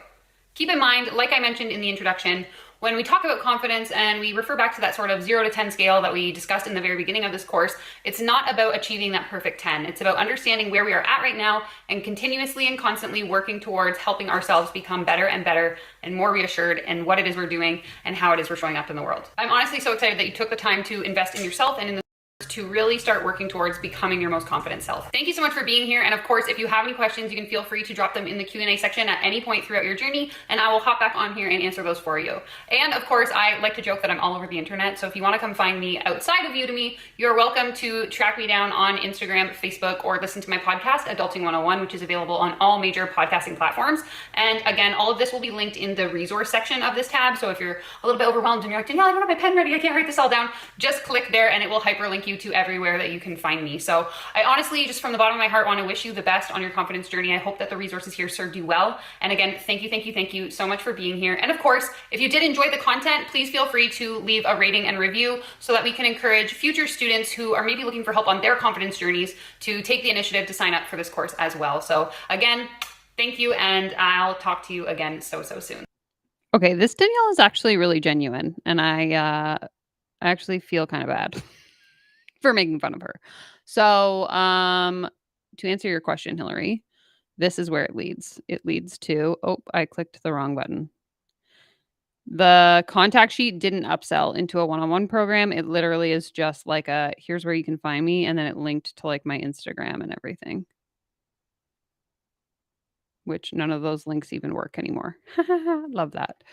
Keep in mind, like I mentioned in the introduction, when we talk about confidence and we refer back to that sort of 0 to 10 scale that we discussed in the very beginning of this course, it's not about achieving that perfect 10. It's about understanding where we are at right now and continuously and constantly working towards helping ourselves become better and better and more reassured in what it is we're doing and how it is we're showing up in the world. I'm honestly so excited that you took the time to invest in yourself and in the to really start working towards becoming your most confident self. Thank you so much for being here. And of course, if you have any questions, you can feel free to drop them in the Q&A section at any point throughout your journey, and I will hop back on here and answer those for you. And of course, I like to joke that I'm all over the internet. So if you want to come find me outside of Udemy, you're welcome to track me down on Instagram, Facebook, or listen to my podcast, Adulting 101, which is available on all major podcasting platforms. And again, all of this will be linked in the resource section of this tab. So if you're a little bit overwhelmed and you're like, Danielle, I don't have my pen ready, I can't write this all down, just click there and it will hyperlink you to everywhere that you can find me. So I honestly, just from the bottom of my heart, want to wish you the best on your confidence journey. I hope that the resources here served you well. And again, thank you so much for being here. And of course, if you did enjoy the content, please feel free to leave a rating and review so that we can encourage future students who are maybe looking for help on their confidence journeys to take the initiative to sign up for this course as well. So again, thank you, and I'll talk to you again so soon. Okay, this Danielle is actually really genuine, and I actually feel kind of bad for making fun of her. So, to answer your question, Hillary, this is where it leads. It leads to, oh, I clicked the wrong button. The contact sheet didn't upsell into a one-on-one program. It literally is just like a, here's where you can find me, and then it linked to like my Instagram and everything. Which none of those links even work anymore. Love that.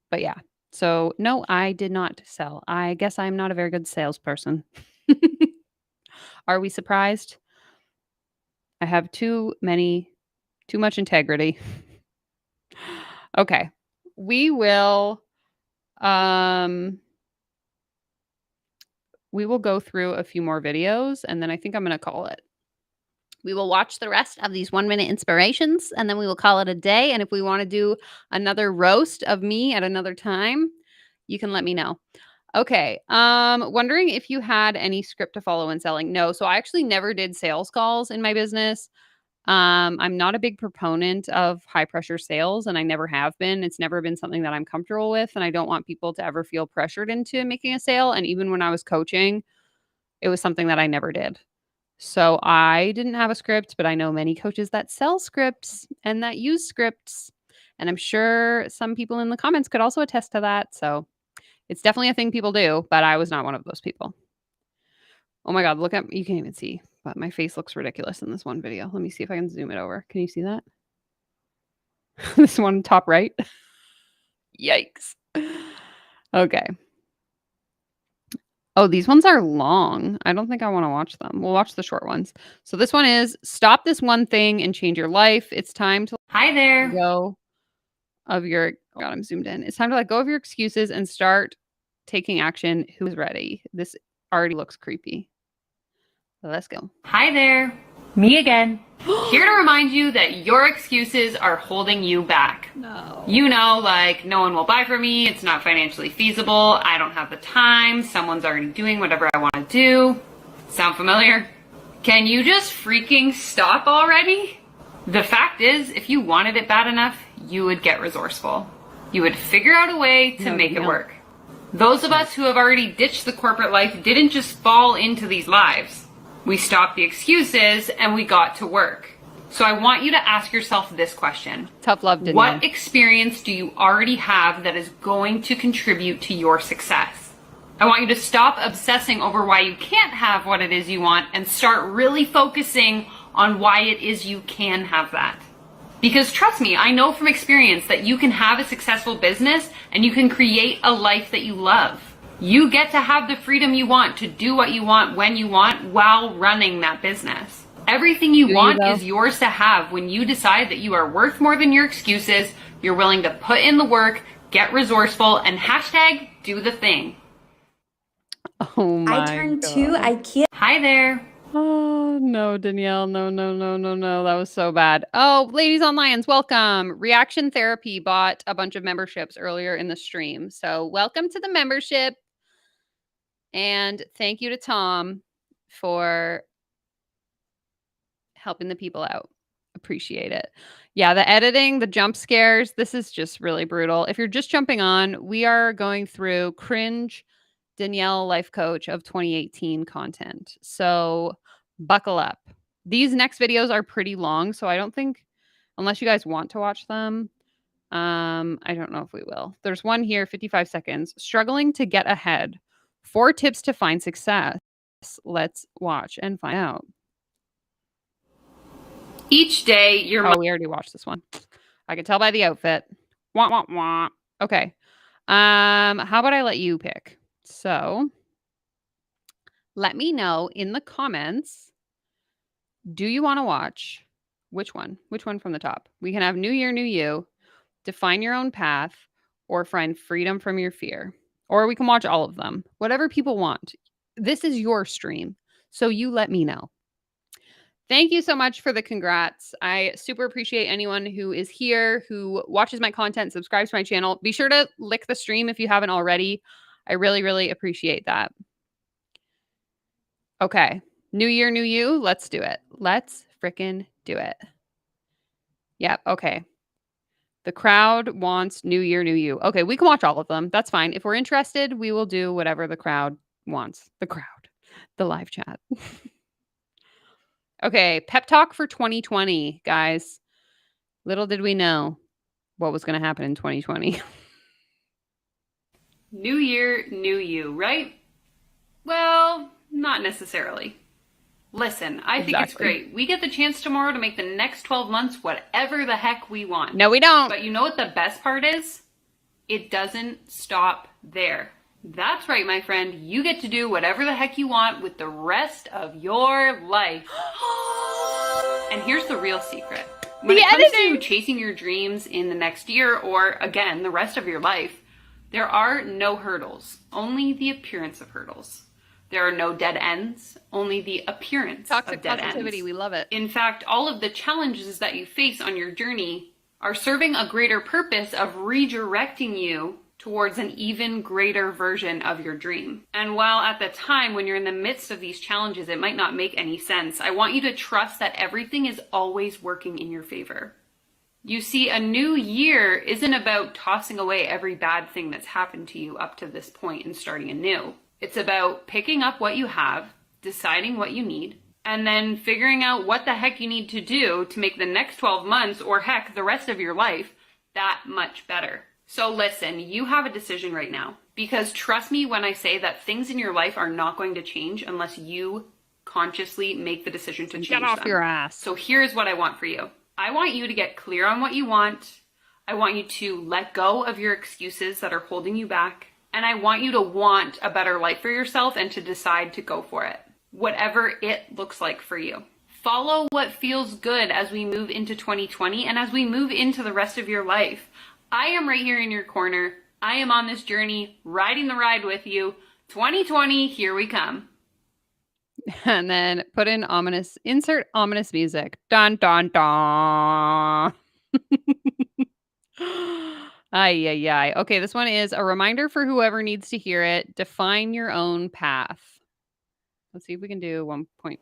But yeah, so no, I did not sell. I guess I'm not a very good salesperson. Are we surprised? I have too much integrity. Okay. We will go through a few more videos, and then I think I'm going to call it. We will watch the rest of these 1-minute inspirations, and then we will call it a day. And if we want to do another roast of me at another time, you can let me know. Okay. Wondering if you had any script to follow in selling. No. So I actually never did sales calls in my business. I'm not a big proponent of high pressure sales, and I never have been. It's never been something that I'm comfortable with, and I don't want people to ever feel pressured into making a sale. And even when I was coaching, it was something that I never did. So I didn't have a script, but I know many coaches that sell scripts and that use scripts. And I'm sure some people in the comments could also attest to that. So it's definitely a thing people do, but I was not one of those people. Oh my God, look at, you can't even see, but my face looks ridiculous in this one video. Let me see if I can zoom it over. Can you see that? This one top right. Yikes. Okay. Oh, these ones are long. I don't think I want to watch them. We'll watch the short ones. So this one is stop this one thing and change your life. It's time to Hi there. go of your, oh God, I'm zoomed in. It's time to let go of your excuses and start taking action. Who's ready? This already looks creepy. Let's go. Hi there. Me again. Here to remind you that your excuses are holding you back. No. You know, like, no one will buy from me, it's not financially feasible, I don't have the time, someone's already doing whatever I want to do. Sound familiar? Can you just freaking stop already? The fact is, if you wanted it bad enough, you would get resourceful. You would figure out a way to make it work. Those of us who have already ditched the corporate life didn't just fall into these lives. We stopped the excuses and we got to work. So I want you to ask yourself this question. Tough love, Danielle. What experience do you already have that is going to contribute to your success? I want you to stop obsessing over why you can't have what it is you want and start really focusing on why it is you can have that. Because trust me, I know from experience that you can have a successful business and you can create a life that you love. You get to have the freedom you want to do what you want when you want while running that business. Everything you want is yours to have when you decide that you are worth more than your excuses, you're willing to put in the work, get resourceful, and hashtag do the thing. Oh my I turned God. 2. I can't. Hi there. Oh, no, Danielle. No. That was so bad. Oh, ladies on Lions, welcome. Reaction Therapy bought a bunch of memberships earlier in the stream. So welcome to the membership. And thank you to Tom for helping the people out. Appreciate it. Yeah, the editing, the jump scares, this is just really brutal. If you're just jumping on, we are going through Cringe, Danielle Life Coach of 2018 content. So buckle up. These next videos are pretty long, so I don't think, unless you guys want to watch them, I don't know if we will. There's one here, 55 seconds. Struggling to get ahead. 4 tips to find success. Let's watch and find out. Each day, your Oh, we already watched this one. I could tell by the outfit. Wah, wah, wah. Okay. How about I let you pick? So let me know in the comments. Do you want to watch which one? Which one from the top? We can have New Year, New You, Define Your Own Path, or Find Freedom from Your Fear. Or we can watch all of them. Whatever people want. This is your stream. So you let me know. Thank you so much for the congrats. I super appreciate anyone who is here, who watches my content, subscribes to my channel. Be sure to lick the stream if you haven't already. I really, really appreciate that. Okay. New Year, New You. Let's do it. Let's frickin' do it. Yep. Okay. The crowd wants New Year, New You. Okay. We can watch all of them. That's fine. If we're interested, we will do whatever the crowd wants. The crowd. The live chat. Okay, pep talk for 2020, guys. Little did we know what was going to happen in 2020. New Year, New You, right? Well, not necessarily. Listen, I think it's great. We get the chance tomorrow to make the next 12 months whatever the heck we want. No, we don't. But you know what the best part is? It doesn't stop there. That's right, my friend. You get to do whatever the heck you want with the rest of your life. And here's the real secret. When it comes to chasing your dreams in the next year, or again, the rest of your life, there are no hurdles, only the appearance of hurdles. There are no dead ends, only the appearance of dead ends. We love it. In fact, all of the challenges that you face on your journey are serving a greater purpose of redirecting you towards an even greater version of your dream. And while at the time when you're in the midst of these challenges, it might not make any sense, I want you to trust that everything is always working in your favor. You see, a new year isn't about tossing away every bad thing that's happened to you up to this point and starting anew. It's about picking up what you have, deciding what you need, and then figuring out what the heck you need to do to make the next 12 months, or heck, the rest of your life, that much better. So listen, you have a decision right now, because trust me when I say that things in your life are not going to change unless you consciously make the decision to change them. Get off your ass. So here's what I want for you. I want you to get clear on what you want. I want you to let go of your excuses that are holding you back. And I want you to want a better life for yourself and to decide to go for it, whatever it looks like for you. Follow what feels good as we move into 2020 and as we move into the rest of your life. I am right here in your corner. I am on this journey, riding the ride with you. 2020, here we come. And then put in insert ominous music. Dun, dun, dun. Ay, ay, ay. Okay, this one is a reminder for whoever needs to hear it. Define your own path. Let's see if we can do 1.2.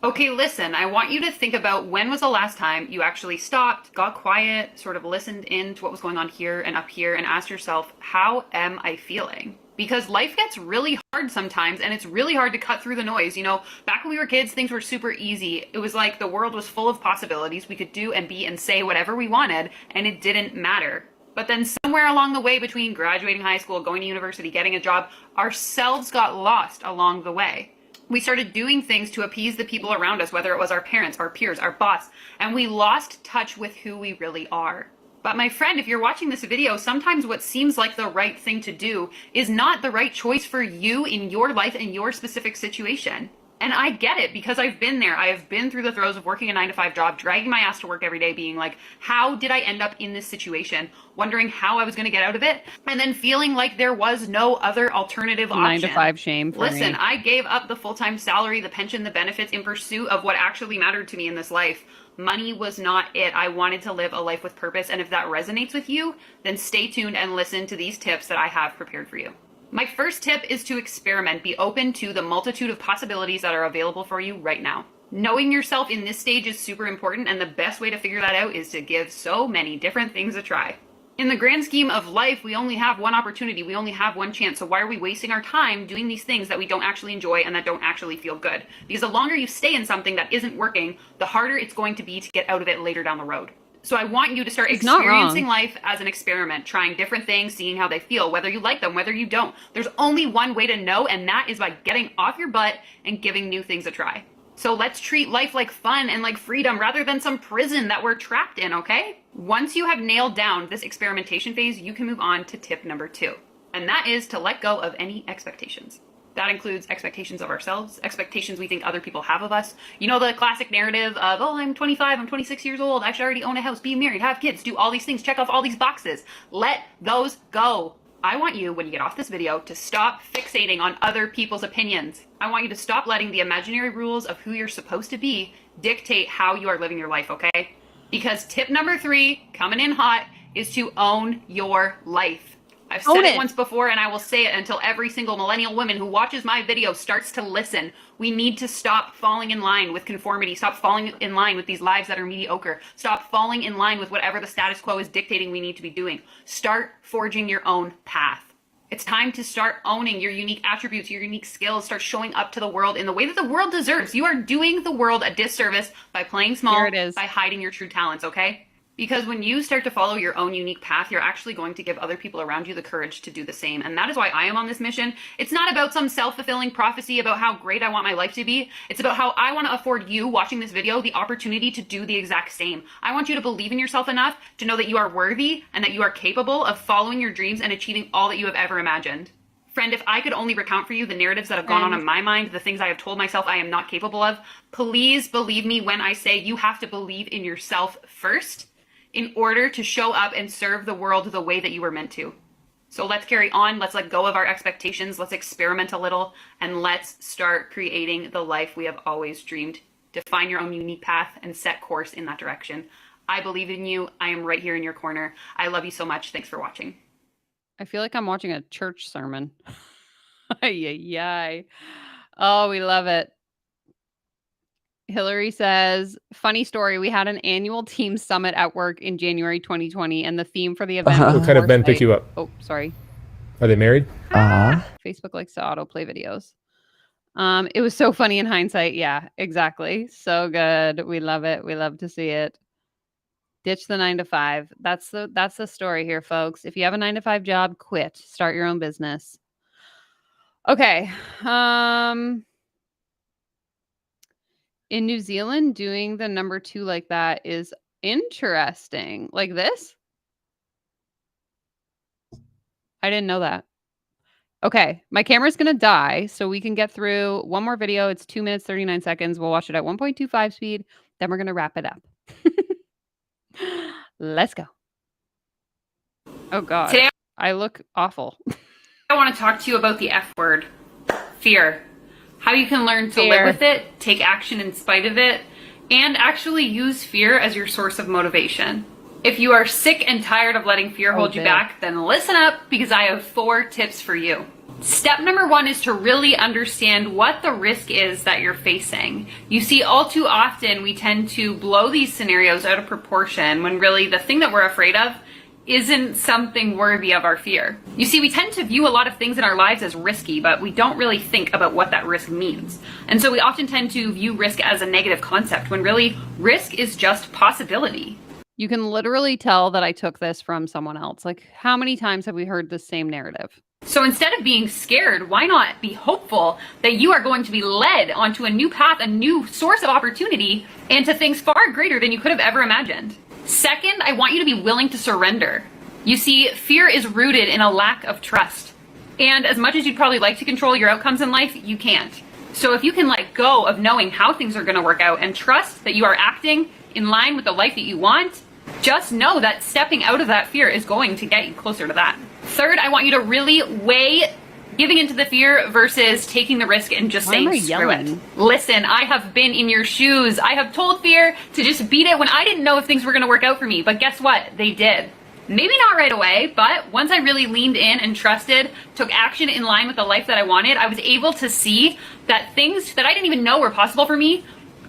Okay, listen, I want you to think about when was the last time you actually stopped, got quiet, sort of listened in to what was going on here and up here, and asked yourself, how am I feeling? Because life gets really hard sometimes, and it's really hard to cut through the noise. You know, back when we were kids, things were super easy. It was like the world was full of possibilities. We could do and be and say whatever we wanted, and it didn't matter. But then somewhere along the way between graduating high school, going to university, getting a job, ourselves got lost along the way. We started doing things to appease the people around us, whether it was our parents, our peers, our boss, and we lost touch with who we really are. But my friend, if you're watching this video, sometimes what seems like the right thing to do is not the right choice for you in your life and your specific situation. And I get it, because I've been there. I have been through the throes of working a 9-to-5 job, dragging my ass to work every day, being like, how did I end up in this situation? Wondering how I was going to get out of it. And then feeling like there was no other alternative option. 9-to-5 shame for Listen, me. I gave up the full-time salary, the pension, the benefits in pursuit of what actually mattered to me in this life. Money was not it. I wanted to live a life with purpose. And if that resonates with you, then stay tuned and listen to these tips that I have prepared for you. My first tip is to experiment. Be open to the multitude of possibilities that are available for you right now. Knowing yourself in this stage is super important, and the best way to figure that out is to give so many different things a try. In the grand scheme of life, we only have one opportunity. We only have one chance. So why are we wasting our time doing these things that we don't actually enjoy and that don't actually feel good? Because the longer you stay in something that isn't working, the harder it's going to be to get out of it later down the road. So I want you to start He's not wrong. experiencing life as an experiment, trying different things, seeing how they feel, whether you like them, whether you don't. There's only one way to know, and that is by getting off your butt and giving new things a try. So let's treat life like fun and like freedom rather than some prison that we're trapped in, okay? Once you have nailed down this experimentation phase, you can move on to tip number 2. And that is to let go of any expectations. That includes expectations of ourselves, expectations we think other people have of us. You know, the classic narrative of, oh, I'm 25, I'm 26 years old, I should already own a house, be married, have kids, do all these things, check off all these boxes. Let those go. I want you, when you get off this video, to stop fixating on other people's opinions. I want you to stop letting the imaginary rules of who you're supposed to be dictate how you are living your life, okay? Because tip number 3, coming in hot, is to own your life. I've said it once before, and I will say it until every single millennial woman who watches my video starts to listen. We need to stop falling in line with conformity. Stop falling in line with these lives that are mediocre. Stop falling in line with whatever the status quo is dictating we need to be doing. Start forging your own path. It's time to start owning your unique attributes, your unique skills. Start showing up to the world in the way that the world deserves. You are doing the world a disservice by playing small, by hiding your true talents, okay? Because when you start to follow your own unique path, you're actually going to give other people around you the courage to do the same. And that is why I am on this mission. It's not about some self-fulfilling prophecy about how great I want my life to be. It's about how I want to afford you watching this video the opportunity to do the exact same. I want you to believe in yourself enough to know that you are worthy and that you are capable of following your dreams and achieving all that you have ever imagined. Friend, if I could only recount for you the narratives that have gone on in my mind, the things I have told myself I am not capable of, please believe me when I say you have to believe in yourself first in order to show up and serve the world the way that you were meant to. So let's carry on. Let's let go of our expectations. Let's experiment a little, and let's start creating the life we have always dreamed. Define your own unique path and set course in that direction. I believe in you. I am right here in your corner. I love you so much. Thanks for watching. I feel like I'm watching a church sermon. Yay. Oh, we love it. Hillary says, funny story. We had an annual team summit at work in January 2020, and the theme for the event was What kind of men pick you up? Oh, sorry. Are they married? Facebook likes to autoplay videos. It was so funny in hindsight. Yeah, exactly. So good. We love it. We love to see it. Ditch the 9-to-5. That's the story here, folks. If you have a 9-to-5 job, quit. Start your own business. Okay. In New Zealand, doing the number 2 like that is interesting. Like this? I didn't know that. Okay, my camera's going to die, so we can get through one more video. It's 2 minutes, 39 seconds. We'll watch it at 1.25 speed. Then we're going to wrap it up. Let's go. Oh, God. Today, I look awful. I want to talk to you about the F word, fear. How you can learn to live with it, take action in spite of it, and actually use fear as your source of motivation. If you are sick and tired of letting fear hold you back, then listen up, because I have 4 tips for you. Step number 1 is to really understand what the risk is that you're facing. You see, all too often we tend to blow these scenarios out of proportion when really the thing that we're afraid of isn't something worthy of our fear. You see, we tend to view a lot of things in our lives as risky, but we don't really think about what that risk means. And so we often tend to view risk as a negative concept when really risk is just possibility. You can literally tell that I took this from someone else. Like, how many times have we heard the same narrative? So instead of being scared, why not be hopeful that you are going to be led onto a new path, a new source of opportunity, and to things far greater than you could have ever imagined? Second, I want you to be willing to surrender. You see, fear is rooted in a lack of trust. And as much as you'd probably like to control your outcomes in life, you can't. So if you can let go of knowing how things are going to work out and trust that you are acting in line with the life that you want, just know that stepping out of that fear is going to get you closer to that. Third, I want you to really weigh giving into the fear versus taking the risk and just saying, screw it. Listen, I have been in your shoes. I have told fear to just beat it when I didn't know if things were going to work out for me. But guess what? They did. Maybe not right away, but once I really leaned in and trusted, took action in line with the life that I wanted, I was able to see that things that I didn't even know were possible for me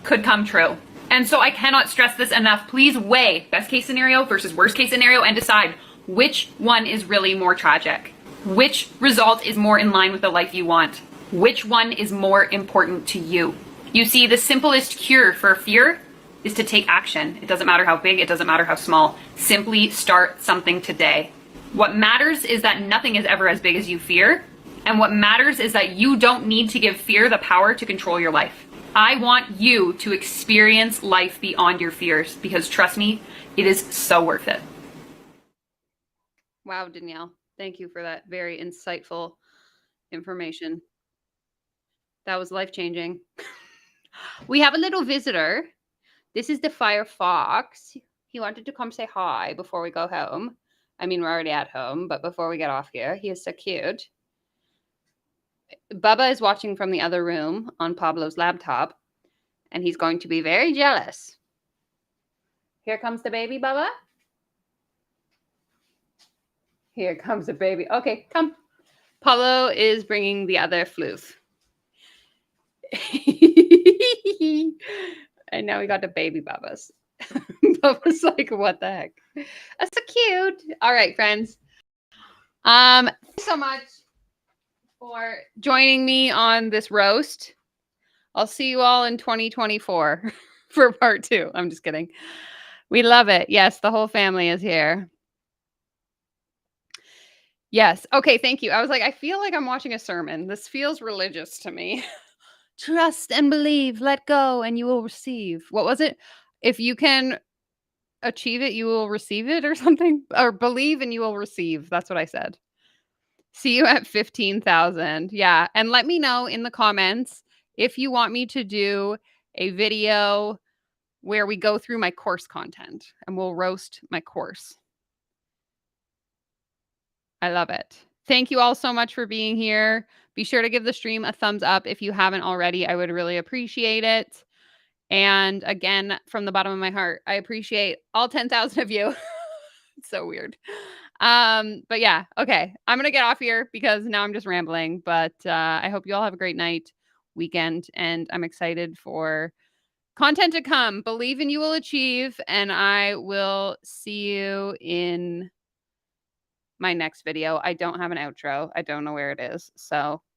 could come true. And so I cannot stress this enough. Please weigh best case scenario versus worst case scenario and decide which one is really more tragic. Which result is more in line with the life you want? Which one is more important to you? You see, the simplest cure for fear is to take action. It doesn't matter how big, it doesn't matter how small. Simply start something today. What matters is that nothing is ever as big as you fear. And what matters is that you don't need to give fear the power to control your life. I want you to experience life beyond your fears because trust me, it is so worth it. Wow, Danielle. Thank you for that very insightful information. That was life-changing. We have a little visitor. This is the Firefox. He wanted to come say hi before we go home. I mean, we're already at home, but before we get off here, he is so cute. Bubba is watching from the other room on Pablo's laptop, and he's going to be very jealous. Here comes the baby, Bubba. Here comes the baby. Okay, come. Pablo is bringing the other floof. And now we got the baby Bubbas. Bubba's like, what the heck? That's so cute. All right, friends. Thanks so much for joining me on this roast. I'll see you all in 2024 for part 2. I'm just kidding. We love it. Yes, the whole family is here. Yes. Okay, thank you. I was like, I feel like I'm watching a sermon. This feels religious to me. Trust and believe, let go, and you will receive. What was it? If you can achieve it, you will receive it or something? Or believe and you will receive. That's what I said. See you at 15,000. Yeah. And let me know in the comments if you want me to do a video where we go through my course content and we'll roast my course. I love it. Thank you all so much for being here. Be sure to give the stream a thumbs up if you haven't already. I would really appreciate it. And again, from the bottom of my heart, I appreciate all 10,000 of you. It's so weird. But yeah, okay. I'm going to get off here because now I'm just rambling, but I hope you all have a great night, weekend, and I'm excited for content to come. Believe in you will achieve, and I will see you in my next video. I don't have an outro. I don't know where it is. So